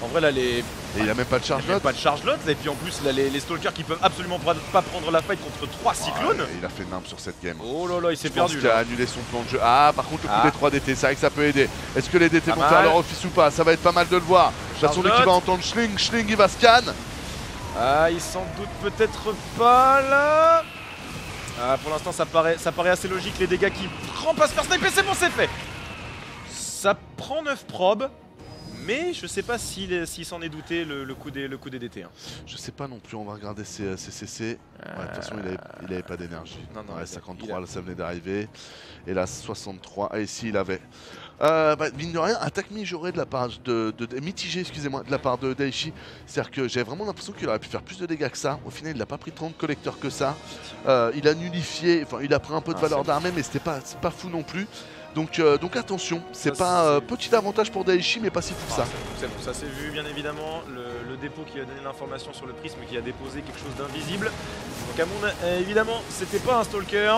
En vrai là les. Et il a même pas de Il charge n'y a là. pas de charge lot, et puis en plus là, les stalkers qui peuvent absolument pas prendre la fight contre 3 cyclones. Il a fait nimp sur cette game. Oh là là, il s'est Je pense perdu qu'il a là. annulé son plan de jeu. Ah, par contre, le coup Ah. des 3 DT, c'est vrai que ça peut aider. Est-ce que les DT Pas vont mal. faire leur office ou pas? Ça va être pas mal de le voir. De toute façon, lui qui Charlotte. va entendre Schling, il va scan. Ah, il s'en doute peut-être pas là. Ah, pour l'instant, ça paraît assez logique. Les dégâts qui prend pas se faire sniper, c'est bon, c'est fait. Ça prend 9 probes. Mais je sais pas s'il s'en est douté le coup des DT. Hein. Je sais pas non plus, on va regarder ses CC. Ouais, de toute façon, il avait pas d'énergie. Non, ouais, 53, là, ça venait d'arriver. Et là, 63. Ah, ici, il avait. Mine de rien, attaque mitigée de la part mitigée, excusez-moi, de la part de Daichi. C'est-à-dire que j'avais vraiment l'impression qu'il aurait pu faire plus de dégâts que ça. Au final, il n'a pas pris 30 collecteurs que ça. Il a nullifié, enfin, il a pris un peu de valeur d'armée, mais c'est pas fou non plus. Donc attention, c'est pas petit avantage pour Daichi, mais pas si fou que ça. C'est bon, ça s'est vu bien évidemment. Le dépôt qui a donné l'information sur le prisme qui a déposé quelque chose d'invisible. Donc à mon évidemment, c'était pas un stalker.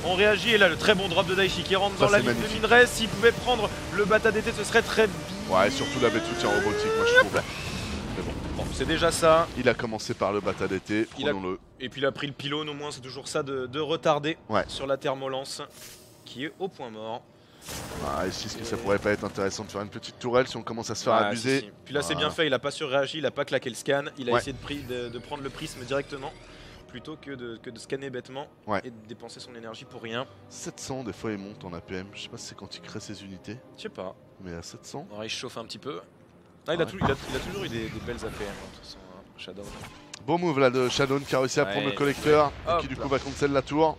On réagit et là le très bon drop de Daichi qui rentre dans la ligne de minerai. S'il pouvait prendre le bata d'été, ce serait très bien. Ouais, surtout la bête de soutien robotique, moi je trouve. Mais bon, c'est déjà ça. Il a commencé par le bata d'été, prenons-le. Et puis il a pris le pylône, au moins c'est toujours ça de retarder sur la thermolance qui est au point mort. Ah, ici, est-ce que ça pourrait pas être intéressant de faire une petite tourelle si on commence à se faire abuser si. Puis là c'est bien fait, il a pas surréagi, il a pas claqué le scan, il a essayé de prendre le prisme directement plutôt que de scanner bêtement et de dépenser son énergie pour rien. 700 des fois il monte en APM, je sais pas si c'est quand il crée ses unités. Je sais pas. Mais à 700. Alors il chauffe un petit peu. Ah, il a toujours eu des belles APM de toute façon, Shadow. Beau move là de Shadow qui a réussi à prendre le collecteur et qui du coup va cancel la tour.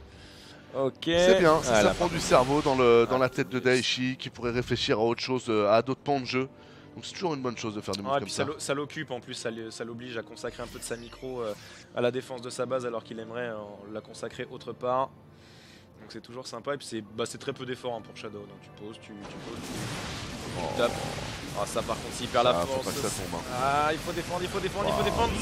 Ok. C'est bien, ça prend du cerveau dans la tête de Daichi qui pourrait réfléchir à autre chose, à d'autres pans de jeu. Donc c'est toujours une bonne chose de faire des moves comme ça. Ça l'occupe en plus, ça l'oblige à consacrer un peu de sa micro à la défense de sa base alors qu'il aimerait la consacrer autre part. Donc c'est toujours sympa et puis c'est très peu d'efforts pour Shadow. Donc tu poses, tu tapes. Ah ça par contre s'il perd la force. Faut pas que ça tombe, hein. Ah il faut défendre, il faut défendre.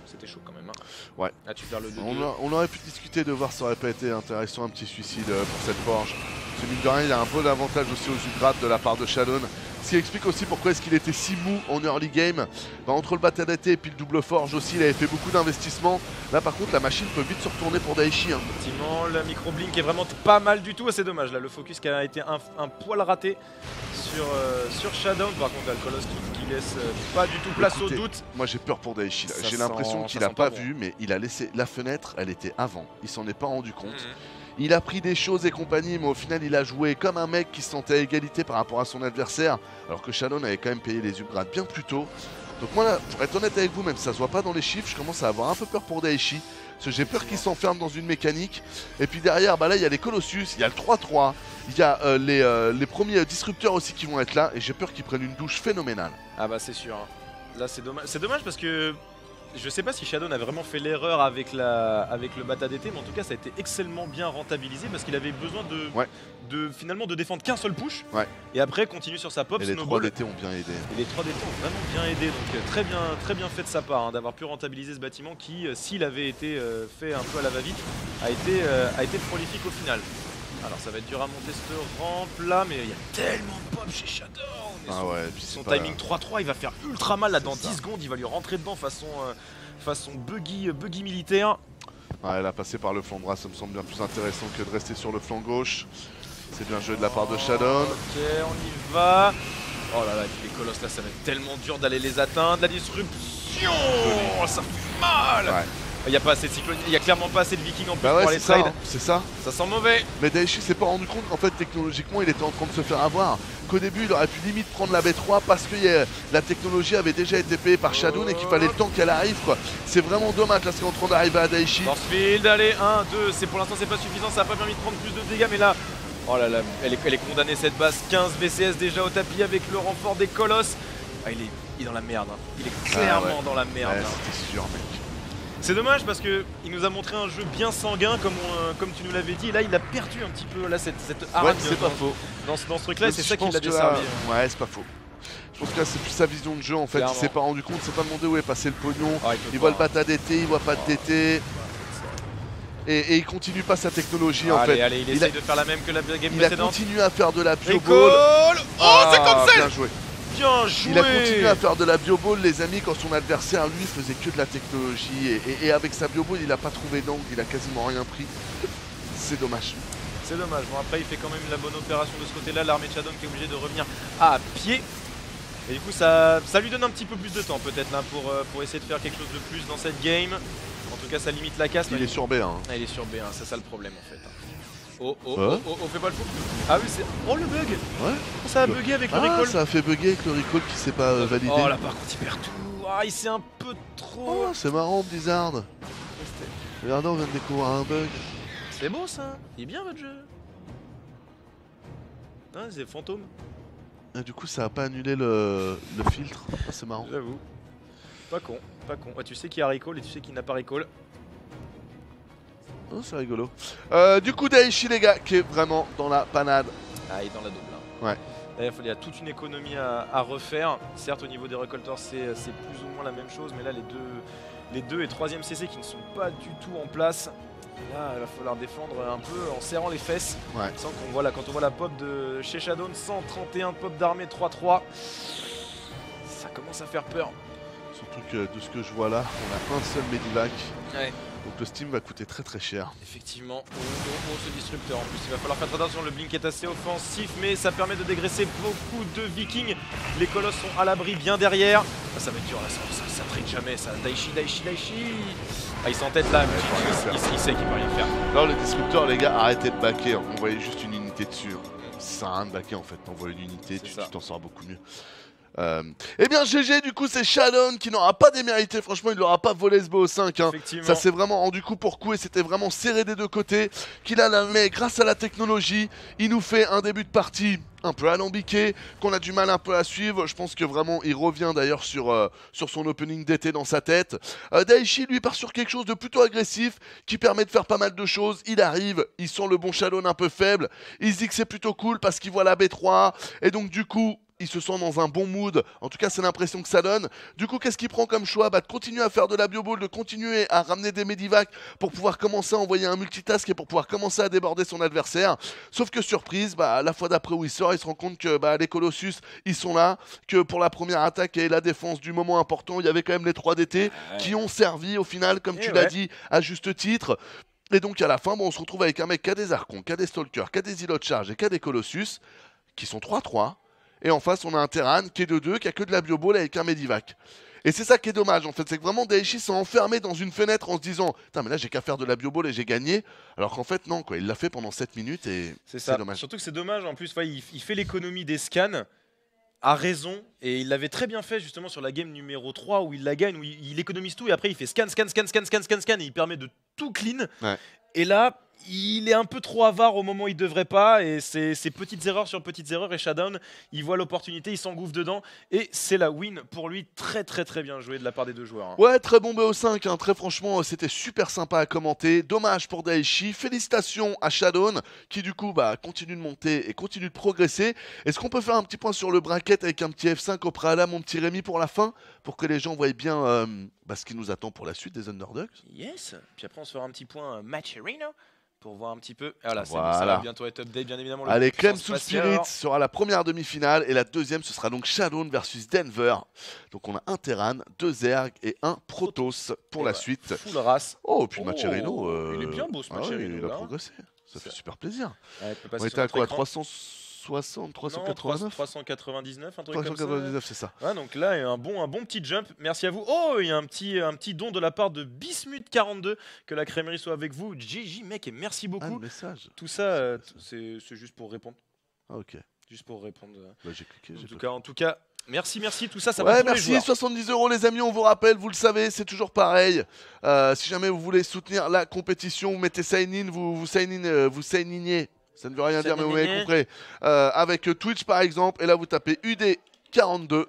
C'était chaud quand même. Hein. Ouais. Ah, tu perds le 2-2. On aurait pu discuter de voir si ça aurait pas été intéressant un petit suicide pour cette forge. Parce que mine de rien, il y a un bon avantage aussi aux Ugrad de la part de Shadow. Ce qui explique aussi pourquoi est-ce qu'il était si mou en early game. Entre le bata d'été et puis le double forge aussi, il avait fait beaucoup d'investissements. Là par contre la machine peut vite se retourner pour Daichi. Hein. Effectivement, le micro blink est vraiment pas mal du tout, c'est dommage là, le focus qui a été un poil raté sur Shadow. Par contre le Colosse qui laisse pas du tout place au doute. Moi j'ai peur pour Daichi, j'ai l'impression qu'il a pas vu, mais il a laissé la fenêtre, elle était avant, il s'en est pas rendu compte. Il a pris des choses et compagnie, mais au final il a joué comme un mec qui se sentait à égalité par rapport à son adversaire, alors que Shadow avait quand même payé les upgrades bien plus tôt. Donc moi là, pour être honnête avec vous, même si ça se voit pas dans les chiffres, je commence à avoir un peu peur pour Daichi. Parce que j'ai peur qu'il s'enferme dans une mécanique. Et puis derrière, là il y a les Colossus, il y a le 3-3, il y a les premiers disrupteurs aussi qui vont être là. Et j'ai peur qu'ils prennent une douche phénoménale. Ah bah c'est sûr. Là c'est dommage. C'est dommage parce que je sais pas si Shadow a vraiment fait l'erreur avec le bata d'été, mais en tout cas ça a été excellemment bien rentabilisé parce qu'il avait besoin finalement de défendre qu'un seul push et après continue sur sa pop. Et les 3 d'été ont bien aidé. Et les 3 d'été ont vraiment bien aidé, donc très bien fait de sa part d'avoir pu rentabiliser ce bâtiment qui, s'il avait été fait un peu à la va-vite, a été prolifique au final. Alors ça va être dur à monter cette rampe là, mais il y a tellement de pop chez Shadow. Son timing 3-3 il va faire ultra mal là dans 10 secondes, il va lui rentrer dedans façon buggy militaire. Ouais, là passer par le flanc droit ça me semble bien plus intéressant que de rester sur le flanc gauche. C'est bien joué de la part de Shadow. Ok, on y va. Oh là là, les colosses là ça va être tellement dur d'aller les atteindre. La disruption, ça fait mal. Il n'y a pas assez de cyclone, il n'y a clairement pas assez de vikings en plus pour aller trade. C'est ça. Ça sent mauvais. Mais Daichi s'est pas rendu compte qu'en fait technologiquement il était en train de se faire avoir. Qu'au début il aurait pu limite prendre la B3 parce que la technologie avait déjà été payée par Shadow et qu'il fallait le temps qu'elle arrive quoi. C'est vraiment dommage là ce qui est en train d'arriver à Daichi. Forcefield, allez 1, 2, pour l'instant c'est pas suffisant, ça n'a pas permis de prendre plus de dégâts mais là, oh là là, elle est condamnée cette base, 15 VCS déjà au tapis avec le renfort des colosses. Ah, il est dans la merde, hein. Il est clairement dans la merde. Ouais, c'était sûr mec. C'est dommage parce qu'il nous a montré un jeu bien sanguin comme tu nous l'avais dit. Et là il a perdu un petit peu là, cette hargne c'est pas faux. Dans ce truc là et c'est ça qui l'a desservi. Ouais c'est pas faux. Je pense que là c'est plus sa vision de jeu en fait. Il s'est pas rendu compte, il s'est pas demandé où est passé le pognon. Il voit le bata d'été, il voit pas de DT. Et il continue pas sa technologie en fait. Allez, il essaye de faire la même que la game précédente. Il a continué à faire de la bioball. Oh c'est comme ça. Bien joué. Bien joué. Il a continué à faire de la bioball les amis quand son adversaire lui faisait que de la technologie et avec sa bioball il a pas trouvé d'angle, il a quasiment rien pris. C'est dommage. C'est dommage, bon après il fait quand même la bonne opération de ce côté là, l'armée de Shadow qui est obligée de revenir à pied. Et du coup ça lui donne un petit peu plus de temps peut-être là pour essayer de faire quelque chose de plus dans cette game. En tout cas ça limite la casse. Il est sur B1. Hein. Ah, il est sur B1, c'est ça le problème en fait. Oh, fais pas le fou. Ah oui, c'est. Oh le bug. Ouais. Ça a bugué avec le recall. Ça a fait bugger avec le recall qui s'est pas validé. Oh là par contre il perd tout. Ah il s'est un peu trop. Oh, c'est marrant Blizzard. Regardez, on vient de découvrir un bug. C'est beau ça. Il est bien votre jeu. Ah c'est fantôme. Et du coup ça a pas annulé le filtre. Ah, c'est marrant. J'avoue. Pas con, pas con. Ouais, tu sais qui a recall et tu sais qui n'a pas recall. Oh, c'est rigolo. Du coup Daichi les gars qui est vraiment dans la panade. Ah il est dans la double là. Ouais. Là, il y a toute une économie à refaire. Certes au niveau des récolteurs c'est plus ou moins la même chose, mais là les 2 et 3e CC qui ne sont pas du tout en place. Là il va falloir défendre un peu en serrant les fesses. Ouais. Sans qu'on voit là, quand on voit la pop de chez Shadow, 131 pop d'armée 3-3. Ça commence à faire peur. Surtout que de ce que je vois là, on a un seul Medivac. Ouais. Donc le Steam va coûter très très cher. Effectivement, ce disrupteur en plus, il va falloir faire attention, le blink est assez offensif mais ça permet de dégraisser beaucoup de vikings. Les colosses sont à l'abri bien derrière. Ah, ça va être dur là, ça trade jamais ça. Daichi. Ah il s'entête là, mais il sait qu'il peut rien faire. Là le disrupteur les gars, arrêtez de backer, on voyait juste une unité dessus. Ça sert à rien de backer en fait, t'envoies une unité, tu t'en sors beaucoup mieux. Eh bien GG du coup c'est Shadow qui n'aura pas démérité, franchement il n'aura pas volé ce BO5 hein. Ça s'est vraiment rendu coup pour coup et c'était vraiment serré des deux côtés. Qu'il a la mais grâce à la technologie il nous fait un début de partie un peu alambiqué, qu'on a du mal un peu à suivre. Je pense que vraiment il revient d'ailleurs sur son opening d'été dans sa tête. Daichi lui part sur quelque chose de plutôt agressif qui permet de faire pas mal de choses. Il arrive, il sent le bon Shadow un peu faible, il se dit que c'est plutôt cool parce qu'il voit la B3 et donc du coup il se sent dans un bon mood, en tout cas c'est l'impression que ça donne. Du coup qu'est-ce qu'il prend comme choix? De continuer à faire de la bioball, de continuer à ramener des Medivac pour pouvoir commencer à envoyer un multitask et pour pouvoir commencer à déborder son adversaire. Sauf que surprise, la fois d'après où il sort, il se rend compte que les Colossus ils sont là, que pour la première attaque et la défense du moment important, il y avait quand même les 3 DT qui ont servi au final, comme tu l'as dit, à juste titre. Et donc à la fin, on se retrouve avec un mec qui a des Archons, qui a des Stalkers, qui a des îlots de charge et qui a des Colossus, qui sont 3-3. Et en face, on a un Terran qui est 2-2, qui a que de la bioball avec un Medivac. Et c'est ça qui est dommage en fait, c'est que vraiment Daichi s'est enfermé dans une fenêtre en se disant « Putain mais là j'ai qu'à faire de la bioball et j'ai gagné », alors qu'en fait non, quoi, il l'a fait pendant 7 minutes et c'est dommage. Surtout que c'est dommage, en plus il fait l'économie des scans, a raison, et il l'avait très bien fait justement sur la game numéro 3 où il la gagne, où il économise tout et après il fait scan et il permet de tout clean. Ouais. Et là, il est un peu trop avare au moment où il devrait pas, et c'est petites erreurs sur petites erreurs, et Shadow il voit l'opportunité, il s'engouffre dedans et c'est la win pour lui. Très bien joué de la part des deux joueurs. Ouais, très bon BO5, hein. Très franchement c'était super sympa à commenter. Dommage pour Daichi, félicitations à Shadow qui du coup continue de monter et continue de progresser. Est-ce qu'on peut faire un petit point sur le bracket avec un petit F5 au préalable, mon petit Rémi, pour la fin, pour que les gens voient bien ce qui nous attend pour la suite des Underdogs? Yes, puis après on se fera un petit point match arena pour voir un petit peu. Voilà, ça va bientôt être update, bien évidemment. Allez, Clem sous Spirit sera la première demi-finale et la deuxième, ce sera donc Shadow versus Denver. Donc on a un Terran, 2 Zerg et un Protoss pour la suite. Full race. Oh, puis Macherino. Il est bien beau ce Macherino. Il a progressé. Ça fait super plaisir. Ouais, on était à quoi, 360, 389 399, un truc 399, comme ça. c'est ça. Ouais, donc là, un bon petit jump. Merci à vous. Oh, il y a un petit don de la part de Bismuth42. Que la crèmerie soit avec vous. GG, mec, et merci beaucoup. Ah, le message. Tout ça, c'est juste pour répondre. Ah, ok. Juste pour répondre. J'ai cliqué. En tout cas. Merci, tout ça va pour merci, les joueurs. 70 € les amis, on vous rappelle, vous le savez, c'est toujours pareil. Si jamais vous voulez soutenir la compétition, vous mettez sign in, vous sign iniez. Ça ne veut rien dire, mais vous m'avez compris. Avec Twitch par exemple, et là vous tapez UD42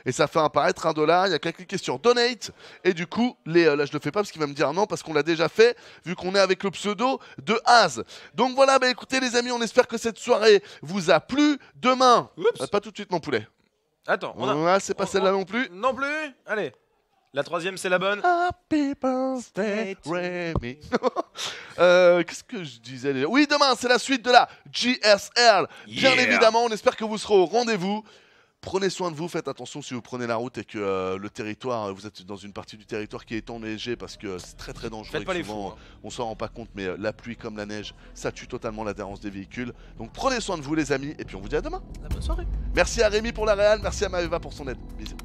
et ça fait apparaître $1. Il n'y a qu'à cliquer sur Donate. Et du coup, là je le fais pas parce qu'il va me dire non, parce qu'on l'a déjà fait, vu qu'on est avec le pseudo de Az. Donc voilà, écoutez les amis, on espère que cette soirée vous a plu. Demain, pas tout de suite mon poulet. Attends, c'est pas celle-là non plus. Non plus. Allez. La troisième, c'est la bonne. Happy birthday, Rémi. Qu'est-ce que je disais? Oui, demain, c'est la suite de la GSL. Bien évidemment, on espère que vous serez au rendez-vous. Prenez soin de vous, faites attention si vous prenez la route et que le territoire, vous êtes dans une partie du territoire qui est enneigée parce que c'est très très dangereux. Faites pas les souvent, fous, hein. on s'en rend pas compte, mais la pluie comme la neige, ça tue totalement l'adhérence des véhicules. Donc prenez soin de vous les amis, et puis on vous dit à demain. Bonne soirée. Merci à Rémi pour la réal, merci à Maeva pour son aide. Bisous.